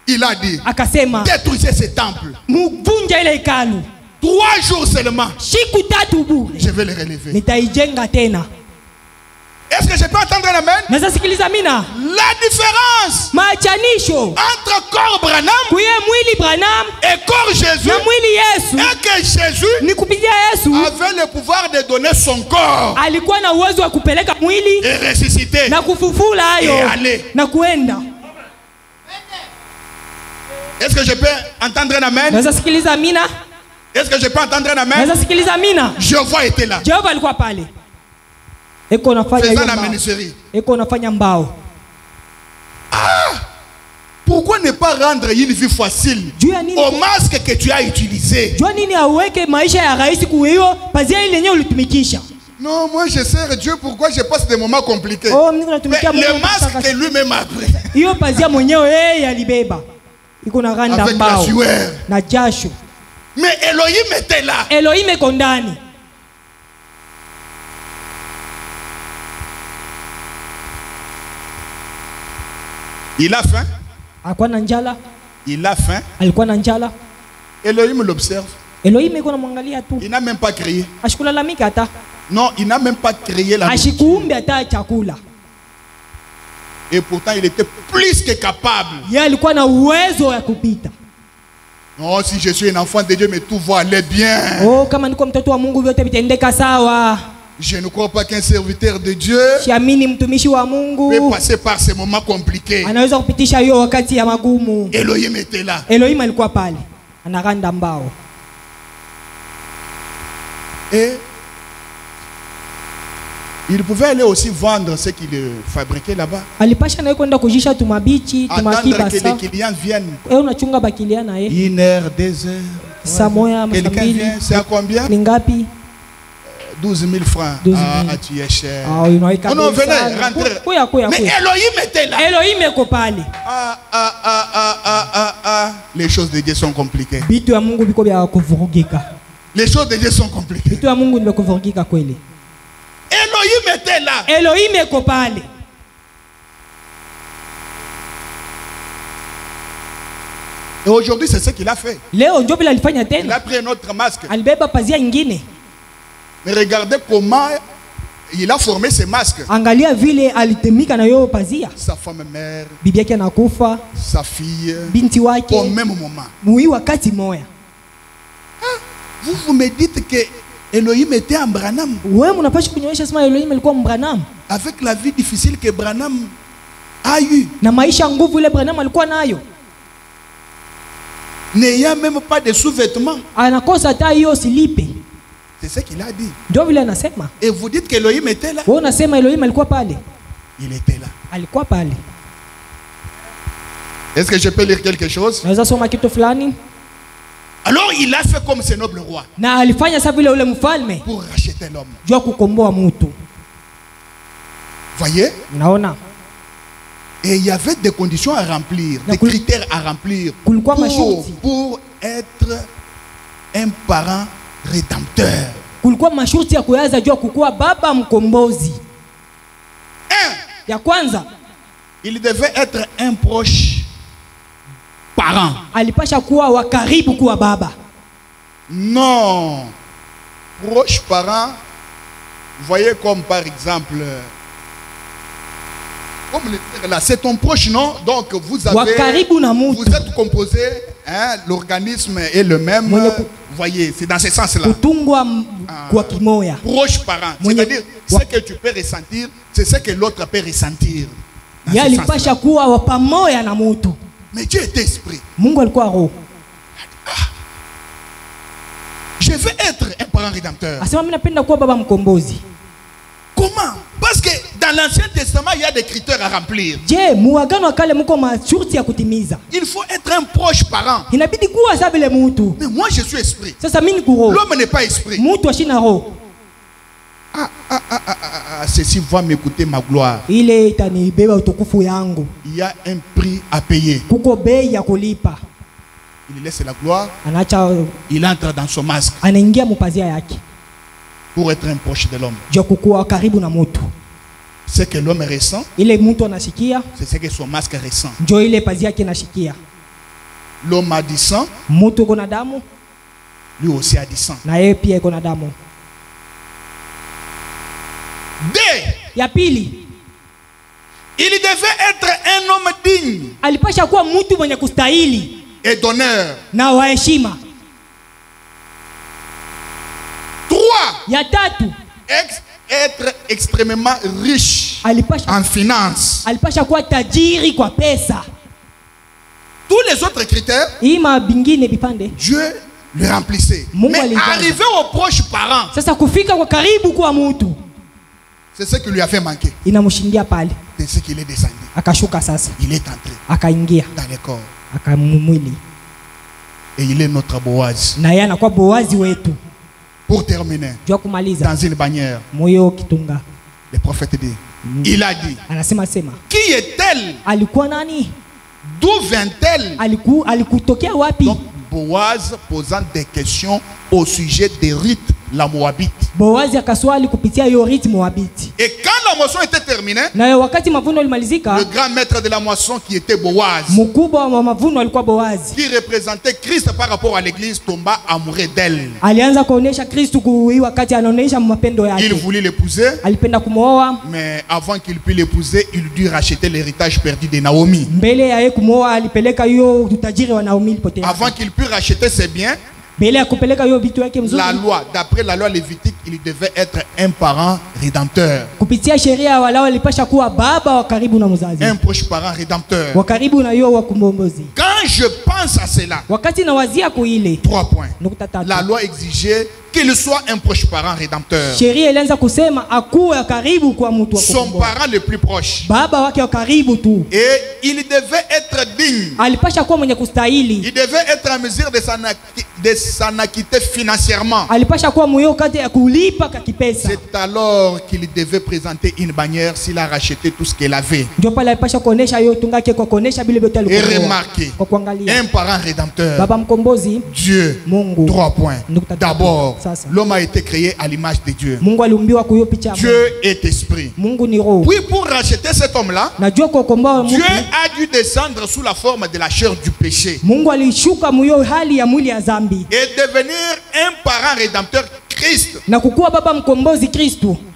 il a dit, akasema, détruisez ce temple. mvunja ile hekalu. 3 jours seulement. Siku tatu bure. Je vais le relever. Nitaijenga tena. Est-ce que je peux entendre un amen? Naweza sikiliza amina. La différence Maachanisho entre corps Branham kuye mwili Branham et corps Jésus na mwili Yesu est que Jésus ni kupitia Yesu avait le pouvoir de donner son corps alikuwa na uwezo wa kupeleka mwili et ressusciter na kufufula hayo et aller. na kuenda. Est-ce que je peux entendre un amen? Naweza sikiliza amina. Est-ce que je peux entendre un amen? Naweza sikiliza amina. Jéhovah était là. Jehova alikuwa pale. Eko nafanya Faisant hiyo la mbao. menuiserie. Eko nafanya mbao. Pourquoi ne pas rendre une vie facile au masque que tu as utilisé? Jua nini auweke maisha ya rahisi kwa hiyo pazia ile yenyewe ulitumikisha? Non, moi je sers Dieu, pourquoi je passe des moments compliqués? Oh, mimi natumikia Mungu. Le masque lui-même a pris. Hiyo pazia mwenyewe yeye alibeba. Iko na randa Avec mbao. la sueur. Na jasho. Mais Elohim était là. Elohim eko ndani. Il a faim. Alikuwa na njala. Il a faim. Alikuwa na njala. Elohim l'observe. Elohim iko namwangalia tu. Il n'a même pas crié. Ashikulalamika hata. Non, il n'a même pas créé la nourriture. Ashikuumbe hata chakula. Et pourtant, il était plus que capable. Yeye alikuwa na uwezo wa kupita. Non, si je suis un enfant de Dieu, mais tout va aller bien. Oh, kama niko mtoto wa Mungu vyote vitendeka sawa. Je ne crois pas qu'un serviteur de Dieu Siamini mtumishi wa Mungu peut passer par ces moments compliqués. anaweza kupitisha hiyo wakati ya magumu. Elohim était là. Elohim alikuwa pale. Anaranda mbao. Et il pouvait aller aussi vendre ce qu'il fabriquait là-bas. Alipasha naye kwenda kujisha tumabichi, tumakiba Attendre que sa. les clients viennent. Unachunga bakilia na yeye. 1 heure, 2 heures. Saa moja, Quelqu'un masaa mbili. vient, c'est à combien? Ni ngapi? 12 000 francs. 12 000. Ah, tu es cher. Ah, unaika. On venait rentrer. Mais Elohim était là. Elohim eko pale. Les choses de Dieu sont compliquées. Bitu ya Mungu biko bya kuvurugika. Les choses de Dieu sont compliquées. Bitu ya Mungu nimekuvurugika kweli. Elohim était là. Elohim eko pale. Et aujourd'hui, c'est ce qu'il a fait. Leo ndio bila alifanya Il tena. a pris un autre masque. Alibeba pazia nyingine. Mais regardez comment il a formé ce masque. Angalia vile alitemika na yo pazia. Sa femme mère, Bibi yake anakufa, sa fille, binti au wake même moment. mui wakati moya. Vous me dites que Elohim était en Branham. Wewe mnapaswa kunyonyesha sema Elohim alikuwa Mbranham. Avec la vie difficile que Branham a eu. Na maisha nguvu ile Branham alikuwa nayo. N'ayant même pas de sous-vêtements. Anakosa hata hiyo silipe. C'est ce qu'il a dit. Ndio vile anasema. Et vous dites que Elohim était là. Wewe unasema Elohim alikuwa pale. Il était là. Alikuwa pale. Est-ce que je peux lire quelque chose? Naweza soma kitu fulani? Alors il a fait comme ce noble roi. Na alifanya sawa vile ule mfalme. Pour racheter l'homme. Jua kukomboa mtu. Voyez? Unaona? Et il y avait des conditions à remplir, des critères à remplir pour être un parent rédempteur. Kulikuwa masharti ya kuyaza jua kukuwa baba mkombozi. Ya kwanza, il devait être un proche parent. Alipasha kuwa wa karibu kuwa baba. Non. Proche parent, voyez comme par exemple là, c'est ton proche, non? Donc vous êtes composé, hein, l'organisme est le même. Vous voyez, c'est dans ce sens-là. Proche parent, c'est-à-dire ce que tu peux ressentir, c'est ce que l'autre peut ressentir. Mais Dieu est esprit. Je veux être un rédempteur. Asema mimi napenda kuwa baba mkombozi. Comment? Parce que dans l'Ancien Testament, il y a des critères à remplir. Je, muagano kale mko masharti ya kutimiza. Il faut être un proche parent. Inabidi kuwa sawa vile mtu. Mais moi je suis esprit. Sasa mimi niko roho. L'homme n'est pas esprit. Mtu ashina roho. Ceci va m'écouter ma gloire. Ile itanibeba utukufu yangu. Il y a un prix à payer. Kuko bei ya kulipa. Il laisse la gloire. Anaacha, il entre dans son masque. Anaingia mupazia yake. Pour être un proche de l'homme. Je kukuwa karibu na mtu. C'est que l'homme ressent. Ile mtu anashikia. C'est ce que son masque ressent. Ndio ile pazia yake inashikia. L'homme a du sang. Mtu kuna damu. Lui aussi a du sang. Na yeye pia iko na damu. Ya pili, il devait être un homme digne. Alipasha kuwa mtu mwenye kustahili et d'honneur. Na wa heshima. 3. Ya tatu, être extrêmement riche en finance. Alipasha kuwa tajiri kwa pesa. Tous les autres critères, ima bingine bipande, Dieu le remplissait. Mais arrivé aux proches parents, sasa kufika kwa karibu kwa mtu, c'est ce qui lui a fait manquer. Inamshindia pale. C'est ce qu'il est descendu. Akashuka sasa. Il est entré. Akaingia dans le corps. Akamumwili. Et il est notre Boaz. Na yeye anakuwa Boazi wetu. Pour terminer. Jua kumaliza. Dans une bannière. Moyo kitunga. Le prophète dit. Il a dit. Anasema sema. Qui est-elle? Alikuwa nani? D'où vient-elle? Alikutokea wapi? Donc Boaz posant des questions au sujet des rites la Moabite. Boazi akaswali kupitia hiyo rite Moabiti. Et quand la moisson était terminée, na wakati mavuno ilimalizika, le grand maître de la moisson qui était Boaz, mkubwa wa mavuno alikuwa Boazi, qui représentait Christ par rapport à l'église, tomba amoureux d'elle. Alianza kuonesha Kristo wakati anaonesha mapendo yake. Il voulut l'épouser, alipenda kumooa, mais avant qu'il puisse l'épouser, il dut racheter l'héritage perdu de Naomi. Mbele ya yeye kumooa alipeleka hiyo utajiri wa Naomi ilipotea. Avant qu'il puisse racheter ses biens, la loi, d'après la loi lévitique, il devait être un parent rédempteur. Un proche parent rédempteur. Quand je pense à cela, 3 points. La loi exigeait qu'il soit un proche parent rédempteur. Son parent le plus proche. Et il devait être digne. Il devait être en mesure de s'en acquitter financièrement. C'est alors qu'il devait présenter une bannière s'il a racheté tout ce qu'il avait. Et remarquez, un parent rédempteur, Dieu, 3 points. D'abord, l'homme a été créé à l'image de Dieu. Dieu est esprit. Puis pour racheter cet homme-là, Dieu a dû descendre sous la forme de la chair du péché et devenir un parent rédempteur, Christ.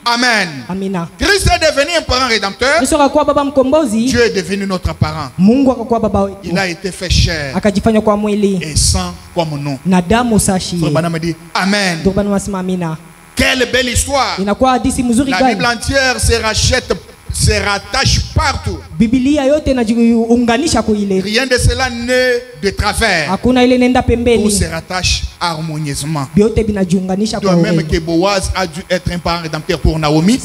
Amen. Amina. Christ est devenu un parent rédempteur. Dieu est devenu notre parent. Il a été fait chair et sang comme nous. Amen. Quelle belle histoire. La Bible entière se rattache partout. Rien de cela n'est de travers. Tout se rattache harmonieusement. De même que Boaz a dû être un parent rédempteur pour Naomi,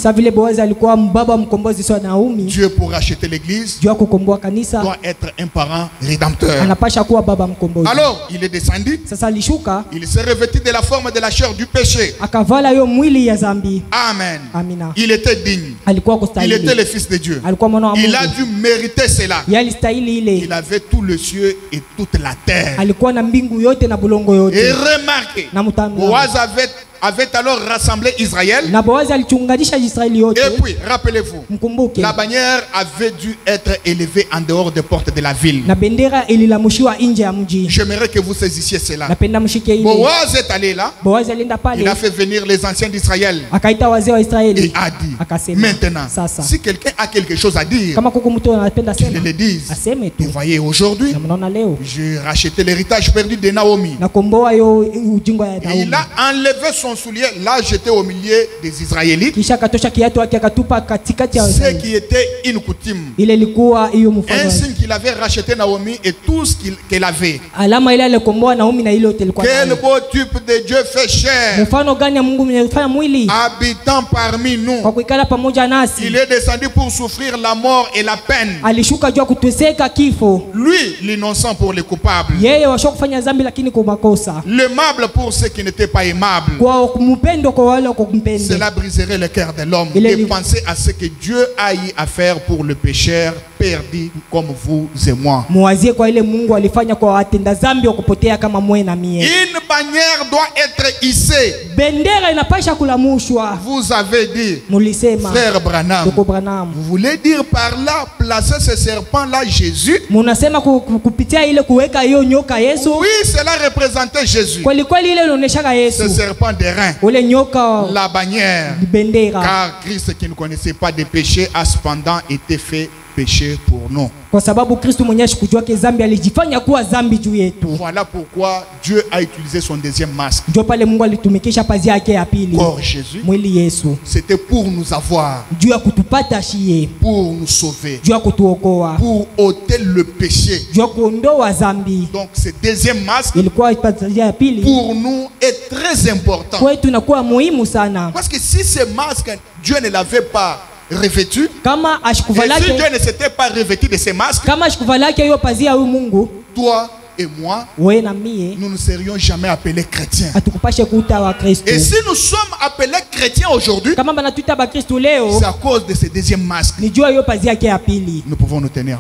Dieu pour racheter l'église doit être un parent rédempteur. Alors il est descendu. Il s'est revêtu de la forme de la chair du péché. Amen. Il était digne. Il était le fils de Dieu. Il a dû mériter cela. Il avait tout le ciel et toute la terre. Et remarquez, Boaz avait alors rassemblé Israël. Et puis, rappelez-vous, la bannière avait dû être élevée en dehors des portes de la ville. J'aimerais que vous saisissiez cela. Boaz est allé là. Il a fait venir les anciens d'Israël. Et a dit, maintenant, si quelqu'un a quelque chose à dire, qu'il le dise. Vous voyez, aujourd'hui, j'ai racheté l'héritage perdu de Naomi. Et il a enlevé son son soulier, l'a jeté au milieu des Israélites. Kisha katosha kiatu yake akatupa katikati ya Ce Waisraeli. qui était une coutume. Ile ilikuwa hiyo mfano. Un signe qu'il avait racheté Naomi et tout ce qu'elle avait. Alama ile alikomboa Naomi na ile yote ilikuwa Quel nayo. beau type de Dieu fait chair. Mfano gani ya Mungu mwenye kufanya mwili Habitant parmi nous. kwa kuikala pamoja nasi. Il est descendu pour souffrir la mort et la peine. Alishuka juu kuteseka kifo. Lui, l'innocent pour les coupables. Yeye washo kufanya dhambi lakini kwa makosa. L'aimable pour ceux qui n'étaient pas aimables. Kwa kumpendo kwa wale kwa kumpenda. Cela briserait le cœur de l'homme de penser à ce que Dieu a eu à faire pour le pécheur perdu comme vous et moi. Muwazie kwa ile Mungu alifanya kwa watenda dhambi kupotea kama mwe na mie. Une bannière doit être hissée. Bendera inapasha kulamushwa. Vous avez dit, mulisema, frère Branham, vous voulez dire par là placer ce serpent là Jésus? Munasema kupitia ile kuweka hiyo nyoka Yesu? Oui, cela représentait Jésus. Kweli kweli ile inaonyesha Yesu. Ce serpent d'airain. Ule nyoka la bannière. Bendera. Car Christ qui ne connaissait pas de péché a cependant été fait péché pour nous. Kwa sababu Kristo mwenyewe kujua ke dhambi alijifanya kuwa dhambi juu yetu. Voilà pourquoi Dieu a utilisé son deuxième masque. Ndio pale Mungu alitumikisha pazia yake ya pili. Corps Jésus. Mwili Yesu. C'était pour nous avoir. Juu ya kutupata shie. Pour nous sauver. Juu ya kutuokoa. Pour ôter le péché. Juu ya kuondoa dhambi. Donc ce deuxième masque ilikuwa pazia ya pili. Pour nous est très important. Kwetu inakuwa muhimu sana. Parce que si ce masque Dieu ne l'avait pas revêtu, kama et si Dieu ne s'était pas revêtu de ces masques, kama ashikuvalake hiyo pazia huyu Mungu, toi et moi, wewe na mie, nous ne serions jamais appelés chrétiens. atukupashe kuita wa Kristo. Et si nous sommes appelés chrétiens aujourd'hui, kama banatuita ba Kristo leo, c'est à cause de ce deuxième masque. ni jua hiyo pazia yake ya pili. Nous pouvons nous tenir